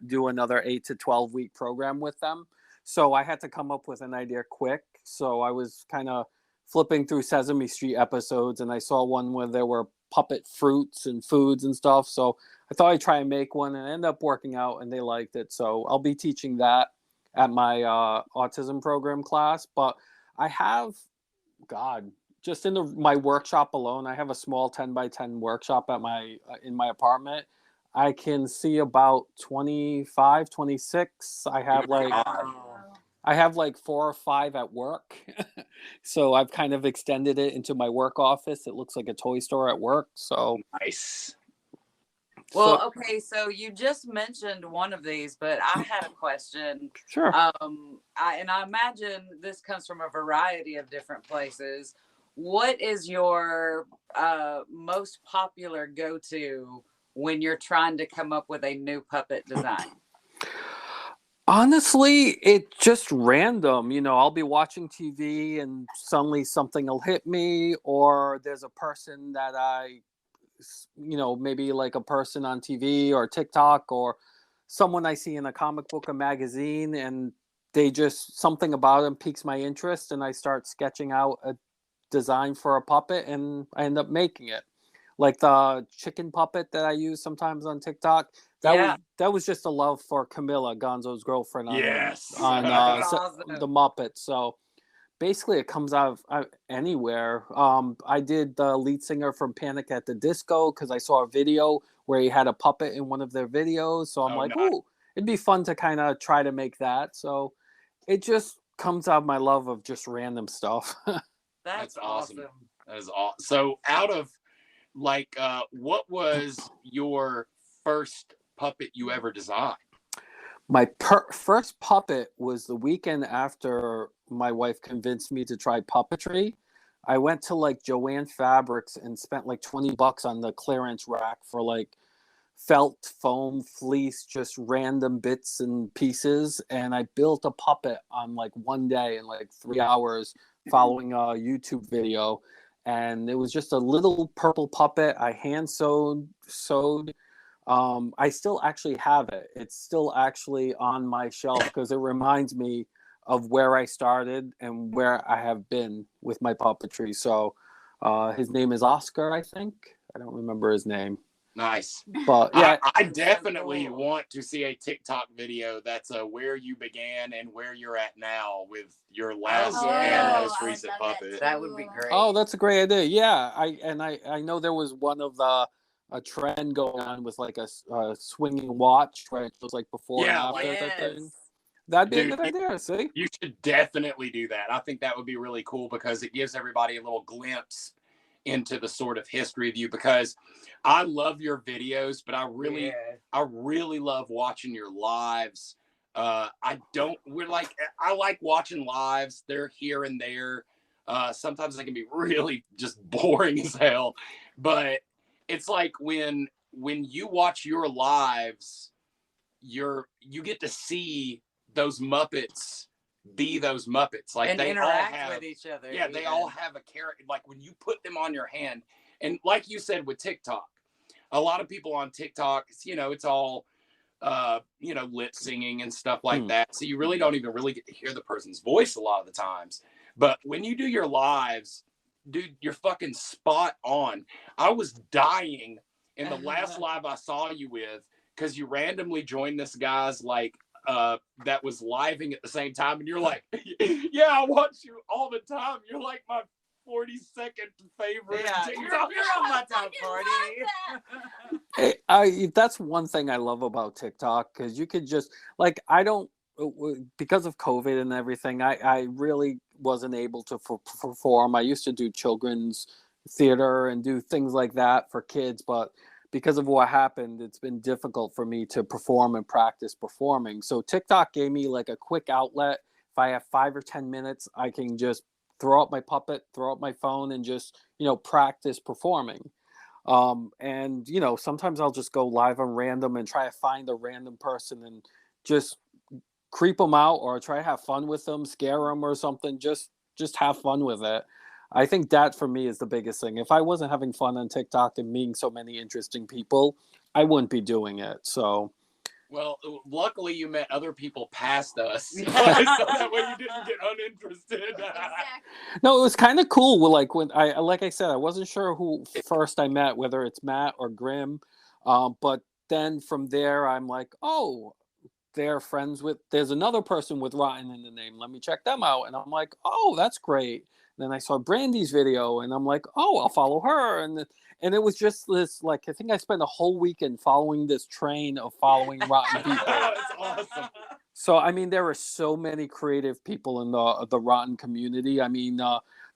do another 8 to 12 week program with them. So I had to come up with an idea quick. So I was kind of flipping through Sesame Street episodes, and I saw one where there were puppet fruits and foods and stuff. So I thought I'd try and make one, and it ended up working out, and they liked it. So I'll be teaching that at my autism program class. But I have, just in my workshop alone, I have a small 10 by 10 workshop at in my apartment. I can see about 25, 26. I have like 4 or 5 at work. So I've kind of extended it into my work office. It looks like a toy store at work. So nice. Well, okay, so you just mentioned one of these, but I had a question. Sure. And I imagine this comes from a variety of different places. What is your most popular go-to when you're trying to come up with a new puppet design? Honestly, it's just random. I'll be watching TV and suddenly something will hit me, or there's a person that maybe like a person on TV or TikTok or someone I see in a comic book or magazine, and something about them piques my interest, and I start sketching out a design for a puppet, and I end up making it. Like the chicken puppet that I use sometimes on TikTok. That was just a love for Camilla, Gonzo's girlfriend, on Awesome. the Muppets. So basically, it comes out of anywhere. I did the lead singer from Panic at the Disco because I saw a video where he had a puppet in one of their videos. So I'm ooh, it'd be fun to kind of try to make that. So it just comes out of my love of just random stuff. That's awesome. That is awesome. So out of what was your first puppet you ever designed? My first puppet was the weekend after my wife convinced me to try puppetry. I went to Joann Fabrics and spent $20 on the clearance rack for felt, foam, fleece, just random bits and pieces. And I built a puppet on one day in 3 hours following a YouTube video. And it was just a little purple puppet I hand sewed. I still actually have it. It's still actually on my shelf because it reminds me of where I started and where I have been with my puppetry. So his name is Oscar, I think. I don't remember his name. Nice. But yeah, I definitely want to see a TikTok video that's where you began and where you're at now with your last and most recent puppet. That would be great. Oh, that's a great idea. Yeah, I know there was one of a trend going on with a swinging watch, right? It was before and after that thing. That'd be a good idea. See, you should definitely do that. I think that would be really cool because it gives everybody a little glimpse into the sort of history of you, because I love your videos, but I really love watching your lives. I like watching lives. They're here and there. Sometimes they can be really just boring as hell, but it's like when you watch your lives, you get to see those Muppets be those Muppets. And they interact all have, with each other. Yeah, they all have a character. When you put them on your hand, and like you said with TikTok, a lot of people on TikTok, it's all, lip singing and stuff like that. So you really don't even really get to hear the person's voice a lot of the times. But when you do your lives, dude, you're fucking spot on. I was dying in the last live I saw you with because you randomly joined this guy's that was living at the same time, and you're like, yeah, I watch you all the time. You're like my 42nd favorite. Yeah, you're on my top 40. Hey, that's one thing I love about TikTok, because you could just I don't, because of COVID and everything, I really wasn't able to perform. I used to do children's theater and do things like that for kids, but because of what happened, it's been difficult for me to perform and practice performing. So TikTok gave me a quick outlet. If I have 5 or 10 minutes, I can just throw up my puppet, throw up my phone, and just, practice performing. And, sometimes I'll just go live on random and try to find a random person and just creep them out, or try to have fun with them, scare them or something. Just have fun with it. I think that for me is the biggest thing. If I wasn't having fun on TikTok and meeting so many interesting people, I wouldn't be doing it. So, well, luckily you met other people past us, so that way you didn't get uninterested. No, it was kind of cool. When like I said, I wasn't sure who first I met, whether it's Matt or Grim, but then from there I'm like, oh, they're friends with. There's another person with Rotten in the name. Let me check them out, and I'm like, oh, that's great. Then I saw Brandy's video, and I'm like, oh, I'll follow her. And it was just this, like, I think I spent a whole weekend following this train of following rotten people. That's awesome. So, I mean, there are so many creative people in the rotten community. I mean,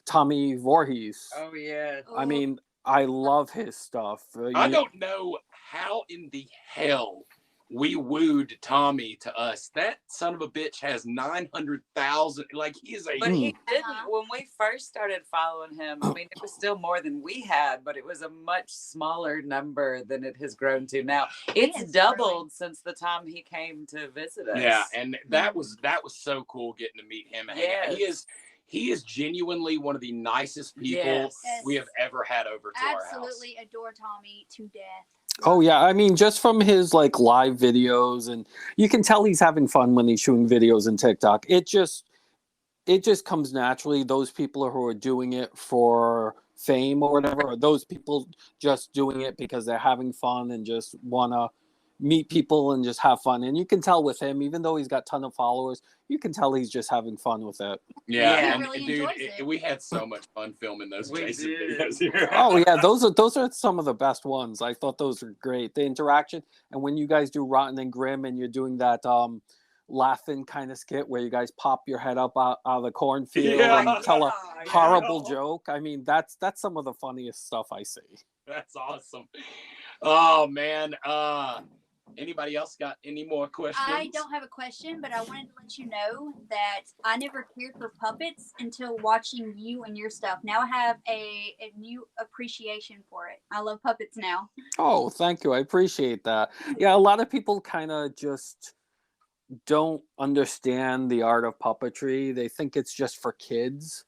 Tommy Voorhees. Oh, yeah. I mean, I love his stuff. I don't know how in the hell we wooed Tommy to us. That son of a bitch has 900,000. Like, he is a. But he didn't. When we first started following him, I mean, it was still more than we had, but it was a much smaller number than it has grown to now. It's doubled since the time he came to visit us. Yeah, and that was so cool getting to meet him. Yes. He is genuinely one of the nicest people we have ever had over to our house. Absolutely adore Tommy to death. Oh yeah, I mean, just from his like live videos, and you can tell he's having fun when he's shooting videos in TikTok. It just comes naturally. Those people who are doing it for fame or whatever, or those people just doing it because they're having fun and just wanna meet people and just have fun. And you can tell with him, even though he's got a ton of followers, you can tell he's just having fun with it. Yeah, and dude, we had so much fun filming those Jason videos here. Oh yeah, those are some of the best ones. I thought those were great. The interaction, and when you guys do Rotten and Grim and you're doing that laughing kind of skit where you guys pop your head up out of the cornfield and tell a horrible joke. I mean, that's some of the funniest stuff I see. That's awesome. Oh man. Anybody else got any more questions? I don't have a question, but I wanted to let you know that I never cared for puppets until watching you and your stuff. Now I have a new appreciation for it. I love puppets now. Oh, thank you. I appreciate that. Yeah, a lot of people kind of just don't understand the art of puppetry. They think it's just for kids.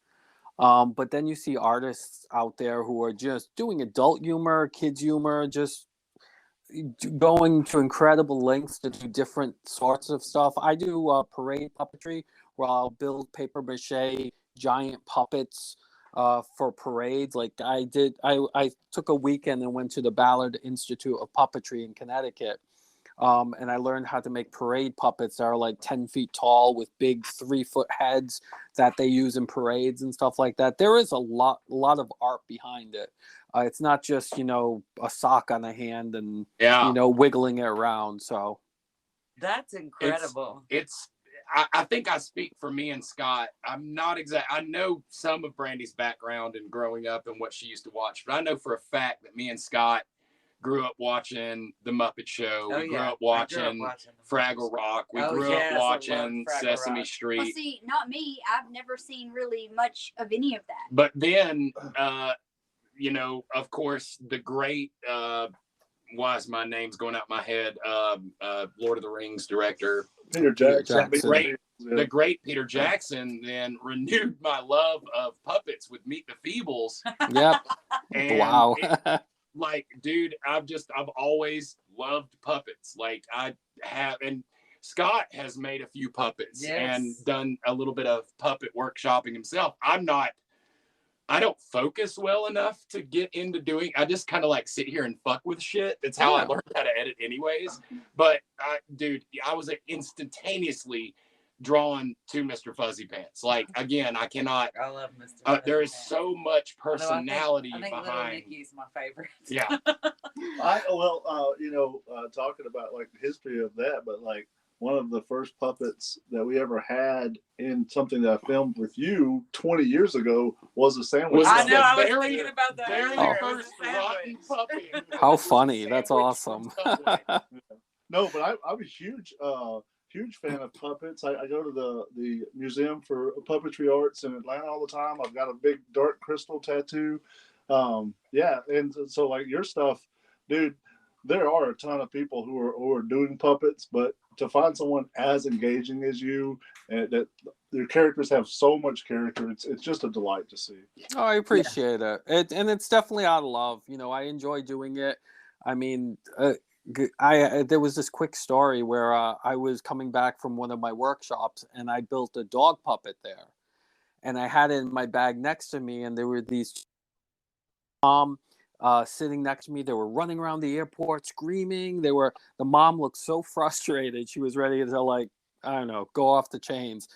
But then you see artists out there who are just doing adult humor, kids humor, just going to incredible lengths to do different sorts of stuff. I do parade puppetry where I'll build paper mache giant puppets for parades. Like I took a weekend and went to the Ballard Institute of Puppetry in Connecticut. And I learned how to make parade puppets that are like 10 feet tall with big 3-foot heads that they use in parades and stuff like that. There is a lot of art behind it. It's not just, a sock on a hand and, wiggling it around. So that's incredible. I think I speak for me and Scott. I'm not I know some of Brandy's background and growing up and what she used to watch, but I know for a fact that me and Scott grew up watching The Muppet Show. We grew up watching Fraggle Rock. We grew up watching Sesame Street. Well, see, not me. I've never seen really much of any of that. But then, of course, the great, why is my name's going out my head? Lord of the Rings director. Peter Jackson. The great Peter Jackson then renewed my love of puppets with Meet the Feebles. Yep. Wow. Like, dude, I've always loved puppets. Like I have, and Scott has made a few puppets and done a little bit of puppet workshopping himself. I don't focus well enough to get into doing. I just kind of like sit here and fuck with shit. That's how I learned how to edit anyways. But I was instantaneously drawn to Mr. Fuzzy Pants. Like, again, I cannot. I love Mr. Fuzzy there is so much personality I think behind. Little Nicky's my favorite. Yeah. Talking about like the history of that, but like one of the first puppets that we ever had in something that I filmed with you 20 years ago was a sandwich. I know. I was thinking about that. Very first rotten puppy. How funny! That's awesome. No, but I'm a huge fan of puppets. I go to the Museum for Puppetry Arts in Atlanta all the time. I've got a big dark crystal tattoo. And so like your stuff, dude, there are a ton of people who are doing puppets, but to find someone as engaging as you and that your characters have so much character, it's just a delight to see. Oh, I appreciate it. And it's definitely out of love. I enjoy doing it. I mean, there was this quick story where I was coming back from one of my workshops and I built a dog puppet there, and I had it in my bag next to me, and there were these sitting next to me. They were running around the airport screaming. The mom looked so frustrated. She was ready to, like, I don't know, go off the chains.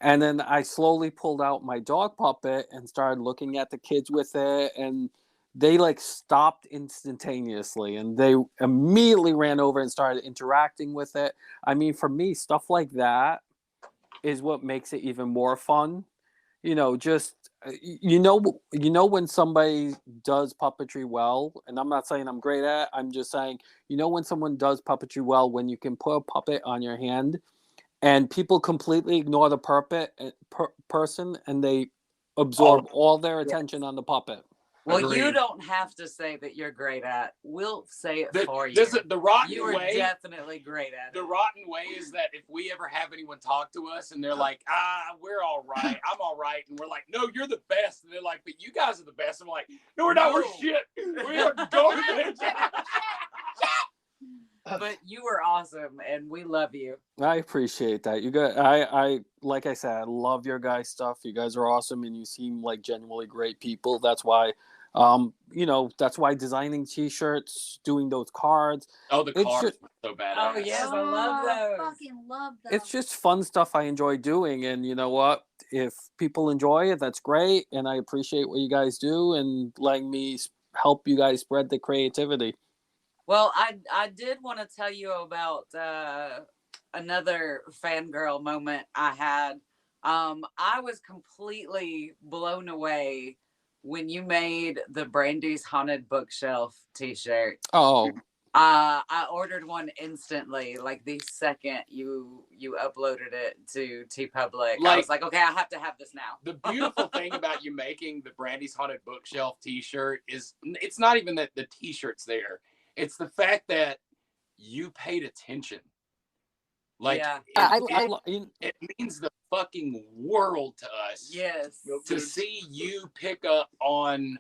And then I slowly pulled out my dog puppet and started looking at the kids with it, and they like stopped instantaneously, and they immediately ran over and started interacting with it. I mean, for me, stuff like that is what makes it even more fun. Just when somebody does puppetry well, and I'm not saying I'm great at it, I'm just saying, when someone does puppetry well, when you can put a puppet on your hand and people completely ignore the person and they absorb all their attention on the puppet. Well, Agreed. you don't have to say that you're great at. We'll say it for you. The rotten you are way, definitely great at it. The rotten way is that if we ever have anyone talk to us and they're like, we're all right, I'm all right, and we're like, no, you're the best, and they're like, but you guys are the best. I'm like, no, we're not. We're shit. We are garbage. But you were awesome, and we love you. I appreciate that. You guys, I like I said, I love your guys' stuff. You guys are awesome, and you seem like genuinely great people. That's why, that's why designing T-shirts, doing those cards. Oh, the cards were so badass. Oh yes, I love those. I fucking love them. It's just fun stuff I enjoy doing, and you know what? If people enjoy it, that's great, and I appreciate what you guys do and letting me help you guys spread the creativity. Well, I did want to tell you about another fangirl moment I had. I was completely blown away when you made the Brandy's Haunted Bookshelf t-shirt. Oh. I ordered one instantly, like the second you uploaded it to TeePublic. I was like, okay, I have to have this now. The beautiful thing about you making the Brandy's Haunted Bookshelf t-shirt is it's not even that the t-shirt's there. It's the fact that you paid attention. Like, it means the fucking world to us. Yes. To see you pick up on,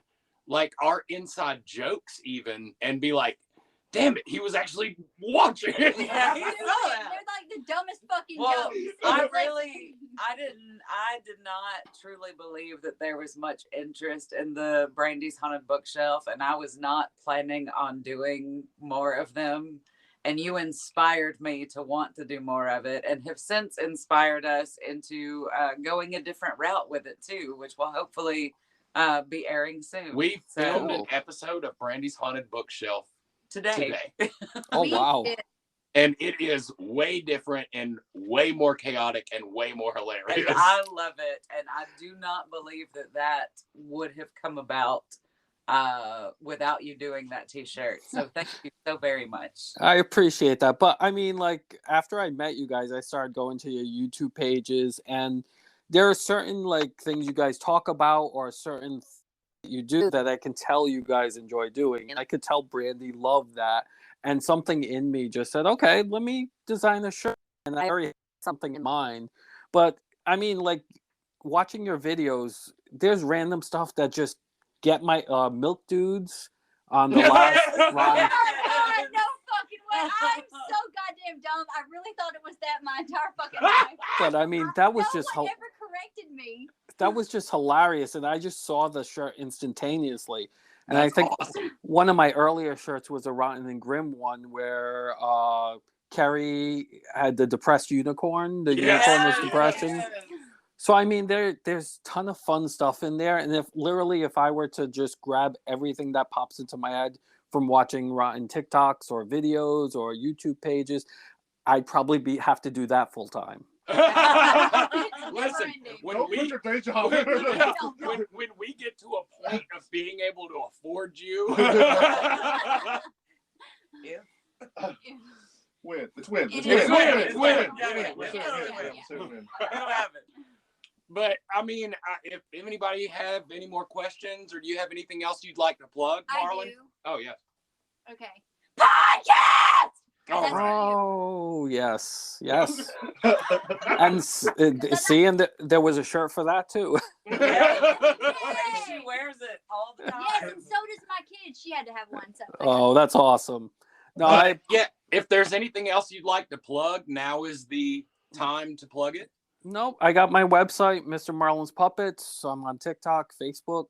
like, our inside jokes even and be like, damn it, he was actually watching it. Yeah, They're like the dumbest fucking jokes. I did not truly believe that there was much interest in the Brandy's Haunted Bookshelf, and I was not planning on doing more of them. And you inspired me to want to do more of it, and have since inspired us into going a different route with it too, which will hopefully be airing soon. We filmed an episode of Brandy's Haunted Bookshelf today. Oh, wow. And it is way different and way more chaotic and way more hilarious. And I love it. And I do not believe that would have come about without you doing that t-shirt. So thank you so very much. I appreciate that. But I mean, like, after I met you guys, I started going to your YouTube pages, and there are certain like things you guys talk about or certain you do that I can tell you guys enjoy doing. And I could tell Brandy loved that. And something in me just said, okay, let me design a shirt. And I already had something in mind. But I mean, like, watching your videos, there's random stuff that just get my milk dudes on the last run. No fucking way. I'm so goddamn dumb. I really thought it was that my entire fucking life. But I mean, that was no just one ever corrected me. That was just hilarious, and I just saw the shirt instantaneously. And That's I think awesome. One of my earlier shirts was a Rotten and Grim one where Carrie had the depressed unicorn. The unicorn was depression. So I mean, there's a ton of fun stuff in there, and if I were to just grab everything that pops into my head from watching Rotten TikToks or videos or YouTube pages, I'd probably have to do that full time. Listen, when we get to a point of being able to afford you, It's win. But I mean, if anybody have any more questions, or do you have anything else you'd like to plug, Marlon? I do. Oh yeah. Okay. Podcast. Oh yes. And see, and there was a shirt for that too. She wears it all the time. Yes, and so does my kid. She had to have one. So. Oh, that's awesome. No, if there's anything else you'd like to plug, now is the time to plug it. Nope. I got my website, Mr. Marlon's Puppets. So I'm on TikTok, Facebook,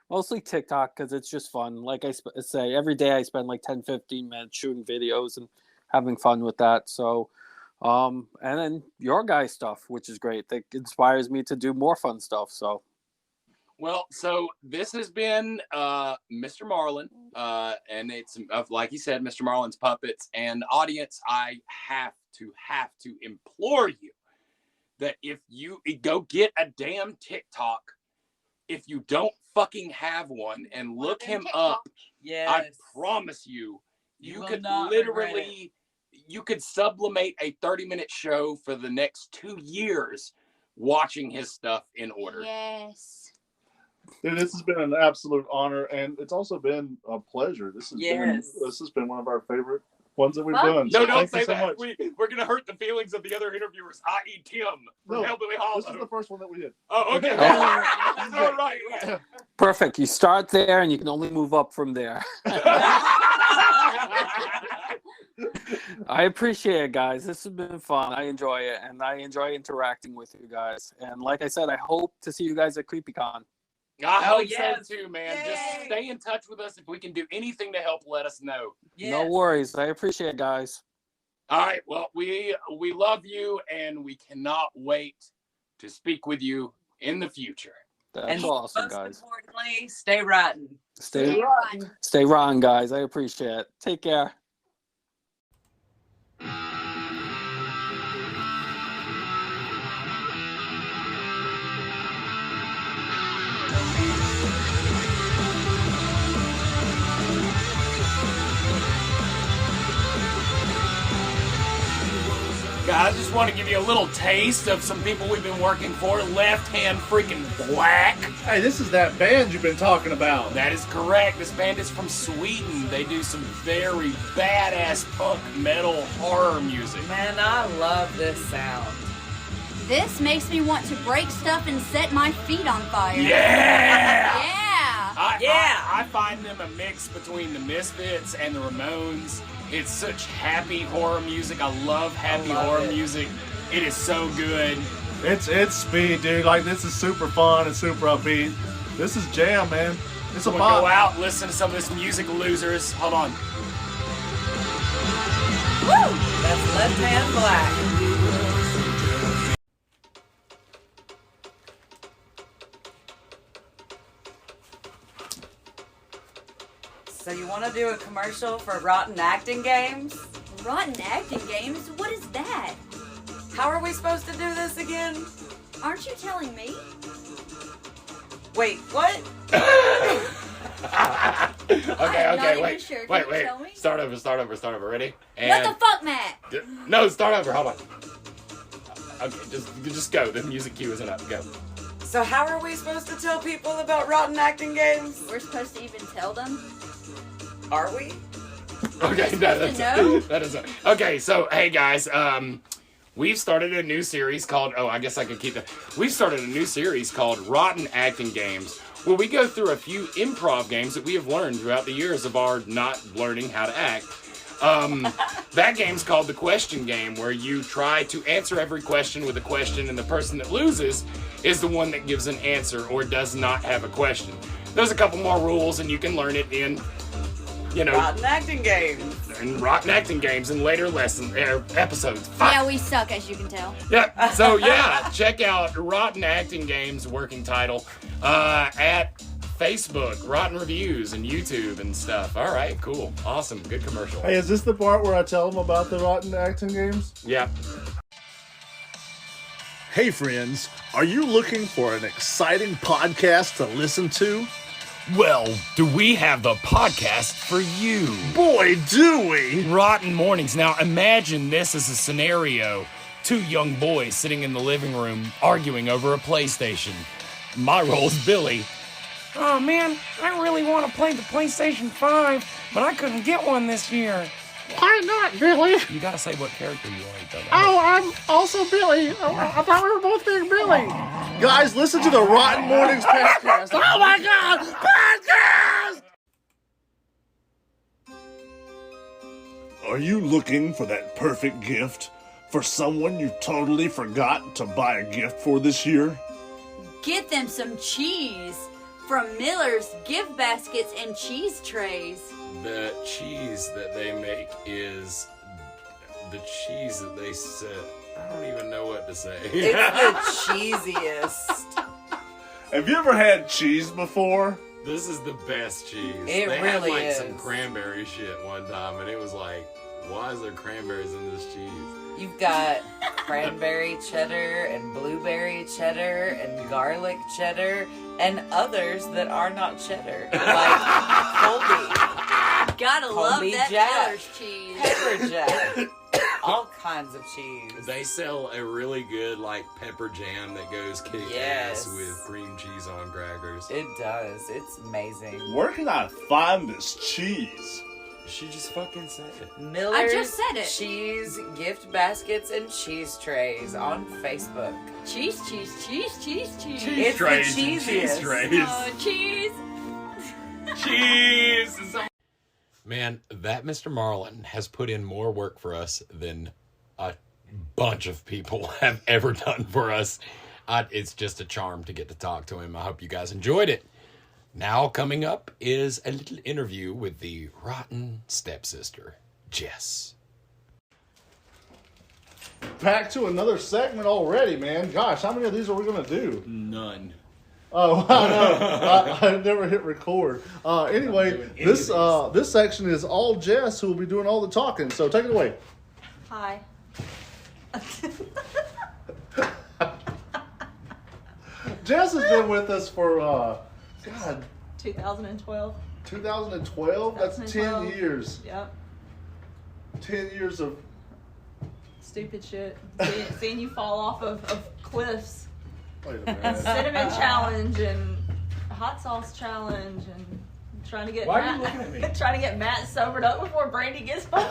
mostly TikTok because it's just fun. Like I say, every day I spend like 10, 15 minutes shooting videos and having fun with that. So And then your guys' stuff, which is great. That inspires me to do more fun stuff. So, well, so this has been Mr. Marlon, and it's like he said, Mr. Marlon's Puppets. And audience, I have to implore you that if you go get a damn TikTok, if you don't fucking have one, and look him up, yes. I promise you, you could not literally, you could sublimate a 30-minute show for the next 2 years watching his stuff in order. Yes. Dude, this has been an absolute honor, and it's also been a pleasure. This has been one of our favorite ones that we've done. No, So don't thank say you so that. much. We're going to hurt the feelings of the other interviewers, i.e. Tim from Hellbilly Hollow. This is the first one that we did. Oh, okay. All right. perfect. You start there, and you can only move up from there. I appreciate it, guys. This has been fun. I enjoy it, and I enjoy interacting with you guys. And like I said, I hope to see you guys at CreepyCon. I hope so too, man. Yay. Just stay in touch with us. If we can do anything to help, let us know. No worries. I appreciate it, guys. All right. Well, we love you, and we cannot wait to speak with you in the future. That's awesome, guys. Importantly, stay rotten. Stay rotten, guys. I appreciate it. Take care. Guys, I just want to give you a little taste of some people we've been working for. Left Hand Freaking Black. Hey, this is that band you've been talking about. That is correct. This band is from Sweden. They do some very badass punk metal horror music. Man, I love this sound. This makes me want to break stuff and set my feet on fire. Yeah! Yeah! I find them a mix between the Misfits and the Ramones. It's such happy horror music. I love happy horror music. It is so good. It's speed, dude. Like, this is super fun and super upbeat. This is jam, man. It's a bop. Go out and listen to some of this music, losers. Hold on. Woo! That's Left Hand Black. So you want to do a commercial for Rotten Acting Games? Rotten Acting Games? What is that? How are we supposed to do this again? Aren't you telling me? Wait, what? Okay, wait. Start over. Ready? What the fuck, Matt? No, start over. Hold on. Okay, just go. The music cue isn't up. Go. So how are we supposed to tell people about Rotten Acting Games? We're supposed to even tell them? Are we? Okay, that is okay. So hey guys, we've started a new series called We've started a new series called Rotten Acting Games, where we go through a few improv games that we have learned throughout the years of our not learning how to act. That game's called the Question Game, where you try to answer every question with a question, and the person that loses is the one that gives an answer or does not have a question. There's a couple more rules, and you can learn it in Rotten Acting Games. And Rotten Acting Games in later episodes. Yeah, we suck, as you can tell. Yeah, so check out Rotten Acting Games, working title, at Facebook, Rotten Reviews, and YouTube and stuff. All right, cool. Awesome. Good commercial. Hey, is this the part where I tell them about the Rotten Acting Games? Yeah. Hey friends, are you looking for an exciting podcast to listen to? Well, do we have the podcast for you? Boy, do we! Rotten Mournings. Now, imagine this as a scenario. Two young boys sitting in the living room arguing over a PlayStation. My role's Billy. Oh, man, I really want to play the PlayStation 5, but I couldn't get one this year. Why not, Billy? You gotta say what character you are, though. Oh, I'm also Billy. I thought we were both being Billy. Guys, listen to the Rotten Mournings podcast. Oh my God, podcast! Are you looking for that perfect gift for someone you totally forgot to buy a gift for this year? Get them some cheese from Miller's gift baskets and cheese trays. The cheese that they make is the cheese that they set. I don't even know what to say. It's the cheesiest. Have you ever had cheese before? This is the best cheese. It they really had is. some cranberry shit one time, and it was like, why is there cranberries in this cheese? You've got cranberry cheddar and blueberry cheddar and garlic cheddar and others that are not cheddar, like Colby. Gotta love Colby that Jack, Miller's cheese. pepper jack, all kinds of cheese. They sell a really good like pepper jam that goes kick Yes. ass with cream cheese on crackers. It does. It's amazing. Where can I find this cheese? She just fucking said it. Miller's I just said it. Cheese gift baskets and cheese trays on Facebook. Cheese, cheese, cheese, cheese, cheese. It's the cheesiest. Oh, cheese. Cheese. Man, that Mr. Marlon has put in more work for us than a bunch of people have ever done for us. It's just a charm to get to talk to him. I hope you guys enjoyed it. Now coming up is a little interview with the rotten stepsister, Jess. Back to another segment already, man. Gosh, how many of these are we going to do? None. Oh, I know. I never hit record. Anyway, this section is all Jess who will be doing all the talking. So take it away. Hi. Jess has been with us for, God, 2012. 2012? That's 10 years. Yep. 10 years of Stupid shit. Seeing you fall off of cliffs. Wait a minute. Cinnamon challenge and hot sauce challenge and trying to get Why are you looking at me? trying to get Matt sobered up before Brandy gets home.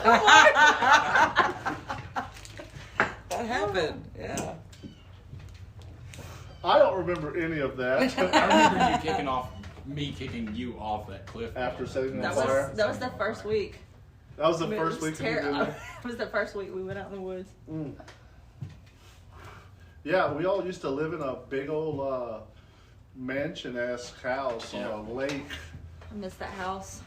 That happened. Yeah. I don't remember any of that. I remember me kicking you off that cliff. After setting That on fire. was the first week. That was the It first was week we did it. It was the first week we went out in the woods. Mm. Yeah, we all used to live in a big old mansion-ass house on a lake. I miss that house.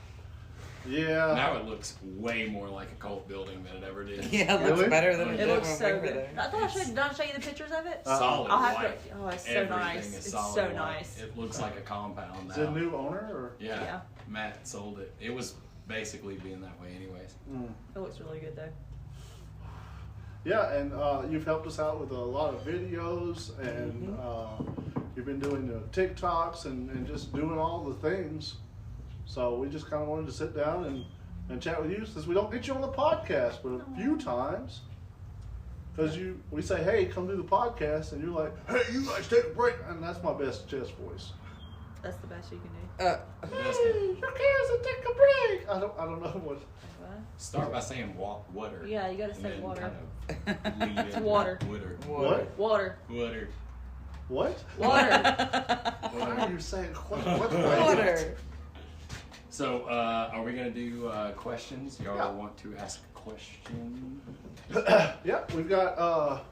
Yeah. Now it looks way more like a cult building than it ever did. Yeah, it looks better than it It did looks when so we were good. there. I thought I should show you the pictures of it. Solid I'll have white. to. Oh, it's so Everything nice. is It's solid so white. nice. It looks like a compound now. Is it a new owner? Or? Yeah. Matt sold it. It was basically being that way anyways. Mm. It looks really good though. Yeah, and you've helped us out with a lot of videos, and you've been doing the TikToks and just doing all the things. So we just kind of wanted to sit down and chat with you, since we don't get you on the podcast but a few times. Because we say, hey, come do the podcast, and you're like, hey, you guys take a break. And that's my best chest voice. That's the best you can do. Hey, who cares to take a break? I don't know what. Start by saying water. Yeah, you gotta say and water. Kind of lead It's into water. Water. What? Water. Water. What? Water. Why are you saying what? Water. So, are we gonna do questions? Y'all want to ask a question? Yeah, we've got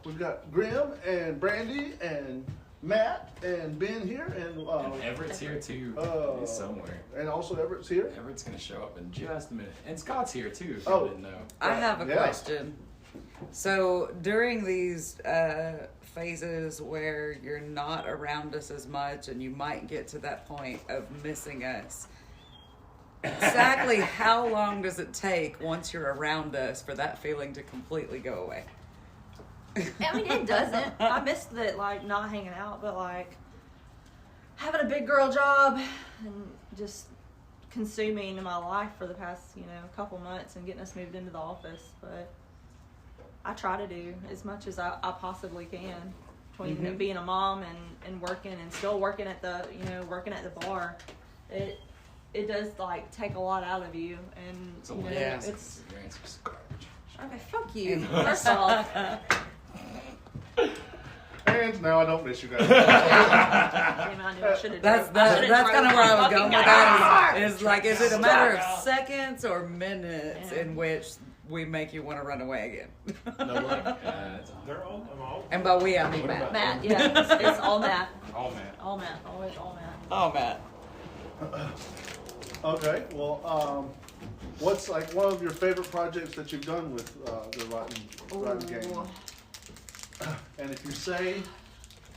Grim and Brandy and Matt and Ben here, and Everett's here too. He's somewhere. And also Everett's here. Everett's gonna show up in just a minute, and Scott's here too. If Oh. you didn't know. I have a question. So during these phases where you're not around us as much and you might get to that point of missing us, exactly how long does it take once you're around us for that feeling to completely go away? I mean, it doesn't. I missed the not hanging out, but having a big girl job and just consuming my life for the past couple months and getting us moved into the office. But I try to do as much as I possibly can between being a mom and working and still working at the bar. It does take a lot out of you, and it's Your answer's garbage. okay. Fuck you. First off. And now I don't miss you guys. That's kind of where I was going with that. Is it a matter of seconds or minutes in which we make you want to run away again? They're all. And by we, I mean Matt. Matt, yeah, it's all Matt. All Matt. All Matt. Always all Matt. Oh, Matt. Okay, well, What's like one of your favorite projects that you've done with the Rotten game? And if you say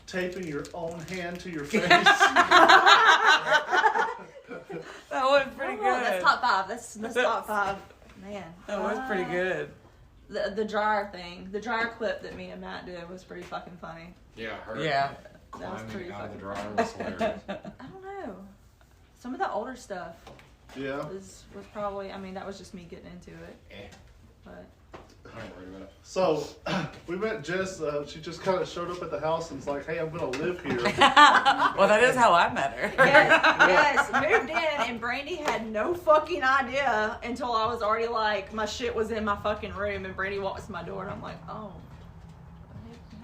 taping your own hand to your face. That was pretty good. That's top 5. That's top 5. Man. That was pretty good. The dryer thing. The dryer clip that me and Matt did was pretty fucking funny. Yeah, her that was pretty out of the fucking dryer was hilarious. I don't know. Some of the older stuff was probably, I mean, that was just me getting into it. But I ain't worried about it. So, we met Jess. She just kind of showed up at the house and was like, hey, I'm going to live here. Well, that is how I met her. Yes, moved in, and Brandy had no fucking idea until I was already like, my shit was in my fucking room, and Brandy walks to my door, and I'm like, oh.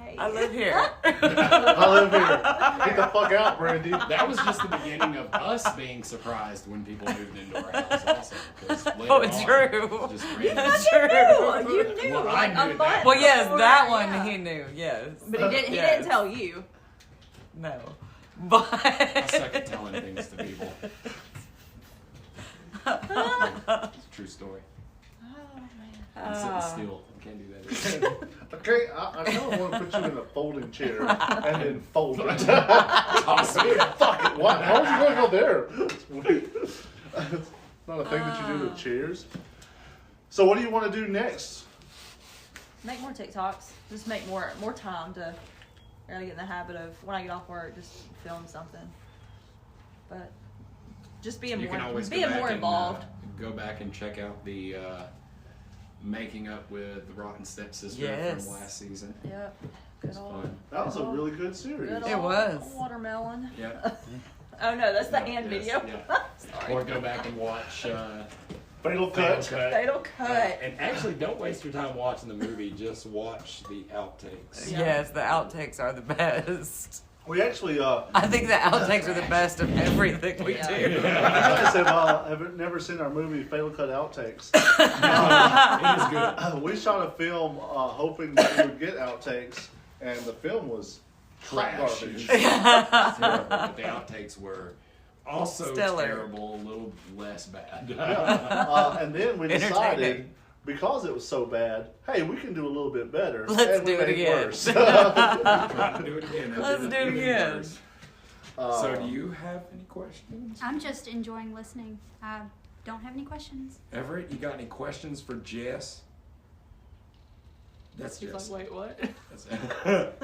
Hey. I live here. I live here. Get the fuck out, Brandy. That was just the beginning of us being surprised when people moved into our house also. Oh, it's true. Just It's true. true. You knew. Well, like, I knew a that. month Well, yes, before, that one he knew, yes. But he didn't tell you. No. But I suck at telling things to people. It's a true story. I'm sitting still. I can't do that. Okay, I kind of want to put you in a folding chair and then fold it. Toss it. Fuck it. What? How is you going to go there? It's weird. It's not a thing that you do with chairs. So what do you want to do next? Make more TikToks. Just make more time to really get in the habit of, when I get off work, just film something. But just being You can always more involved. Go back and check out the Making Up with the Rotten Stepsister Yes. from last season. Yep. It's fun. That was a really good series. Good It old was. Watermelon. Yep. Oh no, that's the hand Yes, video. yeah. Sorry. Or go back and watch Fatal Cut. Fatal Cut. And actually, don't waste your time watching the movie. Just watch the outtakes. Yes, the outtakes are the best. We actually, I think the outtakes are the best of everything we do. if you guys have never seen our movie Fatal Cut Outtakes, It is good. we shot a film hoping that we would get outtakes, and the film was hot Trash. garbage. Terrible, but the outtakes were also Stellar. terrible, a little less bad. And then we decided, Entertaining. because it was so bad, hey, we can do a little bit better. Let's and we do it made again. worse. Do it again. Let's do it Even again. worse. So, do you have any questions? I'm just enjoying listening. I don't have any questions. Everett, you got any questions for Jess? That's She's Jess. like, wait, what? That's it.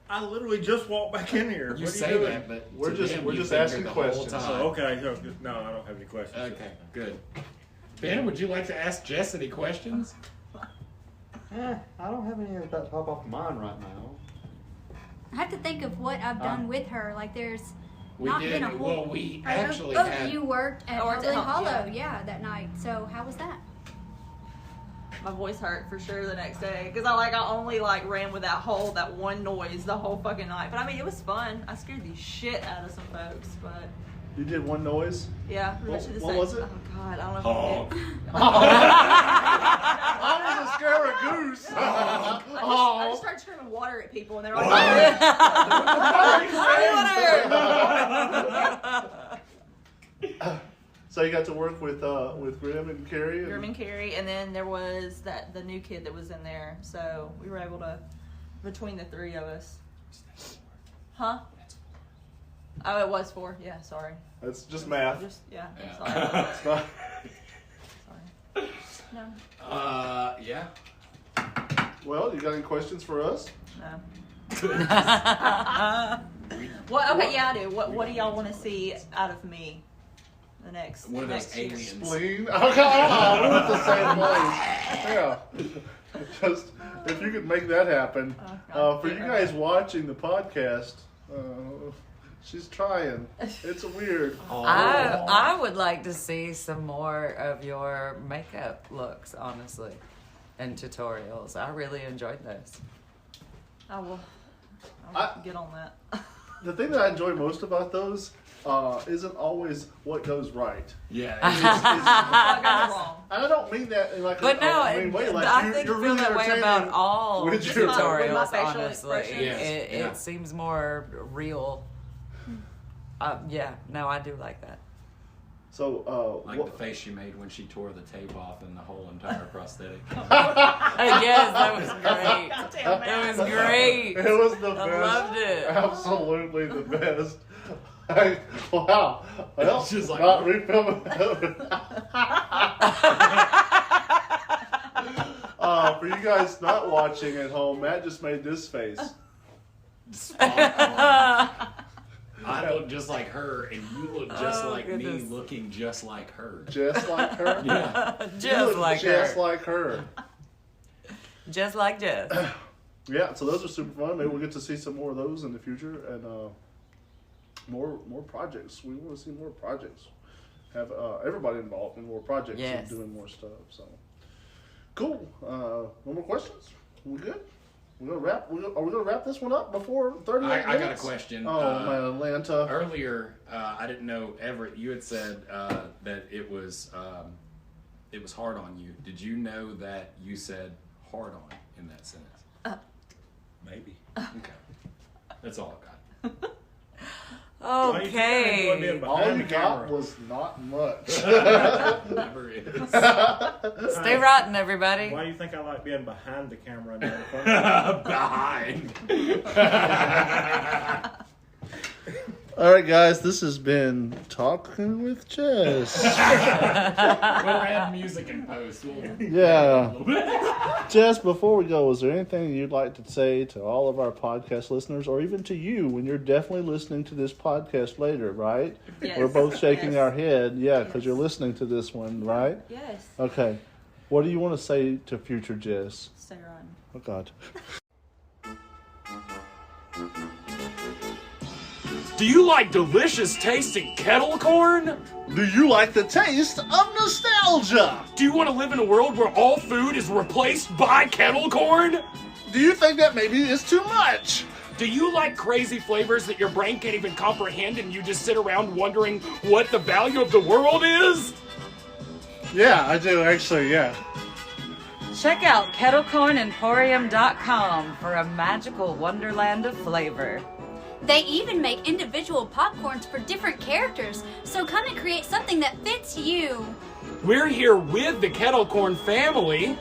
I literally just walked back in here. You What are say you doing? that, but We're to just- them, we're you've just been here asking the whole questions. time. Oh, okay. No, I don't have any questions. Okay, good. Ben, would you like to ask Jess any questions? I don't have any that pop off mind right now. I have to think of what I've done with her. Like there's We not did. been a whole. Well, we actually oh, had. you worked at I worked at Hollow, Hollow, yeah, that night. So how was that? My voice hurt for sure the next day because I only ran with that one noise the whole fucking night. But I mean, it was fun. I scared the shit out of some folks, but You did one noise? yeah. What- actually the what same. was it? Oh god, I don't know. If I was a scare a goose. I just started screaming water at people, and they were like, So you got to work with Grim and Carrie? Grim and Carrie, and then there was the new kid that was in there. So we were able to, between the three of us. Huh? Oh, it was 4. Yeah, sorry. That's just math. Yeah. It's Sorry. not- Sorry. No. Yeah. Well, you got any questions for us? No. What? Okay, yeah, I do. What do y'all want to see out of me? The next. One of those next year? aliens. Spleen? Okay, we went the same place. Yeah. Just, if you could make that happen. For you guys watching the podcast, she's trying. It's weird. I would like to see some more of your makeup looks, honestly, and tutorials. I really enjoyed those. I will. I'll get on that. The thing that I enjoy most about those isn't always what goes right. Yeah. What goes wrong? And I don't mean that in like But no, a mean way. Like I think you're feel really that way about entertaining all with your- tutorials, With my facial honestly. expressions. Yes, yeah. It seems more real. Yeah, no, I do like that. So, like the face she made when she tore the tape off and the whole entire prosthetic. Yes, that was great. That was great. It was the best. I loved it. Absolutely the best. Wow. Well, She's like, not refilming. For you guys not watching at home, Matt just made this face. I look just like her, and you look just like goodness. me, looking just like her. Just like her? Yeah. Just like her. Just like her. Just like Jess. Yeah, so those are super fun. Maybe we'll get to see some more of those in the future, and more projects. We want to see more projects. Have everybody involved in more projects and doing more stuff. So cool. No more questions? We good? We're gonna wrap. Are we gonna wrap this one up before 30 minutes? I got a question. Oh man, Atlanta. Earlier, I didn't know Everett. You had said that it was hard on you. Did you know that you said hard on in that sentence? Maybe. Okay. That's all I got. Okay. All you got was not much. Never is. Stay rotten, everybody. Why do you think I like being behind the camera and not in front? Behind. All right, guys, this has been Talking with Jess. We'll add music in post. Yeah. Jess, before we go, is there anything you'd like to say to all of our podcast listeners, or even to you when you're definitely listening to this podcast later, right? Yes. We're both shaking Yes. our head, because you're listening to this one, right? Yes. Okay. What do you want to say to future Jess? Stay on. Oh, God. Do you like delicious tasting kettle corn? Do you like the taste of nostalgia? Do you want to live in a world where all food is replaced by kettle corn? Do you think that maybe is too much? Do you like crazy flavors that your brain can't even comprehend and you just sit around wondering what the value of the world is? Yeah, I do actually, yeah. Check out kettlecornemporium.com for a magical wonderland of flavor. They even make individual popcorns for different characters, so come and create something that fits you. We're here with the kettle corn family.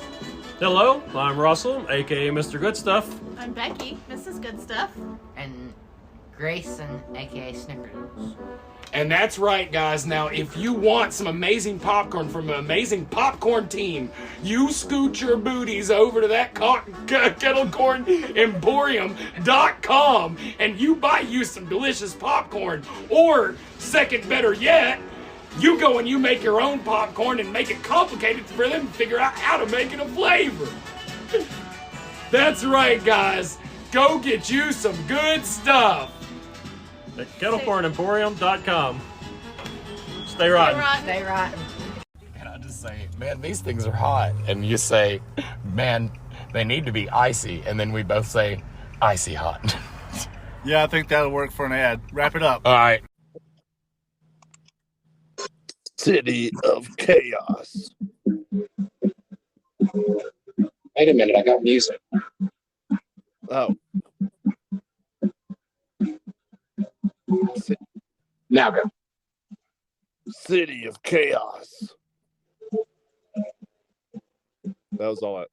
Hello, I'm Russell, aka Mr. Goodstuff. I'm Becky, Mrs. Goodstuff. And Grayson, aka Snickerdoodles. And that's right, guys. Now, if you want some amazing popcorn from an amazing popcorn team, you scoot your booties over to that kettlecornemporium.com and you buy you some delicious popcorn. Or, second better yet, you go and you make your own popcorn and make it complicated for them to figure out how to make it a flavor. That's right, guys. Go get you some good stuff. At kettlecornemporium.com. Stay rotten. Stay rotten. And I just say, man, these things are hot. And you say, man, they need to be icy. And then we both say, icy hot. Yeah, I think that'll work for an ad. Wrap it up. All right. City of Chaos. Wait a minute, I got music. Oh. Now go. City of Chaos. That was all I...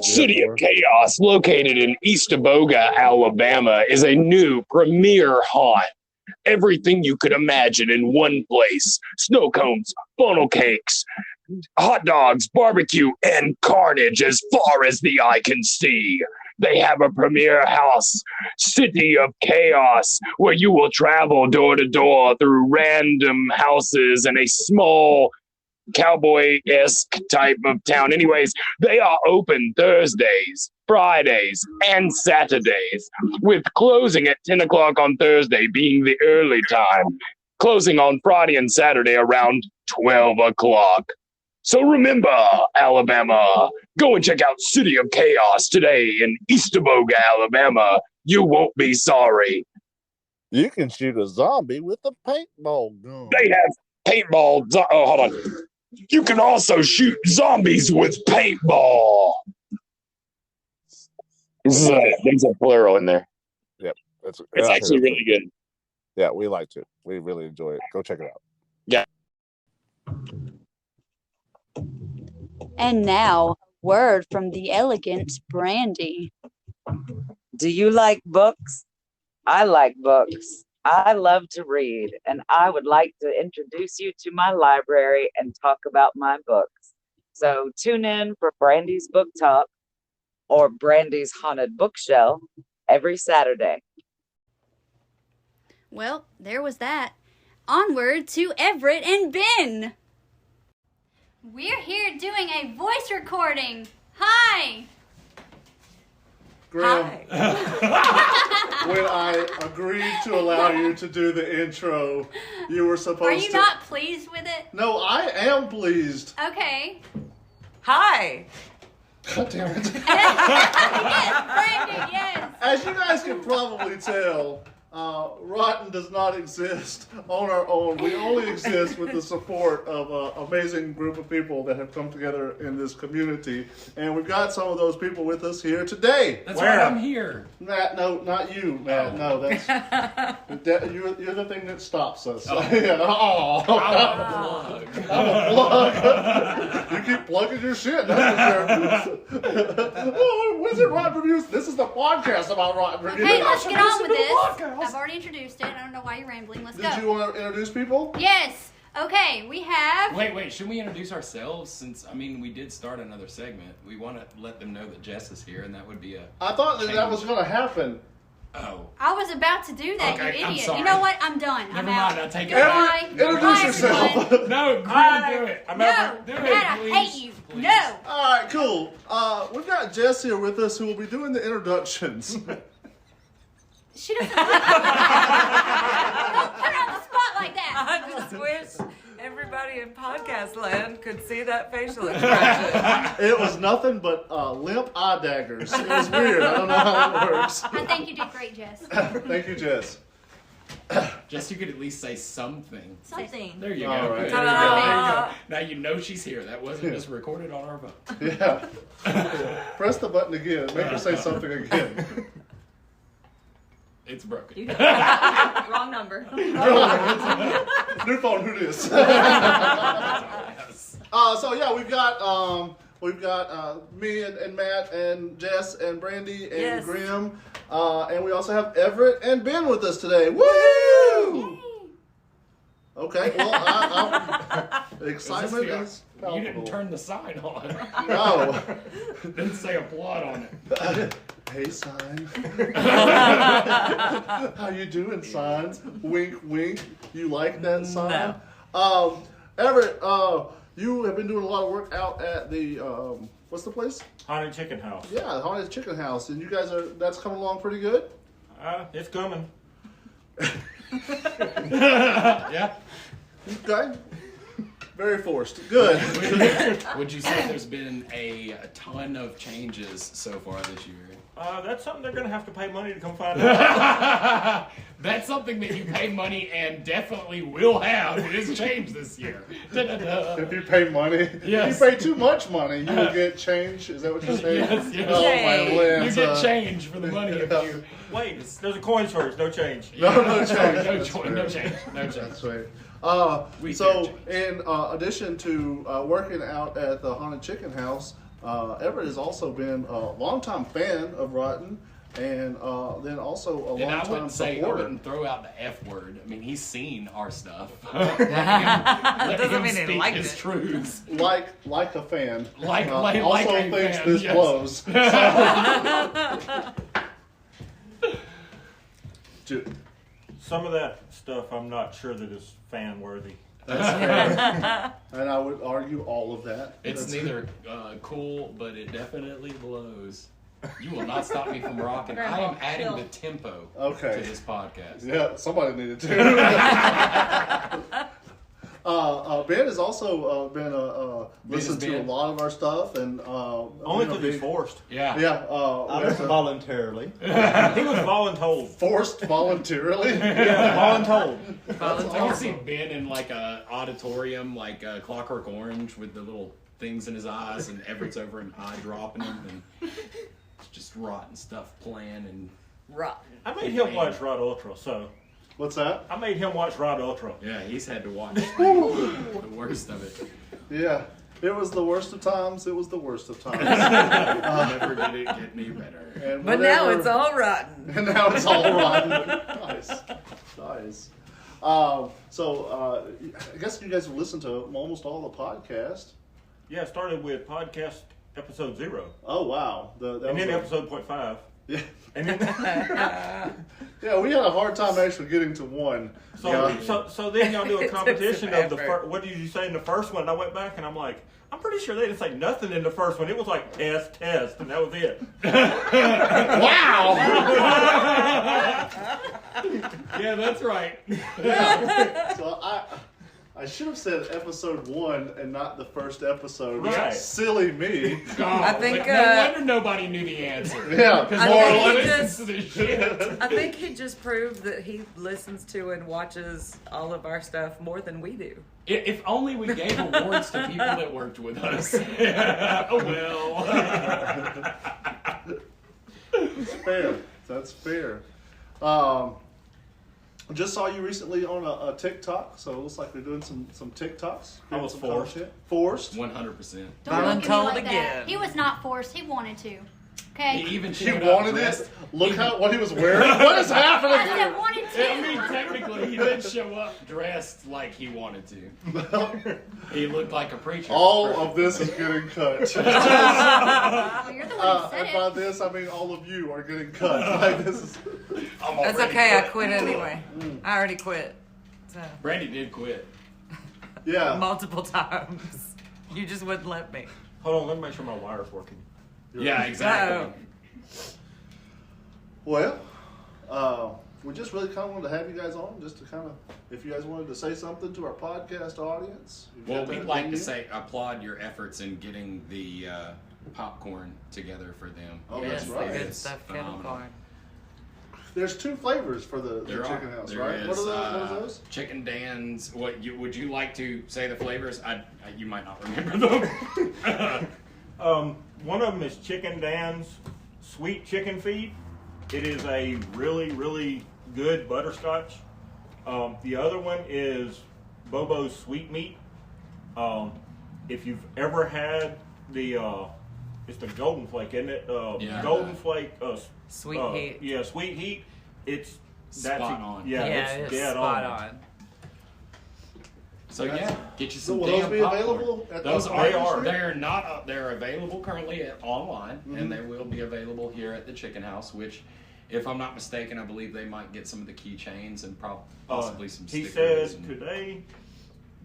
City of Chaos, located in Eastaboga, Alabama, is a new premier haunt. Everything you could imagine in one place. Snow cones, funnel cakes, hot dogs, barbecue, and carnage as far as the eye can see. They have a premier house, City of Chaos, where you will travel door to door through random houses in a small cowboy-esque type of town. Anyways, they are open Thursdays, Fridays, and Saturdays, with closing at 10 o'clock on Thursday being the early time, closing on Friday and Saturday around 12 o'clock. So remember, Alabama, go and check out City of Chaos today in Eastaboga, Alabama. You won't be sorry. You can shoot a zombie with a paintball gun. They have paintball. Oh, hold on. You can also shoot zombies with paintball. There's a plural in there. Yep. It's actually really good. Yeah, we liked it. We really enjoy it. Go check it out. Yeah. And now, a word from the elegant Brandy. Do you like books? I like books. I love to read, and I would like to introduce you to my library and talk about my books. So tune in for Brandy's Book Talk or Brandy's Haunted Bookshelf every Saturday. Well, there was that. Onward to Everett and Ben. We're here doing a voice recording. Hi. Graham, when I agreed to allow you to do the intro, you were supposed to... Are you not pleased with it? No, I am pleased. Okay. Hi. God damn it. Yes, Brandy, yes. As you guys can probably tell, ROTN does not exist on our own. We only exist with the support of an amazing group of people that have come together in this community. And we've got some of those people with us here today. That's why I'm here. Matt, no, not you, Matt. No, that's you're the thing that stops us. Oh. Yeah. Oh. I'm a plug. You keep plugging your shit. That's for sure. Oh, Wizard ROTN Reviews. This is the podcast about ROTN Reviews. Hey, let's get on with this. I've already introduced it. I don't know why you're rambling. Let's go. Did you want to introduce people? Yes. Okay, we have... Wait, should we introduce ourselves? Since, I mean, we did start another segment. We want to let them know that Jess is here, and that would be a... I thought that was going to happen. Oh. I was about to do that, Okay, you I'm idiot. sorry. You know what? I'm done. Never I'm mind, out. I'll take it. Goodbye. Introduce yourself. No, Graham, do it. No, Matt, I hate you. No. All right, cool. We've got Jess here with us who will be doing the introductions. She doesn't like it. Don't put her on the spot like that. I just wish everybody in podcast land could see that facial expression. It was nothing but limp eye daggers. It was weird. I don't know how it works. I think you did great, Jess. Thank you, Jess. Jess, you could at least say something. Something. There you All go. right. There you go. Now you know she's here. That wasn't just recorded on our phone. Yeah. Press the button again. Make her say something again. It's broken. Wrong number. New phone, who this? So yeah, we've got me and Matt and Jess and Brandy and Yes. Graham, and we also have Everett and Ben with us today. Woo! Okay, well, excitement is palpable. You didn't turn the sign on. No. Didn't say applaud on it. Hey, sign. How you doing, signs? Wink, wink. You like that sign? No. Everett, you have been doing a lot of work out at the, what's the place? Haunted Chicken House. Yeah, the Haunted Chicken House. And you guys that's coming along pretty good? It's coming. Yeah. Okay. Very forced. Good. Would you say there's been a ton of changes so far this year? That's something they're going to have to pay money to come find out. That's something that you pay money and definitely will have. It has changed this year. If you pay money, Yes. if you pay too much money, you will get change. Is that what you're saying? Yes. Oh, my limbs. You get change for the money if you... Wait, there's a coin source, no change. No change. No change. That's right. In addition to working out at the Haunted Chicken House, Everett has also been a longtime fan of ROTN, and then also a And I longtime wouldn't say, I supporter. wouldn't throw out the F word. I mean, he's seen our stuff. That doesn't mean he speak liked his it. truths. Like a fan. Like also a thinks fan, this yes. blows. Some of that stuff I'm not sure that is fan worthy. That's fair. And I would argue all of that. It's neither cool, but it definitely blows. You will not stop me from rocking. I am adding the tempo to this podcast. Yeah, somebody needed to. Ben has also been listened to a lot of our stuff, and only because he's forced. Yeah. Yeah. Voluntarily. He was voluntold. Forced voluntarily. Yeah, voluntold. I can see Ben in like a auditorium, like Clockwork Orange, with the little things in his eyes, and Everett's over an eye dropping him, and it's just rotten stuff playing and rotten. I made him watch Rod Ultra, so. What's that? I made him watch Rod Ultra. Yeah, he's had to watch the worst of it. Yeah. It was the worst of times. It was the worst of times. Never did it get any better. But now it's all rotten. And now it's all rotten. Nice. So I guess you guys have listened to almost all the podcasts. Yeah, started with podcast episode 0. Oh wow! And then episode 0.5. Yeah. And then yeah, we had a hard time actually getting to 1. So then y'all do a competition of the first. What did you say in the first one? And I went back and I'm like, I'm pretty sure they didn't say nothing in the first one. It was like test, and that was it. Wow! Yeah, that's right. So I should have said episode 1 and not the first episode. Right. Silly me. I think no wonder nobody knew the answer. Yeah, I think he just proved that he listens to and watches all of our stuff more than we do. If only we gave awards to people that worked with us. Oh well. That's fair. That's fair. Just saw you recently on a TikTok, so it looks like we're doing some TikToks. I was forced. Forced? 100%. Don't look at me like that. He was not forced. He wanted to. Okay. He even He wanted it. Look what he was wearing. What is happening I said here? wanted to. I mean, technically, he did show up dressed like he wanted to. He looked like a preacher. All of this is getting cut. Well, you're the one who said And by it. this, I mean all of you are getting cut. Like, this is. That's okay. I quit anyway. I already quit. So. Brandy did quit. Yeah. Multiple times. You just wouldn't let me. Hold on, let me make sure my wire's working. Yeah, exactly. Well, we just really kind of wanted to have you guys on, just to kind of, if you guys wanted to say something to our podcast audience. Well, we'd like to applaud your efforts in getting the popcorn together for them. Oh, Yes, that's right. the good stuff, kettlecorn. There's 2 flavors for the chicken house, There right? is, What are those? Chicken Dan's. Would you like to say the flavors? You might not remember them. One of them is Chicken Dan's Sweet Chicken Feed. It is a really, really good butterscotch. The other one is Bobo's Sweet Meat. If you've ever had it's the Golden Flake, isn't it? Golden Flake. Sweet Heat. Yeah, Sweet Heat. It's spot on. Yeah, it's dead spot on. So yeah, get you some Will damn those be popcorn. available at Those the are. They're not. They're available currently online, Mm-hmm. and they will be available here at the Chicken House. Which, if I'm not mistaken, I believe they might get some of the keychains and possibly some He stickers. said today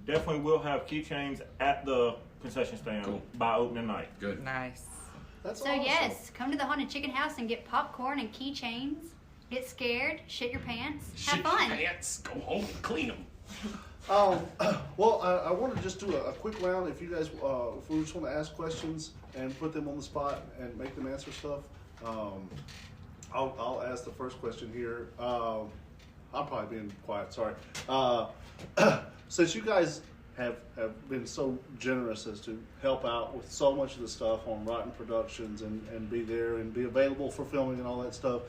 definitely will have keychains at the concession stand by opening night. Good. Nice. That's So yes, come to the Haunted Chicken House and get popcorn and keychains. Get scared, shit your pants, have fun. Pants, go home and clean them. Well, I want to just do a quick round. If you guys, if we just want to ask questions and put them on the spot and make them answer stuff, I'll ask the first question here. I'm probably being quiet. Sorry. Since you guys have been so generous as to help out with so much of the stuff on Rotten Productions and be there and be available for filming and all that stuff,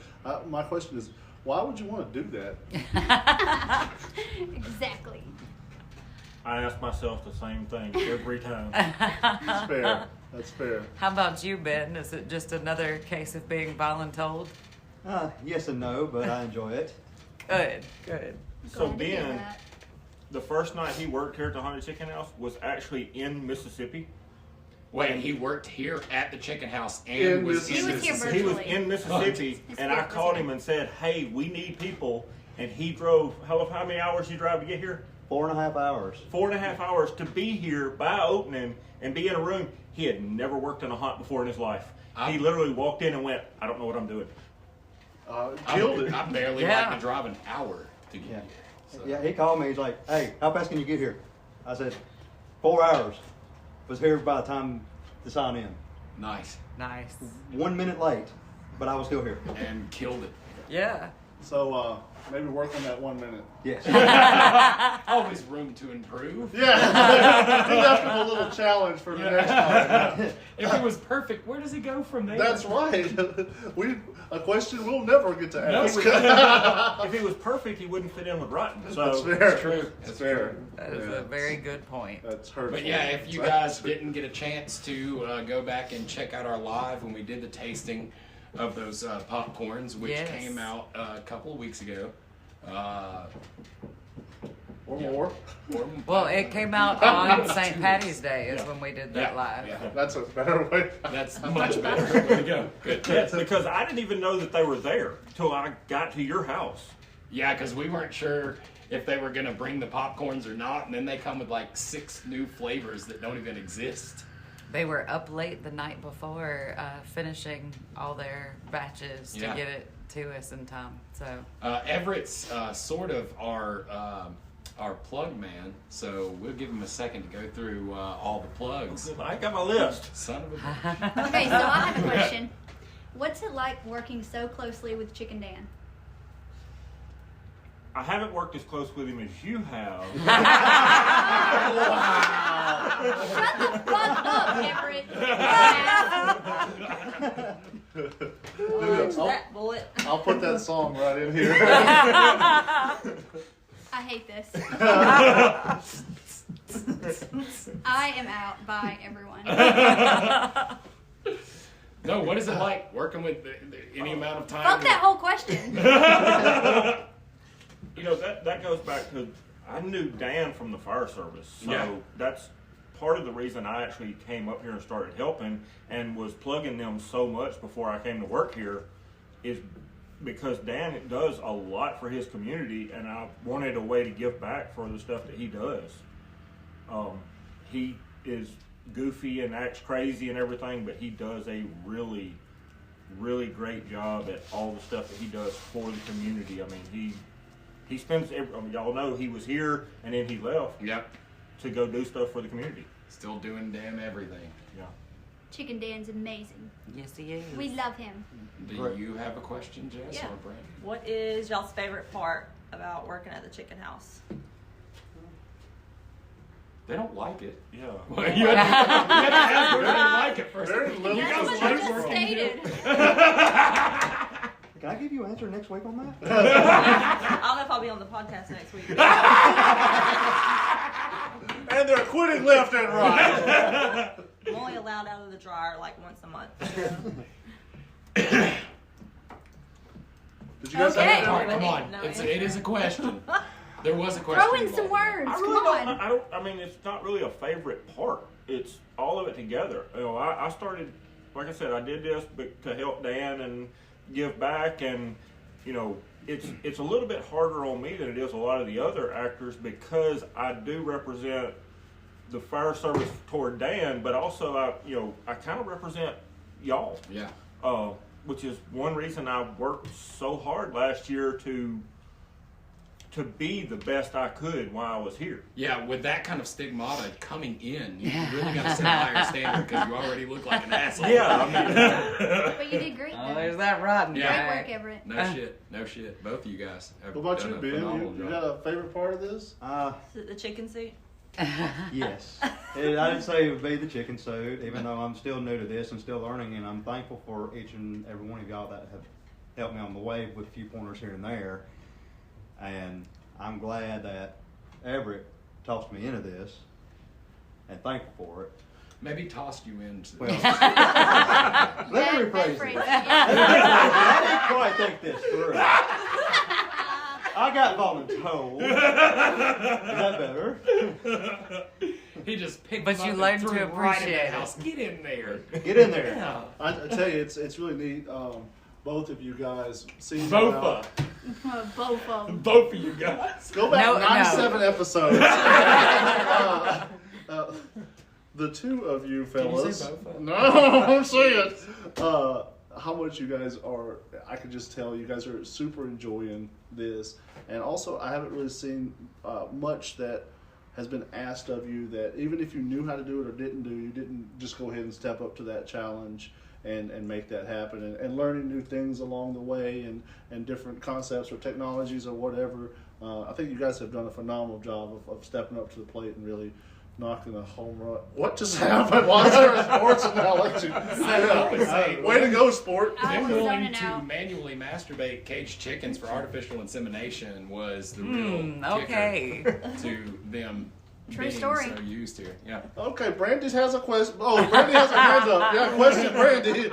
my question is, why would you want to do that? Exactly. I ask myself the same thing every time. That's fair. That's fair. How about you, Ben? Is it just another case of being voluntold? Yes and no, but I enjoy it. Good. So Ben, the first night he worked here at the Haunted Chicken House was actually in Mississippi. Wait, he worked here at the Chicken House and was in Mississippi. He was in Mississippi, and I called him and said, "Hey, we need people." And he drove. How many hours did you drive to get here? 4.5 hours. 4.5 hours to be here by opening and be in a room. He had never worked in a haunt before in his life. He literally walked in and went, "I don't know what I'm doing." Killed it. I barely like to drive an hour to get here. So. Yeah, he called me. He's like, "Hey, how fast can you get here?" I said, 4 hours. Was here by the time to sign in. Nice. 1 minute late, but I was still here. And killed it. Yeah. So maybe work on that 1 minute. Yes. Always room to improve. Yeah. He left him a little challenge for the next time. If it was perfect, where does he go from there? That's right. A question we'll never get to ask. If he was perfect, he wouldn't fit in with Rotten. So That's fair. That's true. That's fair. That is a very good point. That's hurtful. But yeah, if you guys didn't get a chance to go back and check out our live when we did the tasting of those popcorns, which came out a couple of weeks ago. Or more. Well, it came out on St. Patty's Day is when we did that live. Yeah. That's a better way. That's much better way to go. Good. Yes, because I didn't even know that they were there until I got to your house. Yeah, because we weren't sure if they were going to bring the popcorns or not, and then they come with like 6 new flavors that don't even exist. They were up late the night before finishing all their batches to get it to us in time. So Everett's sort of our plug man, so we'll give him a second to go through all the plugs. I got my list. Son of a bitch. Okay, so I have a question. What's it like working so closely with Chicken Dan? I haven't worked as close with him as you have. Shut the fuck up, Everett. That bullet. I'll put that song right in here. I hate this. I am out. Bye, everyone. No, what is it like working with any amount of time? Fuck that whole question. You know, that goes back to, I knew Dan from the fire service. So that's part of the reason I actually came up here and started helping and was plugging them so much before I came to work here, is because Dan does a lot for his community, and I wanted a way to give back for the stuff that he does. He is goofy and acts crazy and everything, but he does a really, really great job at all the stuff that he does for the community. I mean, he spends, y'all know he was here and then he left to go do stuff for the community. Still doing damn everything. Yeah. Chicken Dan's amazing. Yes, he is. We love him. Do you have a question, Jess or Brandon? What is y'all's favorite part about working at the chicken house? They don't like it. Yeah. Well, you had to ask them if they like it first. That's what you just stated. Can I give you an answer next week on that? I don't know if I'll be on the podcast next week. And they're quitting left and right. I'm only allowed out of the dryer like once a month. Did you guys Okay. have All right, come on. It is a question. There was a question. Throw in some words. I really don't. I mean, it's not really a favorite part. It's all of it together. You know, I started, like I said, I did this to help Dan and give back, and you know, it's a little bit harder on me than it is a lot of the other actors because I do represent the fire service toward Dan, but also I kind of represent y'all. Yeah. Which is one reason I worked so hard last year to be the best I could while I was here. Yeah, with that kind of stigmata coming in, you really got to set a higher standard because you already look like an asshole. Yeah, I mean. But you did great, though. There's that Rotten Great guy. work, Everett. No shit. Both of you guys have What about done you, a Ben? phenomenal You job. got a favorite part of this? Is it the chicken suit? Yes. I didn't say it would be the chicken suit, even though I'm still new to this and still learning, and I'm thankful for each and every one of y'all that have helped me on the way with a few pointers here and there. And I'm glad that Everett tossed me into this, and thankful for it. Maybe tossed you into. Well, let me rephrase it. I didn't quite think this through. I got voluntold. Is that better? He just picked But him you up learned and threw to him right in appreciate the it. house. Get in there. Get in there. Yeah. I tell you, it's really neat. Both of you guys see Both Both of them. Both of you guys. Go back No, 97 episodes. The two of you fellas. Can you say both of them? No, I'm saying how much you guys are. I can just tell you guys are super enjoying this, and also I haven't really seen much that has been asked of you that even if you knew how to do it or didn't do, you didn't just go ahead and step up to that challenge and make that happen, and learning new things along the way, and different concepts or technologies or whatever. I think you guys have done a phenomenal job of stepping up to the plate and really knocking a home run. What just happened? Why is there a sports analogy? Way to go, sport. Them willing to manually masturbate caged chickens for artificial insemination was the real kicker to them True being story. so used to. Yeah. Okay, Brandy has a question. Oh, Brandy has a hand up. Yeah, question, Brandy.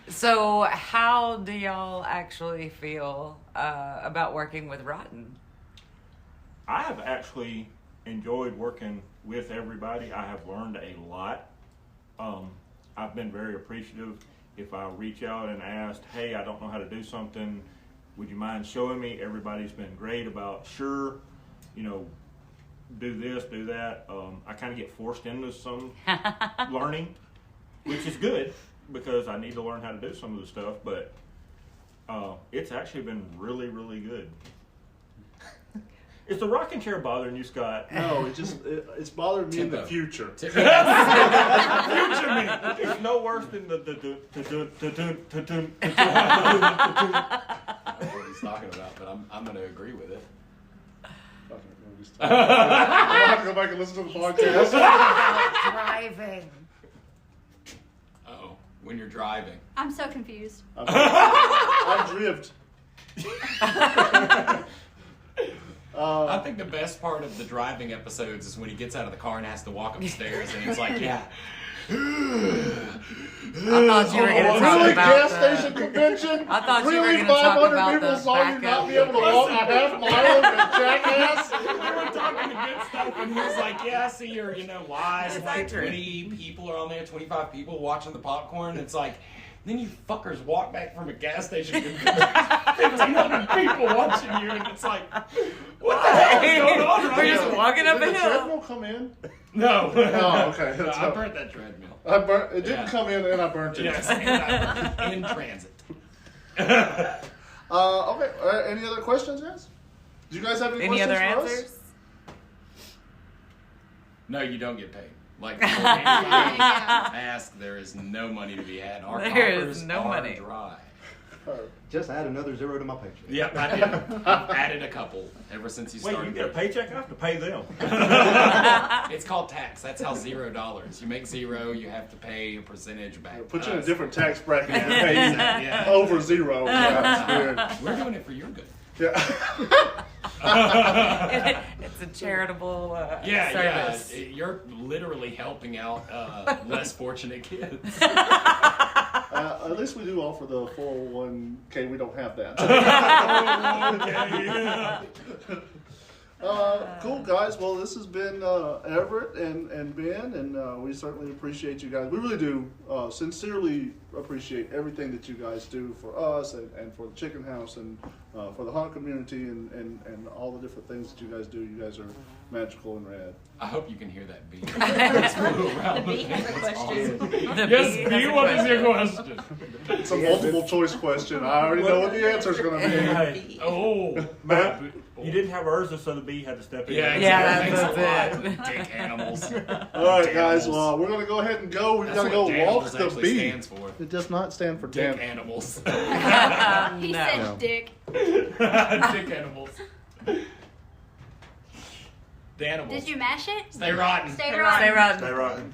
So, how do y'all actually feel about working with ROTN? I have actually enjoyed working with everybody. I have learned a lot. I've been very appreciative. If I reach out and ask, hey, I don't know how to do something, would you mind showing me? Everybody's been great about, sure, do this, do that. I kind of get forced into some learning, which is good because I need to learn how to do some of the stuff, but it's actually been really, really good. Is the rocking chair bothering you, Scott? No, it's bothering me in the future. Future me. It's no worse than the I don't know what he's talking about, but I'm going to agree with it. I'm going to have to go back and listen to the podcast. Driving. Uh-oh. When you're driving. I'm so confused. I drift. I think the best part of the driving episodes is when he gets out of the car and has to walk upstairs, and it's like, yeah. I thought you were going to talk about gas station convention? I thought really you were going to talk 500 about people the saw you not backup. be able to walk a half mile with a jackass? We were talking to Goodstuff, and he was like, yeah, I see your, wise, like 20 people are on there, 25 people watching the popcorn. It's like, then you fuckers walk back from a gas station. 1,500 people watching you, and it's like, what the hell is going on right We're now? just walking up Did a the hill. treadmill come in? No. Oh, okay. No, I burnt that treadmill. It didn't come in, and I burnt it. Yes, and in transit. Okay. Any other questions, guys? Do you guys have any questions other for answers? us? No, you don't get paid. Like, before anybody ask, there is no money to be had. Our There coffers is no are money. dry. Just add another zero to my paycheck. Yep, I did. I've added a couple ever since you Wait, started. you get a paycheck? I have to pay them. It's called tax. That's how $0. You make zero, you have to pay a percentage back. Put you in a different tax bracket. Yeah. Over zero. Yeah, it's weird. We're doing it for your good. Yeah. It's a charitable Yeah. service. You're literally helping out less fortunate kids. At least we do offer the 401k. We don't have that. Cool, guys. Well, this has been Everett and Ben, and we certainly appreciate you guys. We really do sincerely appreciate everything that you guys do for us and for the Chicken House and for the hunt community and all the different things that you guys do. You guys are magical and rad. I hope you can hear that bee. The bee has a question. Yes, bee, what is your question? It's a multiple choice question. I already know what the answer is going to be. Hey, Matt, you didn't have Urza, so the bee had to step in. Yeah, that's it. Dick animals. All right, guys. Well, we're going to go ahead and go. We've got to go walk the bee. Stands for. It does not stand for Dick damn animals. He said No. dick. Dick animals. The animals. Did you mash it? Stay rotten. Stay rotten. Stay rotten. Stay rotten.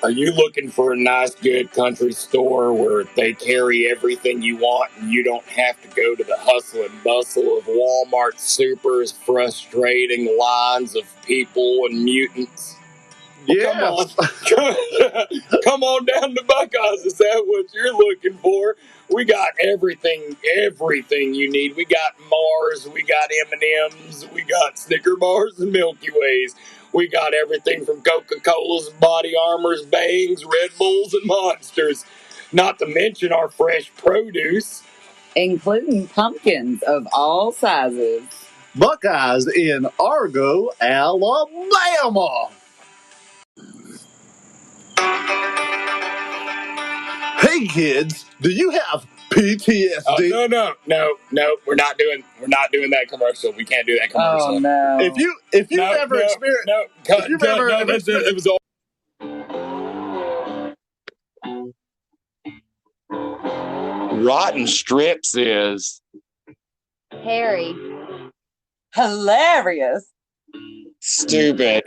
Are you looking for a nice, good country store where they carry everything you want and you don't have to go to the hustle and bustle of Walmart Super's frustrating lines of people and mutants? Well, come on down to Buckeyes. Is that what you're looking for? We got everything you need. We got Mars, we got M&Ms, we got Snicker bars and Milky Ways. We got everything from Coca-Cola's, Body Armor's, Bangs, Red Bulls, and Monsters. Not to mention our fresh produce. Including pumpkins of all sizes. Buckeyes in Argo, Alabama. Hey kids, do you have PTSD. No. We're not doing that commercial. We can't do that commercial. Oh no. If you've ever experienced, that's it. It was all. Rotten Strips is Harry. Hilarious. stupid.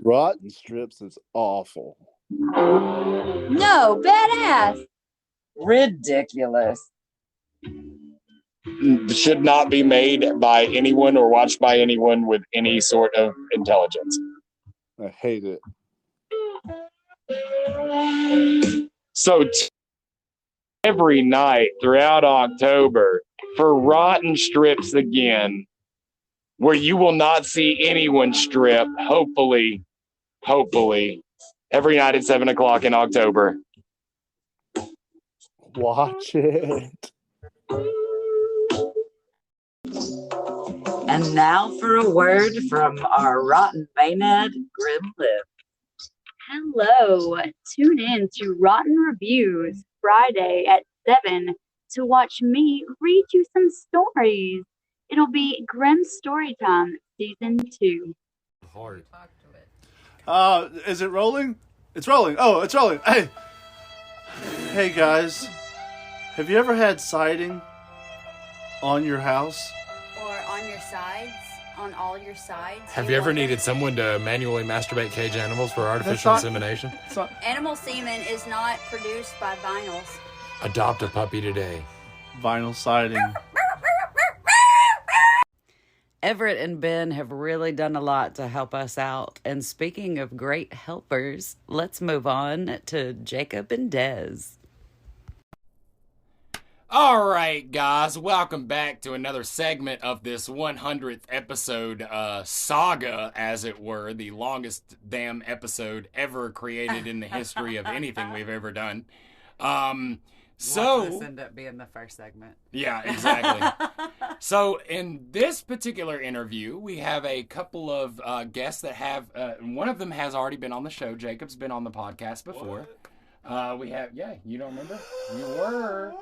Rotten Strips is awful. No, badass. Ridiculous. Should not be made by anyone or watched by anyone with any sort of intelligence. I hate it. So every night throughout October for Rotten Strips again, where you will not see anyone strip, hopefully, every night at 7 o'clock in October. Watch it. And now for a word from our rotten Maynard Grim Lip. Hello. Tune in to Rotten Reviews Friday at 7 to watch me read you some stories. It'll be Grim Storytime Season 2. Hard. Is it rolling? It's rolling. Oh, it's rolling. Hey guys. Have you ever had siding on your house? Or on your sides? On all your sides? Have you ever needed someone to manually masturbate cage animals for artificial insemination? Animal semen is not produced by vinyls. Adopt a puppy today. Vinyl siding. Everett and Ben have really done a lot to help us out. And speaking of great helpers, let's move on to Jacob and Dez. All right, guys, welcome back to another segment of this 100th episode saga, as it were, the longest damn episode ever created in the history of anything we've ever done. Watch this end up being the first segment. Yeah, exactly. So in this particular interview, we have a couple of guests that have, one of them has already been on the show. Jacob's been on the podcast before. We have, you don't remember? You were.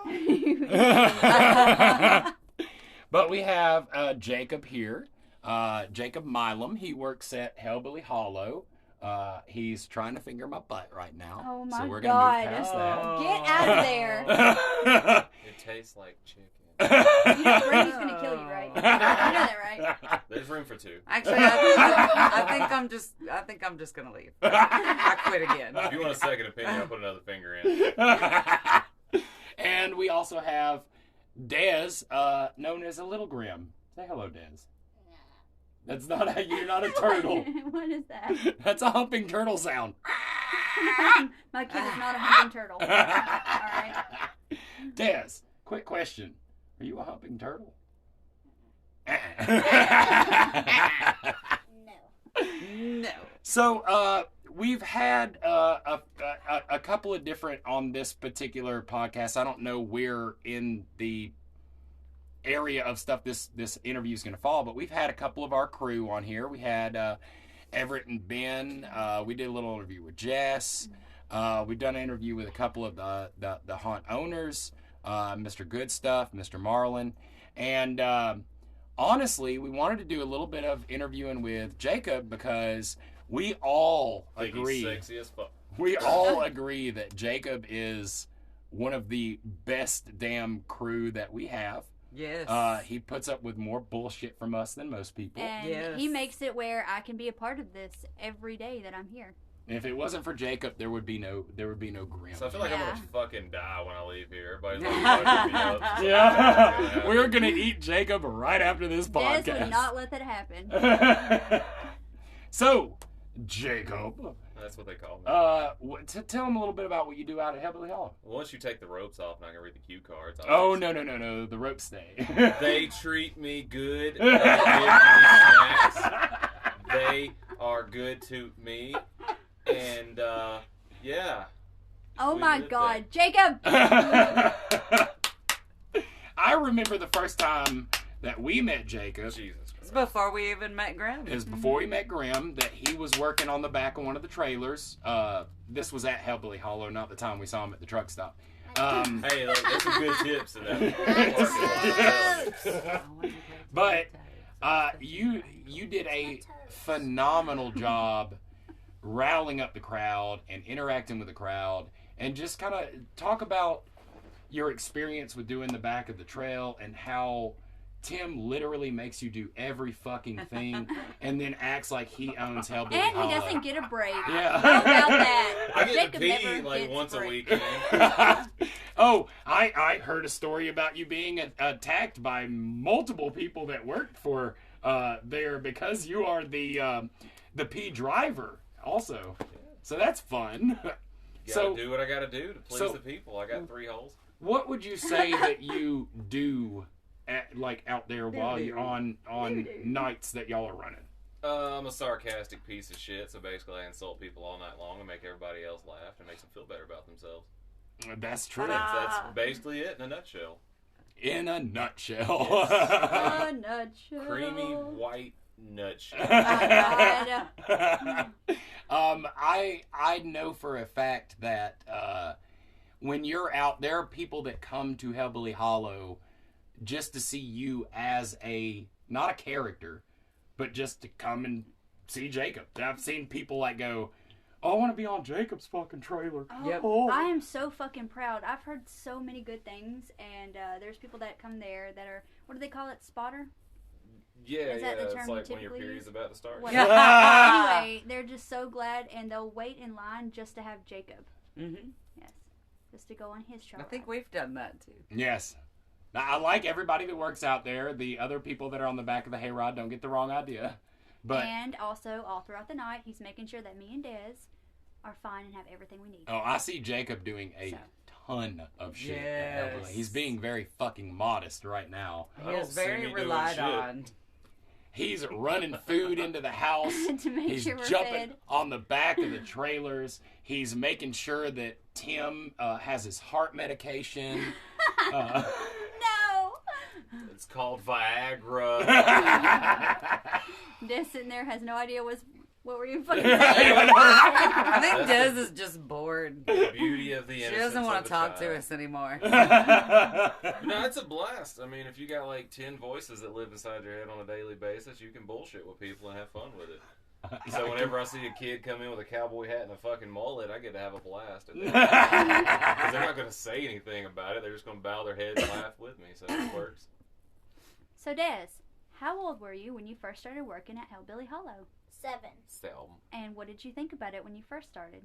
But we have Jacob here. Jacob Milam. He works at Hellbilly Hollow. He's trying to finger my butt right now. Oh my so we're God. Gonna move past that. Get out of there. It tastes like chicken. You know Brady's going to kill you, right? You know that, right? There's room for two. Actually, I think I'm just gonna leave. I quit again. If you want a second opinion, I'll put another finger in. And we also have Dez, known as a Little Grim. Say hello, Dez. That's not how you're not a turtle. What is that? That's a humping turtle sound. My kid is not a humping turtle. All right. Dez, quick question. Are you a humping turtle? No. So, we've had a couple of different on this particular podcast. I don't know where in the area of stuff this interview is going to fall, but we've had a couple of our crew on here. We had Everett and Ben. We did a little interview with Jess. We've done an interview with a couple of the haunt owners, Mr. Goodstuff, Mr. Marlon, and honestly, we wanted to do a little bit of interviewing with Jacob because we all agree. He's sexy as fuck. We all agree that Jacob is one of the best damn crew that we have. Yes. He puts up with more bullshit from us than most people. And he makes it where I can be a part of this every day that I'm here. If it wasn't for Jacob, there would be no Grim. So I feel like I'm gonna fucking die when I leave here. Everybody's like fucking me up. Yeah. We're gonna eat Jacob right after this podcast. Des would not let that happen. So, Jacob. That's what they call me. Tell them a little bit about what you do out at Hellbilly Hall. Well, once you take the ropes off and I can read the cue cards. Oh, no. The ropes stay. They treat me good. They give me snacks. They are good to me. And, yeah. Oh my God. Jacob! I remember the first time that we met Jacob. Jesus Christ. It's before we even met Grim. It was before we met Grim that he was working on the back of one of the trailers. This was at Hellbilly Hollow, not the time we saw him at the truck stop. Hey, look, that's some good tips in that. But you did a phenomenal job rallying up the crowd and interacting with the crowd, and just kind of talk about your experience with doing the back of the trail and how Tim literally makes you do every fucking thing and then acts like he owns Hellbilly And Hollow. he doesn't get a break. Yeah. How about that? I get Jacob to pee never like gets once a break. week. Oh, I heard a story about you being attacked by multiple people that worked for there because you are the pee driver also. So that's fun. Gotta do what I gotta do to please the people. I got 3 holes. What would you say that you do out there while you're on nights that y'all are running? I'm a sarcastic piece of shit, so basically I insult people all night long and make everybody else laugh and makes them feel better about themselves. That's true. That's basically it in a nutshell. In a nutshell. Yes. A nutshell. Creamy white nutshell. I know for a fact that when you're out, there are people that come to Hellbilly Hollow just to see you as not a character, but just to come and see Jacob. I've seen people go, oh, I want to be on Jacob's fucking trailer. Oh, I am so fucking proud. I've heard so many good things, and there's people that come there that are, what do they call it, spotter? Yeah, Is that the it's term like you when your typically period's use? about to start. Anyway, they're just so glad, and they'll wait in line just to have Jacob. Mm-hmm. Yes, just to go on his trail. I think we've done that too. Yes. Now, I like everybody that works out there. The other people that are on the back of the hayride, don't get the wrong idea. And also, all throughout the night, he's making sure that me and Dez are fine and have everything we need. Oh, I see Jacob doing a ton of shit. Yes. He's being very fucking modest right now. He is very relied on. He's running food into the house. To make He's sure we're jumping fed. on the back of the trailers. He's making sure that Tim has his heart medication. No! It's called Viagra. Dez sitting there has no idea what were you fucking I think Dez is just bored. The beauty of the She innocence doesn't want of to the talk child. to us anymore. No, it's a blast. I mean, if you got like 10 voices that live inside your head on a daily basis, you can bullshit with people and have fun with it. So whenever I see a kid come in with a cowboy hat and a fucking mullet, I get to have a blast. Because they're not going to say anything about it. They're just going to bow their heads and laugh with me. So it works. So, Dez, how old were you when you first started working at Hellbilly Hollow? 7. Still. And what did you think about it when you first started?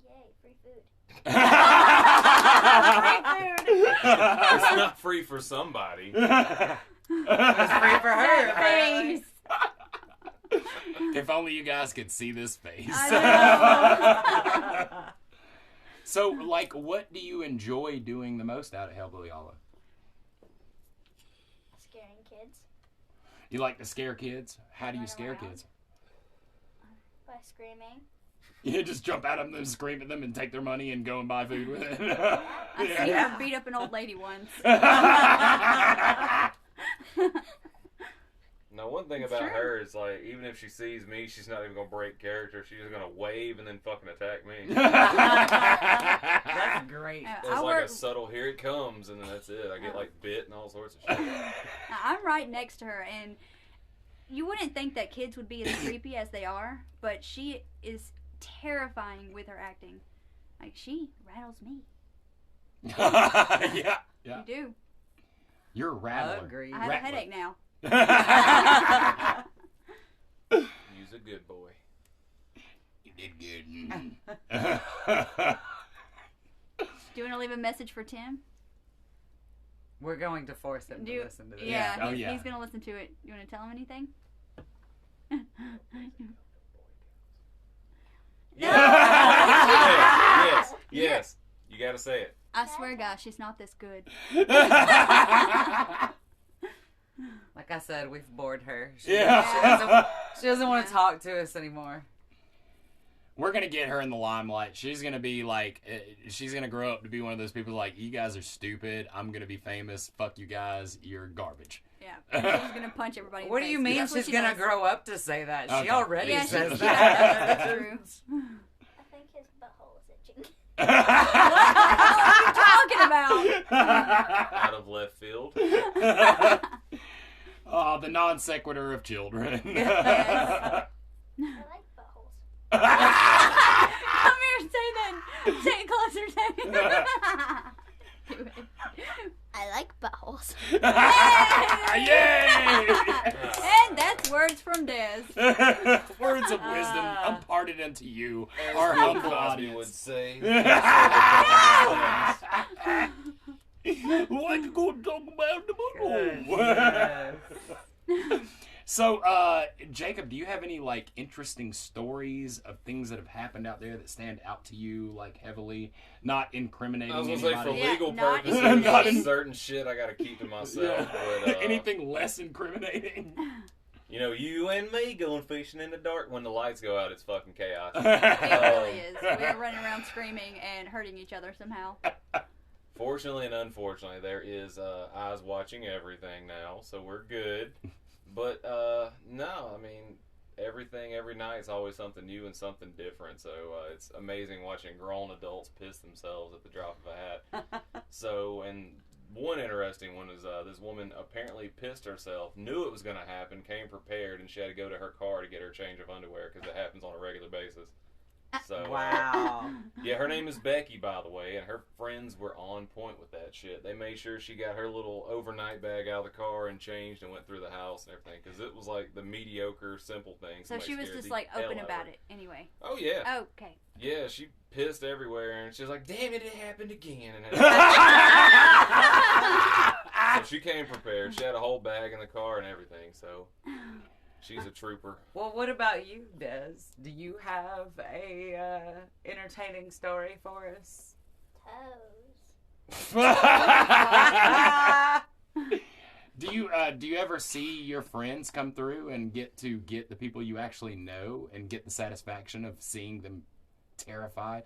Yay, free food. It's not free for somebody. It's free for her. Face. If only you guys could see this face. I know. So, what do you enjoy doing the most out at Hellbilly Hollow? Scaring kids You like to scare kids? How do you scare kids? by screaming. You just jump at them and scream at them and take their money and go and buy food with it. I seen her beat up an old lady once. Now, one thing about her is, even if she sees me, she's not even going to break character. She's just going to wave and then fucking attack me. That's great. It's like a subtle, here it comes, and then that's it. I get, bit and all sorts of shit. I'm right next to her, and you wouldn't think that kids would be as creepy as they are, but she is terrifying with her acting. She rattles me. Yeah. You do. You're a rattler. I agree. I have a headache now. You's a good boy. You did good. Do you want to leave a message for Tim? We're going to force him to listen to this. Yeah, he's going to listen to it. You want to tell him anything? Yes. You got to say it. I swear, guys, she's not this good. Like I said, we've bored her. She doesn't want to talk to us anymore. We're going to get her in the limelight. She's going to be she's going to grow up to be one of those people you guys are stupid. I'm going to be famous. Fuck you guys. You're garbage. Yeah. She's going to punch everybody in the What do you mean she's going to grow up to say that? She already says that. That's true. I think his butthole is itching. What? about? Out of left field. Oh, the non sequitur of children. I like buttholes. Come here, say that. Say it closer, say it. I like buttholes. Yay! And that's words from Des. Words of wisdom imparted unto you, our humble audience. Would say. Like go talk about the butthole. So, Jacob, do you have any like interesting stories of things that have happened out there that stand out to you like heavily, not incriminating I was anybody? gonna say for legal not purposes, not in- certain shit I gotta keep to myself. But, anything less incriminating. You know, you and me going fishing in the dark when the lights go out, it's fucking chaos. It really is. We're running around screaming and hurting each other somehow. Fortunately and unfortunately, there is eyes watching everything now, so we're good. But, no, I mean, everything, every night is always something new and something different. So it's amazing watching grown adults piss themselves at the drop of a hat. So, and one interesting one is this woman apparently pissed herself, knew it was going to happen, came prepared, and she had to go to her car to get her change of underwear because it happens on a regular basis. So, wow. Yeah, her name is Becky, by the way, and her friends were on point with that shit. They made sure she got her little overnight bag out of the car and changed and went through the house and everything, because it was like the mediocre, simple thing. So she was just like open about it anyway. Oh, yeah. Okay. Yeah, she pissed everywhere, and she was like, damn it, it happened again. And so she came prepared. She had a whole bag in the car and everything, so... She's a trooper. Well, what about you, Des? Do you have a entertaining story for us? Do you ever see your friends come through and get the people you actually know and get the satisfaction of seeing them terrified?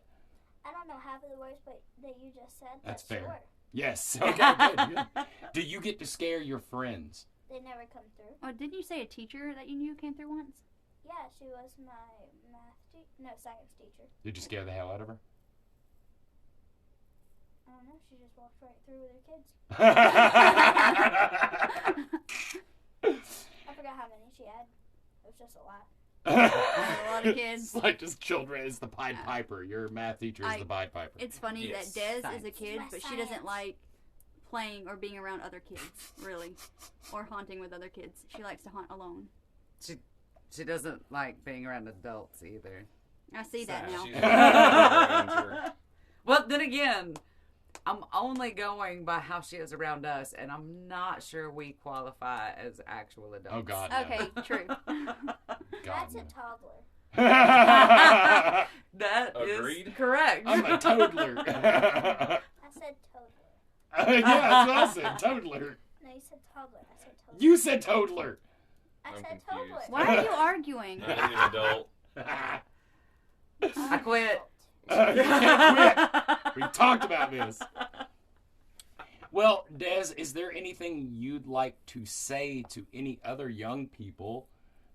I don't know half of the words that you just said. That's fair. Sure. Yes. Okay. Good. Do you get to scare your friends? They never come through. Oh, didn't you say a teacher that you knew came through once? Yeah, she was my science teacher. Did you scare the hell out of her? I don't know. She just walked right through with her kids. I forgot how many she had. It was just a lot. A lot of kids. It's like just children. It's the Pied Piper. Your math teacher is the Pied Piper. It's funny that Des is a kid, but she doesn't like playing or being around other kids, really, or haunting with other kids. She likes to haunt alone. She doesn't like being around adults either. I see that now. Well, then again, I'm only going by how she is around us, and I'm not sure we qualify as actual adults. Oh, God, no. Okay, true. That's a toddler. That Agreed. is correct. I'm a toddler. I said toddler. Yeah, that's what I said. Toddler. No, you said toddler. I said toddler. You said toddler. I said toddler. Why are you arguing? I need an adult. I quit. You can't quit. We talked about this. Well, Des, is there anything you'd like to say to any other young people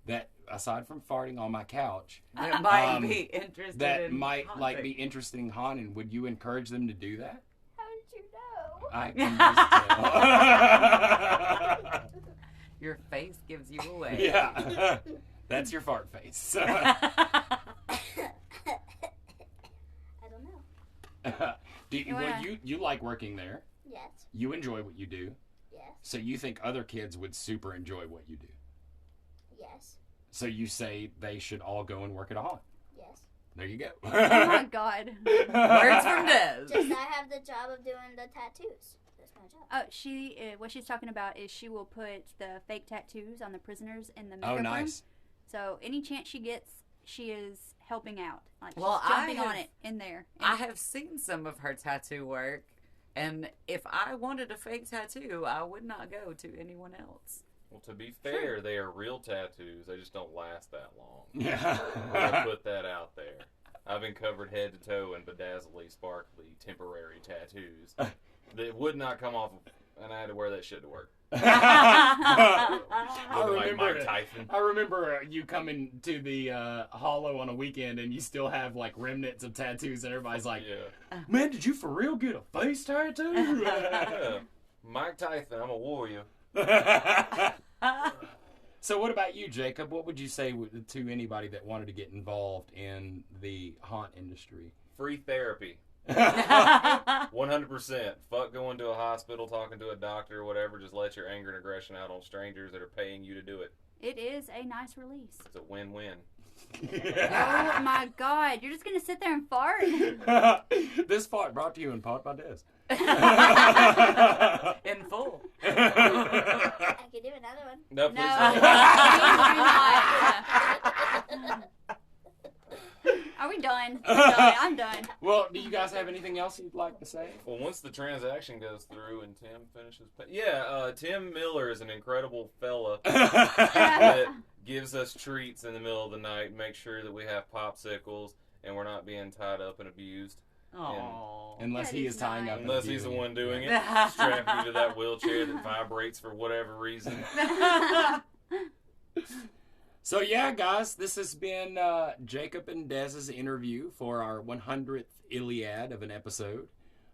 that, aside from farting on my couch, that might be interested that in might haunting? like be interested in haunting? Would you encourage them to do that? How did you know? I can just tell. Your face gives you away. Yeah, that's your fart face. I don't know. You like working there? Yes. You enjoy what you do? Yes. So you think other kids would super enjoy what you do? Yes. So you say they should all go and work at a haunt? Yes. There you go. Oh my God. Words from Des. Just I have the job of doing the tattoos. That's my job. Oh, what she's talking about is she will put the fake tattoos on the prisoners in the makeup Oh, room. nice. So any chance she gets, she is helping out. Like Well, she's jumping on it in there. I have seen some of her tattoo work, and if I wanted a fake tattoo, I would not go to anyone else. Well, to be fair, they are real tattoos. They just don't last that long. Yeah. We're going to put that out there. I've been covered head to toe in bedazzly, sparkly, temporary tattoos that would not come off and I had to wear that shit to work. I Like Mike Tyson. remember you coming to the Hollow on a weekend, and you still have like remnants of tattoos, and everybody's like, "Man, did you for real get a face tattoo?" Yeah. Mike Tyson, I'm a warrior. So what about you, Jacob? What would you say to anybody that wanted to get involved in the haunt industry? Free therapy. 100%. Fuck going to a hospital, talking to a doctor or whatever. Just let your anger and aggression out on strangers that are paying you to do it. It is a nice release. It's a win-win. Oh my God! You're just gonna sit there and fart? This fart brought to you in part by Des. In full. I could do another one. No, please don't. Are we done? I'm done. Well, do you guys have anything else you'd like to say? Well, once the transaction goes through and Tim finishes... Tim Miller is an incredible fella that gives us treats in the middle of the night and makes sure that we have popsicles and we're not being tied up and abused. Unless he is tying up. Unless he's the one doing it. Strap you to that wheelchair that vibrates for whatever reason. So yeah, guys, this has been Jacob and Dez's interview for our 100th Iliad of an episode.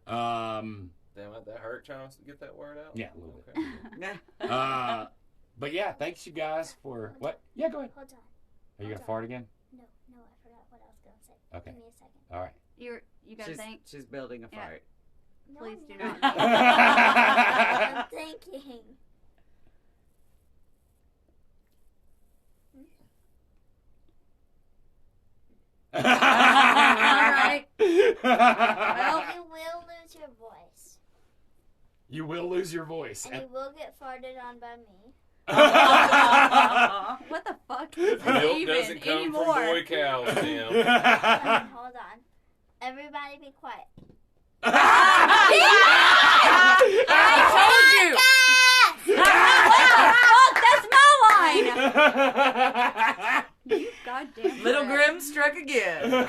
Damn it, that hurt trying to get that word out? Yeah, a little bit. But yeah, thanks you guys for... What? Yeah, go ahead. Hold on. Are you going to fart again? No, I forgot what I was going to say. Okay. Give me a second. All right. You gotta think. She's building a fart. No, Please do I'm not. I'm thinking. All right. Well, you will lose your voice. You will lose your voice. And you will get farted on by me. What the fuck is Milk even doesn't come anymore? from boy cows, Tim. Hold on. Everybody be quiet. I told you. Fuck, that's my line. You goddamn Little right. Grim struck again.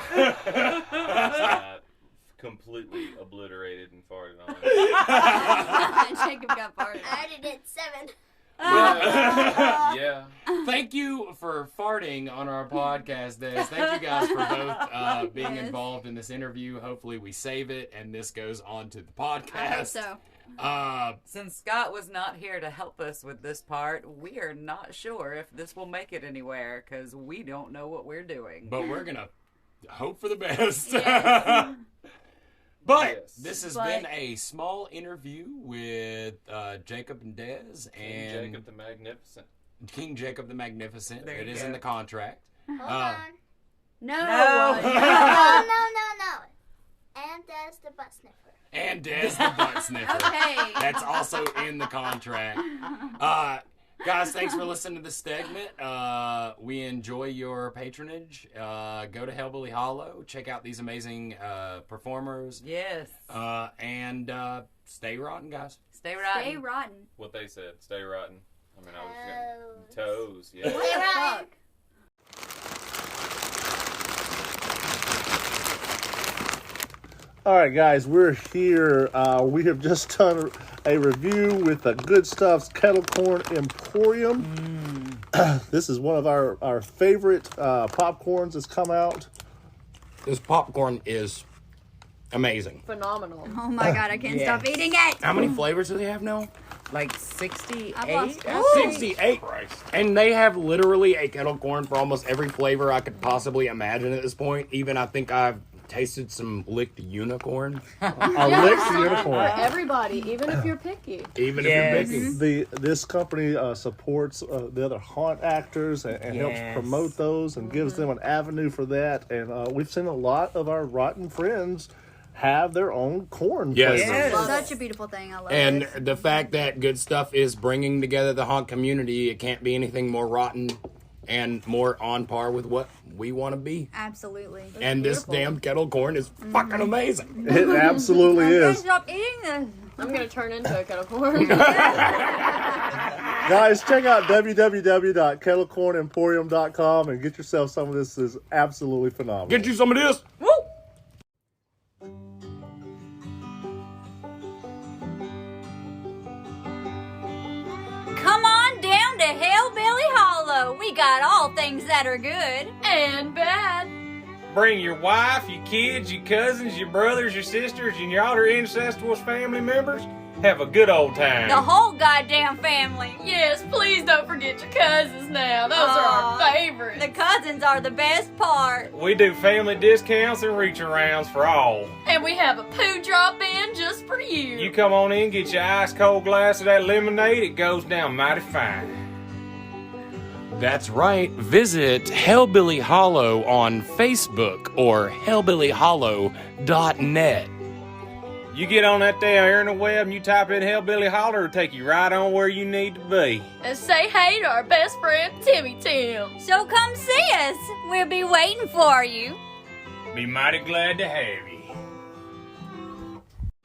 Completely obliterated and farted on. Jacob got farted. I already did 7. Yeah. Thank you for farting on our podcast, Des. Thank you guys for both being involved in this interview. Hopefully we save it and this goes on to the podcast. I hope so. Since Scott was not here to help us with this part, we are not sure if this will make it anywhere because we don't know what we're doing. But we're going to hope for the best. Yes. But this has been a small interview with Jacob and Des and Jacob the Magnificent. King Jacob the Magnificent. There It you is go. in the contract. Hold on. No. No. And there's the butt sniffer. And Des the butt sniffer. Okay. That's also in the contract. Guys, thanks for listening to this segment. We enjoy your patronage. Go to Hellbilly Hollow. Check out these amazing performers. Yes. And stay rotten, guys. Stay rotten. Stay rotten. What they said. Stay rotten. I mean, I was Toes. gonna... Toes, yeah. Stay rotten. All right, guys, we're here. We have just done a review with the Goodstuff's Kettlecorn Emporium. This is one of our favorite popcorns that's come out. This popcorn is amazing. Phenomenal. Oh my God, I can't stop eating it. How many flavors do they have now? Like 68? I've lost count. 68. And they have literally a kettle corn for almost every flavor I could possibly imagine at this point. Even I think I've tasted some licked unicorn. Licked unicorn. Everybody, even if you're picky. Even if you're picky. This company supports the other haunt actors and helps promote those and gives them an avenue for that. And we've seen a lot of our rotten friends have their own corn flavors. It's such a beautiful thing. I love And it. the fact that Good Stuff is bringing together the haunt community, it can't be anything more rotten and more on par with what we want to be. Absolutely. And this damn kettle corn is fucking amazing. It absolutely is. Stop eating this. I'm going to turn into a kettle corn. Guys, check out www.kettlecornemporium.com and get yourself some of this. Is absolutely phenomenal. Get you some of this. Woo! that are good and bad. Bring your wife, your kids, your cousins, your brothers, your sisters, and your other incestuous family members. Have a good old time. The whole goddamn family. Yes, please don't forget your cousins now. Those are our favorites. The cousins are the best part. We do family discounts and reach-arounds for all. And we have a poo drop-in just for you. You come on in, get your ice-cold glass of that lemonade. It goes down mighty fine. That's right. Visit Hellbilly Hollow on Facebook or hellbillyhollow.net. You get on that there interweb and you type in Hellbilly Holler, it'll take you right on where you need to be. And say hey to our best friend, Timmy Tim. So come see us. We'll be waiting for you. Be mighty glad to have you.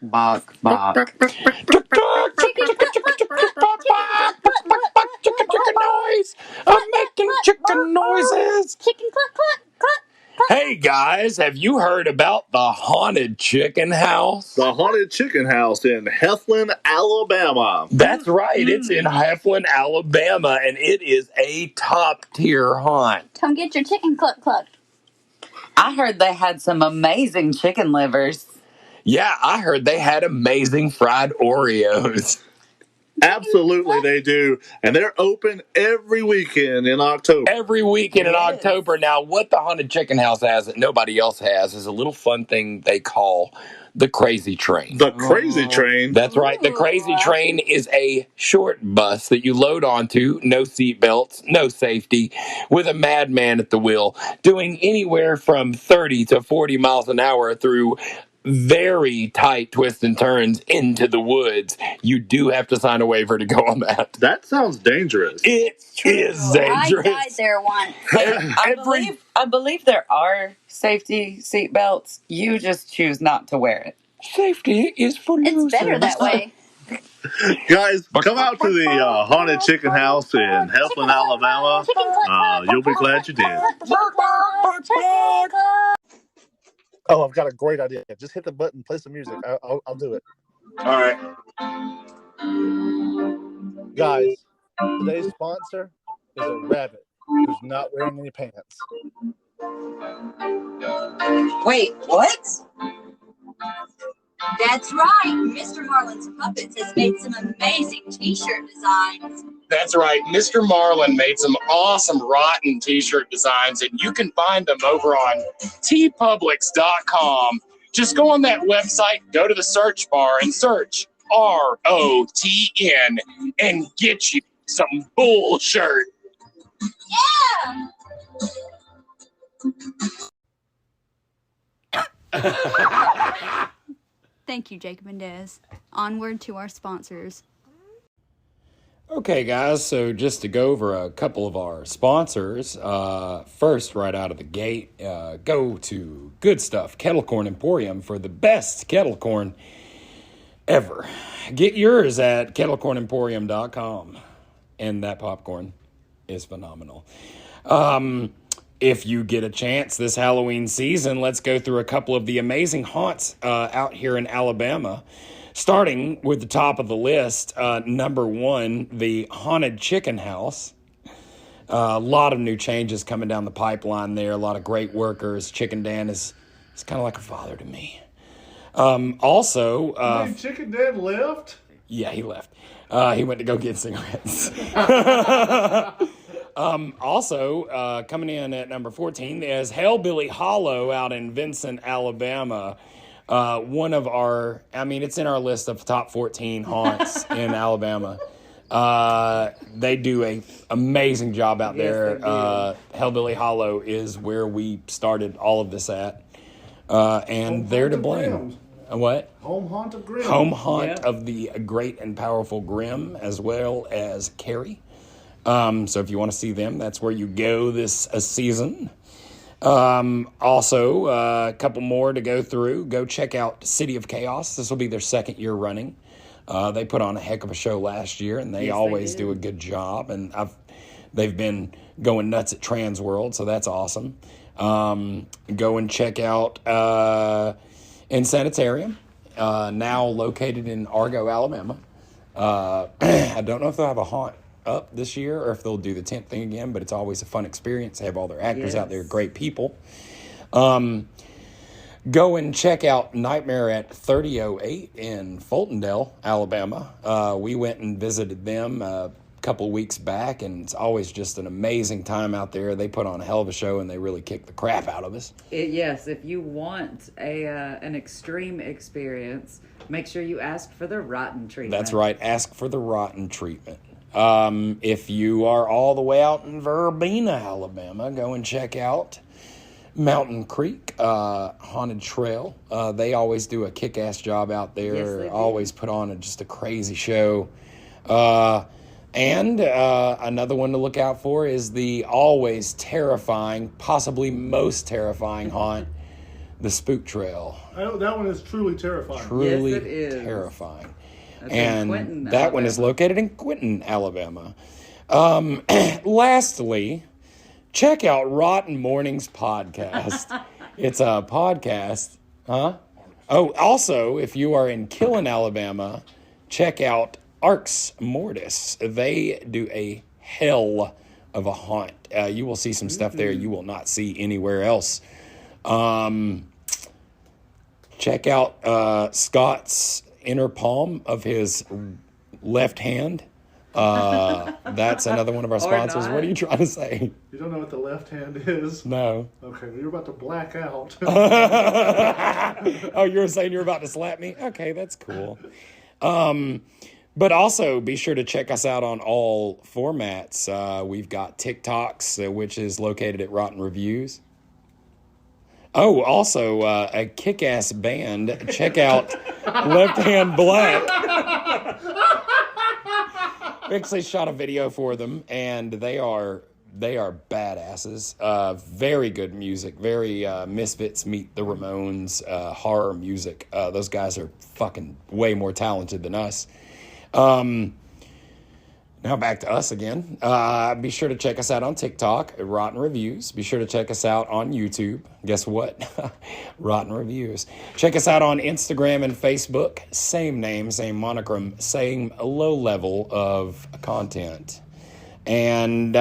Bark, bark. Chicken noise! I'm making chicken noises! Chicken cluck, cluck, cluck. Hey guys, have you heard about the haunted chicken house? The haunted chicken house in Heflin, Alabama. That's right, it's in Heflin, Alabama, and it is a top-tier haunt. Come get your chicken cluck, cluck. I heard they had some amazing chicken livers. Yeah, I heard they had amazing fried Oreos. Absolutely, they do. And they're open every weekend in October. Every weekend in October. Now, what the Haunted Chicken House has that nobody else has is a little fun thing they call the Crazy Train. The Crazy Train? That's right. The Crazy Train is a short bus that you load onto, no seat belts, no safety, with a madman at the wheel, doing anywhere from 30 to 40 miles an hour through very tight twists and turns into the woods. You do have to sign a waiver to go on that. That sounds dangerous. It is dangerous. I died there once. I believe there are safety seat belts. You just choose not to wear it. Safety is for losers. It's better that way. Guys, come out to the haunted chicken house in Heflin, Alabama. You'll be glad you did. Oh, I've got a great idea. Just hit the button, play some music. I'll do it. All right. Guys, today's sponsor is a rabbit who's not wearing any pants. Wait, what? That's right. Mr. Marlon's Puppets has made some amazing t-shirt designs. That's right. Mr. Marlon made some awesome ROTN t-shirt designs, and you can find them over on tpublix.com. Just go on that website, go to the search bar, and search ROTN and get you some bull shirt. Yeah! Thank you, Jacob and Des. Onward to our sponsors. Okay, guys, so just to go over a couple of our sponsors. First, right out of the gate, go to Goodstuff Kettlecorn Emporium for the best kettle corn ever. Get yours at kettlecornemporium.com. And that popcorn is phenomenal. If you get a chance this Halloween season, let's go through a couple of the amazing haunts out here in Alabama. Starting with the top of the list, number one, the Haunted Chicken House. A lot of new changes coming down the pipeline there. A lot of great workers. Chicken Dan is kind of like a father to me. Also... Chicken Dan left? Yeah, he left. He went to go get cigarettes. Also, coming in at number 14 is Hellbilly Hollow out in Vincent, Alabama. One of our, it's in our list of top 14 haunts in Alabama. They do an amazing job out there. Hellbilly Hollow is where we started all of this at. And they're to blame. What? Home haunt of Grimm. Home haunt of the great and powerful Grimm, as well as Carrie. So if you want to see them, that's where you go this season. Also, a couple more to go through. Go check out City of Chaos. This will be their second year running. They put on a heck of a show last year, and they always do a good job. And they've been going nuts at Trans World, so that's awesome. Go and check out Insanitarium, now located in Argo, Alabama. I don't know if they'll have a haunt up this year or if they'll do the tent thing again, but it's always a fun experience. They have all their actors out there, great people. Go and check out Nightmare at 3008 in Fultondale, Alabama. We went and visited them a couple weeks back, and it's always just an amazing time out there. They put on a hell of a show, and they really kick the crap out of us. Yes, if you want an extreme experience, make sure you ask for the rotten treatment. That's right. Ask for the rotten treatment. If you are all the way out in Verbena, Alabama, go and check out Mountain Creek Haunted Trail. They always do a kick-ass job out there. Yes, they do. Always put on just a crazy show. And another one to look out for is the always terrifying, possibly most terrifying haunt, the Spook Trail. That one is truly terrifying. Truly Yes, it is. terrifying. That's in And Quinton, that one is located in Quinton, Alabama. Lastly, check out Rotten Mournings podcast. It's a podcast. Huh? Oh, also, if you are in Killen, Alabama, check out Arx Mortis. They do a hell of a haunt. You will see some stuff there you will not see anywhere else. Check out Scott's inner palm of his left hand. That's another one of our sponsors. What are you trying to say? You don't know what the left hand is? No. Okay, well, you're about to black out. Oh, you were saying you're about to slap me? Okay, that's cool. But also be sure to check us out on all formats. We've got TikToks, which is located at Rotten Reviews. Oh, also a kick-ass band. Check out Left Hand Black. We actually shot a video for them, and they are badasses. Very good music. Very Misfits meet the Ramones horror music. Those guys are fucking way more talented than us. Now back to us again. Be sure to check us out on TikTok, Rotten Reviews. Be sure to check us out on YouTube. Guess what? Rotten Reviews. Check us out on Instagram and Facebook. Same name, same monochrome, same low level of content. And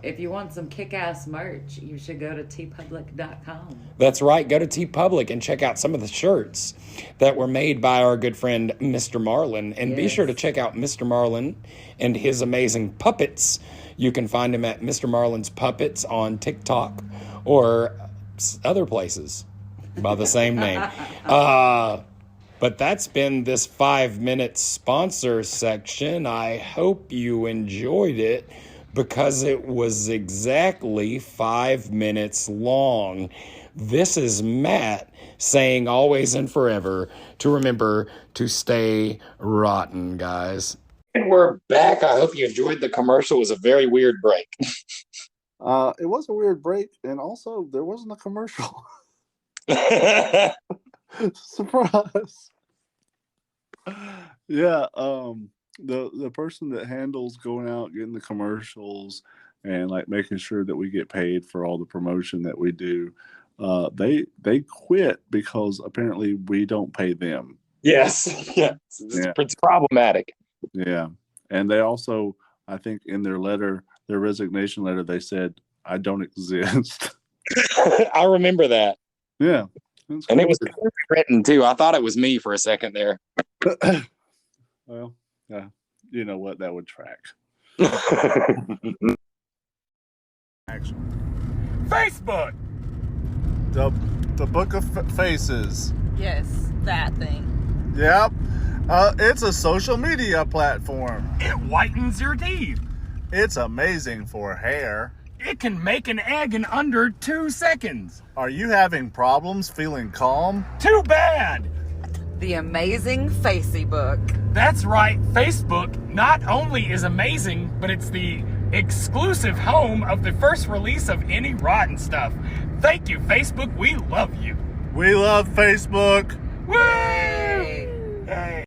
if you want some kick-ass merch, you should go to tpublic.com. That's right. Go to TeePublic and check out some of the shirts that were made by our good friend Mr. Marlon. And be sure to check out Mr. Marlon and his amazing puppets. You can find him at Mr. Marlon's Puppets on TikTok or other places by the same name. But that's been this 5-minute sponsor section. I hope you enjoyed it because it was exactly 5 minutes long. This is Matt saying always and forever to remember to stay rotten, guys. And we're back. I hope you enjoyed the commercial. It was a very weird break. It was a weird break, and also there wasn't a commercial. Surprise. Yeah, the person that handles going out getting the commercials and like making sure that we get paid for all the promotion that we do, they quit because apparently we don't pay them. Yes. It's problematic. Yeah, and they also, I think in their resignation letter, they said, "I don't exist." I remember that. Yeah. And it was written too. I thought it was me for a second there. Well, yeah, you know what? That would track. Facebook. The Book of Faces. Yes, that thing. Yep. It's a social media platform. It whitens your teeth. It's amazing for hair. It can make an egg in under 2 seconds. Are you having problems feeling calm? Too bad. The amazing Facey book. That's right. Facebook not only is amazing, but it's the exclusive home of the first release of any rotten stuff. Thank you, Facebook. We love you. We love Facebook. Woo! Hey.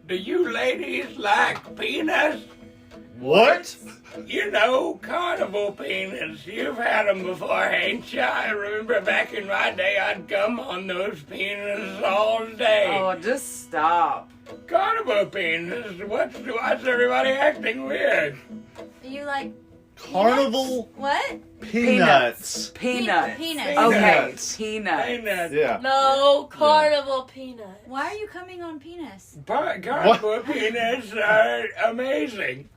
Do you ladies like peanuts? What? You know, carnival peanuts. You've had them before, ain't you? I remember back in my day, I'd gum on those peanuts all day. Oh, just stop. Carnival peanuts. What's everybody acting weird? You like Carnival what? peanuts. Peanuts. Peanuts. Okay. Peanuts. Peanuts. Yeah. No, carnival peanuts. Why are you coming on penis? Carnival peanuts are amazing.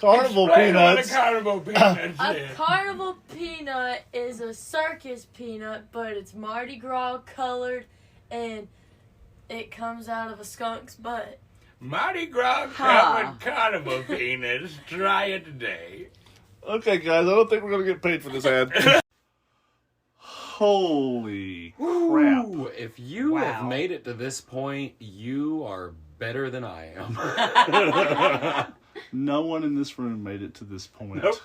Carnival Explain what peanuts. a carnival peanut A is. carnival peanut is a circus peanut, but it's Mardi Gras colored, and it comes out of a skunk's butt. Mardi Gras covered carnival peanuts. Try it today. Okay, guys, I don't think we're gonna get paid for this ad. Holy crap! Ooh, if you have made it to this point, you are better than I am. No one in this room made it to this point. Nope.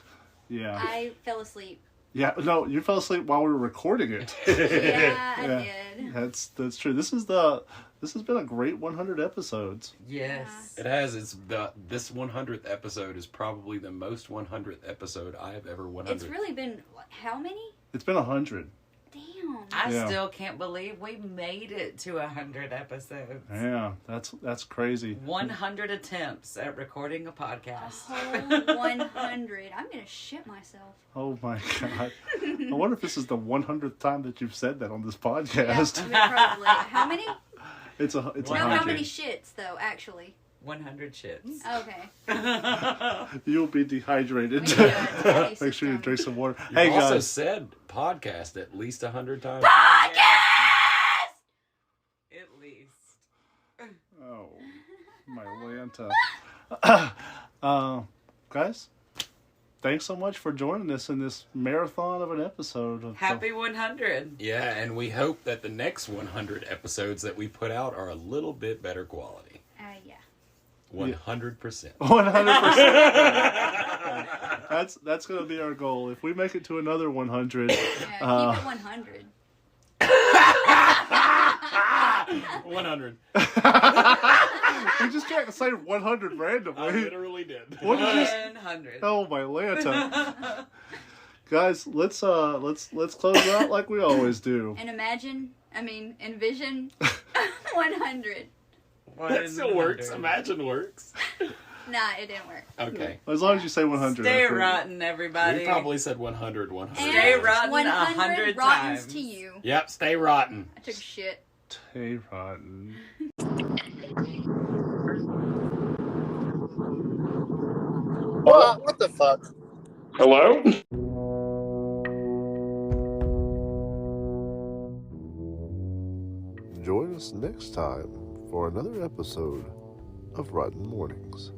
Yeah. I fell asleep. Yeah. No, you fell asleep while we were recording it. Yeah, I did. That's true. This has been a great 100 episodes. Yes. It has. This 100th episode is probably the most 100th episode I have ever 100. It's really been how many? It's been 100. Damn. I Yeah. still can't believe we made it to 100 episodes. Yeah, that's crazy. 100 attempts at recording a podcast. Whole 100. I'm gonna shit myself. Oh my god! I wonder if this is the 100th time that you've said that on this podcast. Yeah, probably. How many? It's No, 100. how many shits though? Actually. 100 shits. Okay. You'll be dehydrated. Yeah, Make sure you drink some water. You've Hey also guys, said podcast at least 100 times. At least. oh my Lanta. Guys, thanks so much for joining us in this marathon of an episode. Happy 100. Yeah, and we hope that the next 100 episodes that we put out are a little bit better quality. Yeah. 100%. 100%. That's going to be our goal. If we make it to another 100, Keep it 100. 100. We just can't say 100 randomly. I literally did. What did you? 100. Oh my Lanta. Guys, let's close it out like we always do. And envision 100. That still works. Imagine works. Nah, it didn't work. Okay. As long as you say 100. Stay I think. rotten, everybody. We probably said 100. Stay rotten 100 rottens times. to you. Yep, stay rotten. I took a shit. Stay rotten. What the fuck? Hello? Join us next time for another episode of Rotten Mournings.